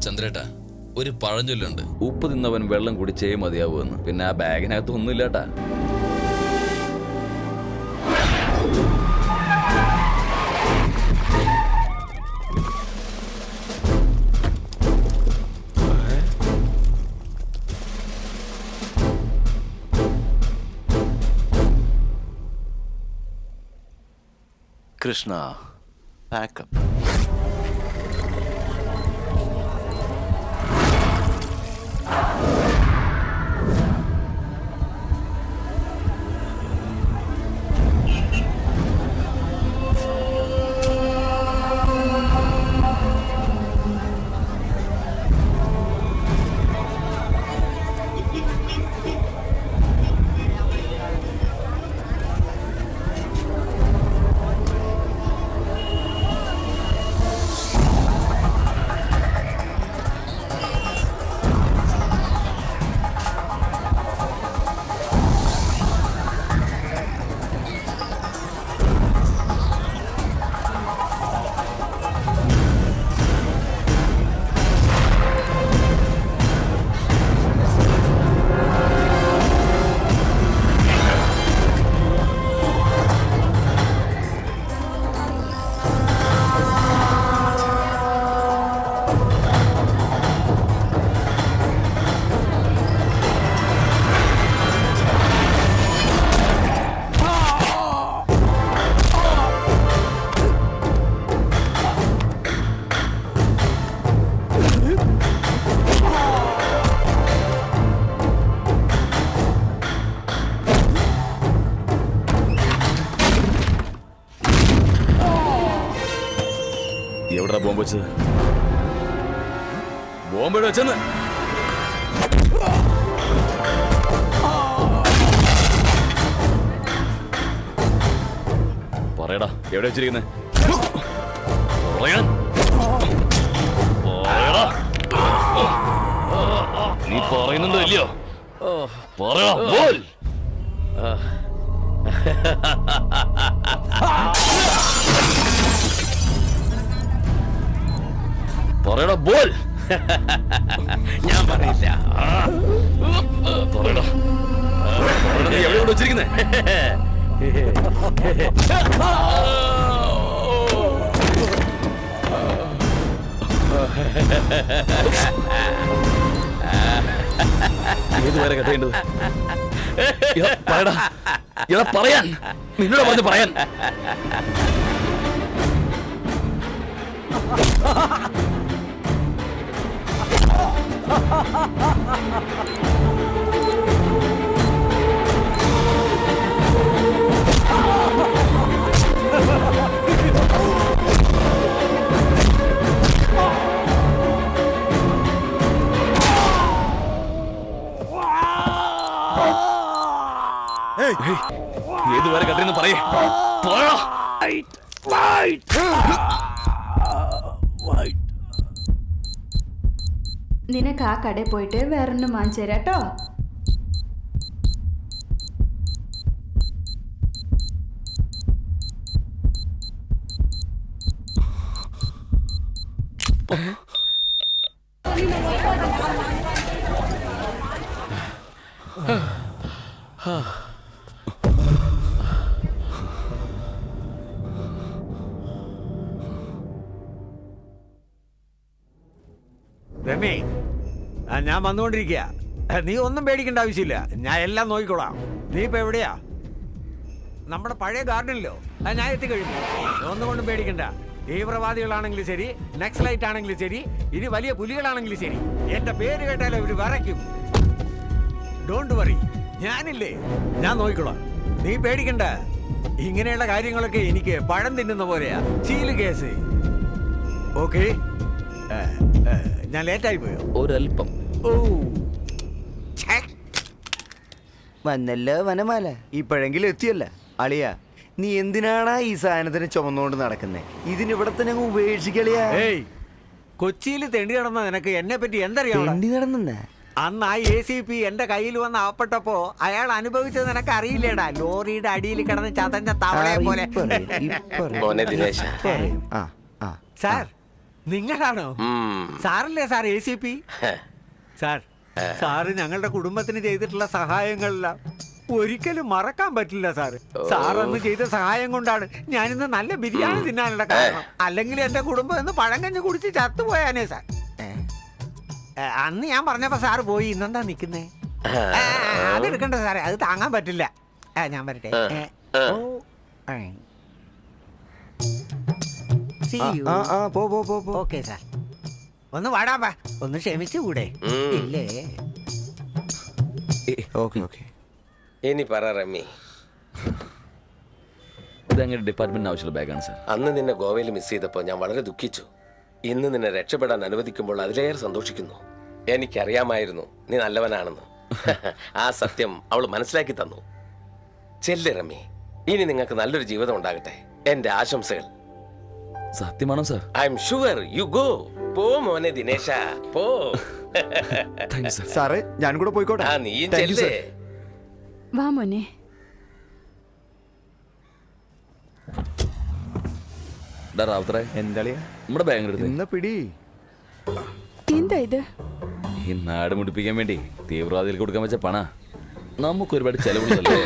ചന്ദ്രേട്ടാ, ഒരു പഴഞ്ചൊല്ലുണ്ട്, ഉപ്പ് തിന്നവൻ വെള്ളം കുടിച്ചേ മതിയാവൂന്ന്. പിന്നെ ആ ബാഗിനകത്ത് ഒന്നുമില്ലാട്ടാ. കൃഷ്ണ, പാക്കപ്പ്. എവിടാ ബോംബ് വെച്ചത്? ബോംബ് എവിടെ വെച്ചെന്ന്? പറയടാ, എവിടെ വെച്ചിരിക്കുന്നത്? നീ പറയുന്നുണ്ടോ ഇല്ലയോ? പറയടാ, ബോൾ. പറയടാ, ബോൾ. ഞാൻ പറയില്ല. പറയടാ, നീ എവിടെ വെച്ചിരിക്കുന്നേ? ഏതുവരെ കഥയുണ്ടത്? പറയടാ, ഇതാ പറയാൻ, നിന്നോട് പറഞ്ഞ് പറയാൻ. ഏതുവരെ കഥയെന്ന് പറയേ. നിനക്ക് ആ കടയിൽ പോയിട്ട് വേറൊന്നും വാങ്ങിച്ചു തരാം കേട്ടോ. രമേ, ഞാൻ വന്നുകൊണ്ടിരിക്കുക. നീ ഒന്നും പേടിക്കേണ്ട ആവശ്യമില്ല, ഞാൻ എല്ലാം നോക്കിക്കോളാം. നീ ഇപ്പൊ എവിടെയാ? നമ്മുടെ പഴയ ഗാർഡനിലോ? ഞാൻ എത്തിക്കഴിഞ്ഞു. ഒന്നും കൊണ്ടും പേടിക്കണ്ട. തീവ്രവാദികളാണെങ്കിലും ശരി, നക്സലൈറ്റ് ആണെങ്കിലും ശരി, ഇനി വലിയ പുലികളാണെങ്കിലും ശരി, എന്റെ പേര് കേട്ടാലോ ഇവര് വിറയ്ക്കും. ഡോണ്ട് വറി, ഞാനില്ലേ, ഞാൻ നോക്കിക്കോളാം. നീ പേടിക്കണ്ട. ഇങ്ങനെയുള്ള കാര്യങ്ങളൊക്കെ എനിക്ക് പഴം തിന്നുന്ന പോലെയാ. ചീല് കേസ്. ഓക്കെ, ഞാൻ ലേറ്റായി പോയോ? ഒരൽപ്പം. ഓ, വന്നല്ലോ വനമാല, ഇപ്പോഴെങ്കിലും എത്തിയല്ല. അളിയ, നീ എന്തിനാണ് ഈ സാധനത്തിന് ചുമന്നുകൊണ്ട് നടക്കുന്നേ? ഇതിനിവിടെ തന്നെ അങ്ങ് ഉപേക്ഷിക്കളിയാ. ഏയ്, കൊച്ചിയിൽ തെണ്ടി നടന്ന നിനക്ക് എന്നെ പറ്റി എന്തറിയാം? നടന്നേ അന്ന് ആ ACP എന്റെ കയ്യിൽ വന്ന് ആവപ്പെട്ടപ്പോ അയാൾ അനുഭവിച്ചത് നിനക്ക് അറിയില്ലേടാ. ലോറിയുടെ അടിയിൽ കിടന്ന് ചതഞ്ഞ തവളയെ പോലെ. മോനെ ദിനേശ, സാർ, നിങ്ങളാണോ? സാറല്ലേ സാർ ACP? സാർ, സാറ് ഞങ്ങളുടെ കുടുംബത്തിന് ചെയ്തിട്ടുള്ള സഹായങ്ങളെല്ലാം ഒരിക്കലും മറക്കാൻ പറ്റില്ല സാറ്. സാർ അന്ന് ചെയ്ത സഹായം കൊണ്ടാണ് ഞാനിന്ന് നല്ല ബിരിയാണി തിന്നാനുള്ള കാരണം. അല്ലെങ്കിൽ എന്റെ കുടുംബം ഇന്ന് പഴങ്കഞ്ഞ് കുടിച്ച് ചത്തുപോയാനേ സാർ. അന്ന് ഞാൻ പറഞ്ഞപ്പോ സാറ് പോയി, ഇന്നെന്താ നിക്കുന്നേ? അതെടുക്കണ്ട സാറേ, അത് താങ്ങാൻ പറ്റില്ല. ഞാൻ വരട്ടെ. ഓക്കെ സാർ, ഒന്ന് വാടാ, ഒന്ന് ക്ഷമിച്ചുകൂടെ? ഇല്ലേ? Okay okay. ഇനി പറ റമ്മി. ഇതങ്ങനെ ഡിപ്പാർട്ട്മെന്റിന് ആവശ്യമുള്ള ബാഗാണ് സാർ. അന്ന് നിന്നെ ഗോവയിൽ മിസ് ചെയ്തപ്പോൾ ഞാൻ വളരെ ദുഃഖിച്ചു. ഇന്ന് നിന്നെ രക്ഷപ്പെടാൻ അനുവദിക്കുമ്പോൾ അതിലേറെ സന്തോഷിക്കുന്നു. എനിക്കറിയാമായിരുന്നു നീ നല്ലവനാണെന്ന്. ആ സത്യം അവൾ മനസ്സിലാക്കി തന്നു. ചെല്ല് റമ്മി, ഇനി നിങ്ങൾക്ക് നല്ലൊരു ജീവിതം ഉണ്ടാകട്ടെ. എന്റെ ആശംസകൾ. സത്യമാണോ sir? I am sure you go. പോ മോനെ ദിനേശ, പോ. സാറേ, ഞാൻ കൂടെ പോയിക്കോട്ടെ? നീയും ചെല്ലേ. വാ മോനെ. എന്താ നമ്മുടെ ബാങ്ക് എടുത്ത് പിടി. എന്താ ഇത്? ഈ നാട് മുടിപ്പിക്കാൻ വേണ്ടി തീവ്രവാദികൾക്ക് കൊടുക്കാൻ വെച്ച പണ നമുക്ക് ഒരുപാട് ചെലവുള്ളതല്ലേ?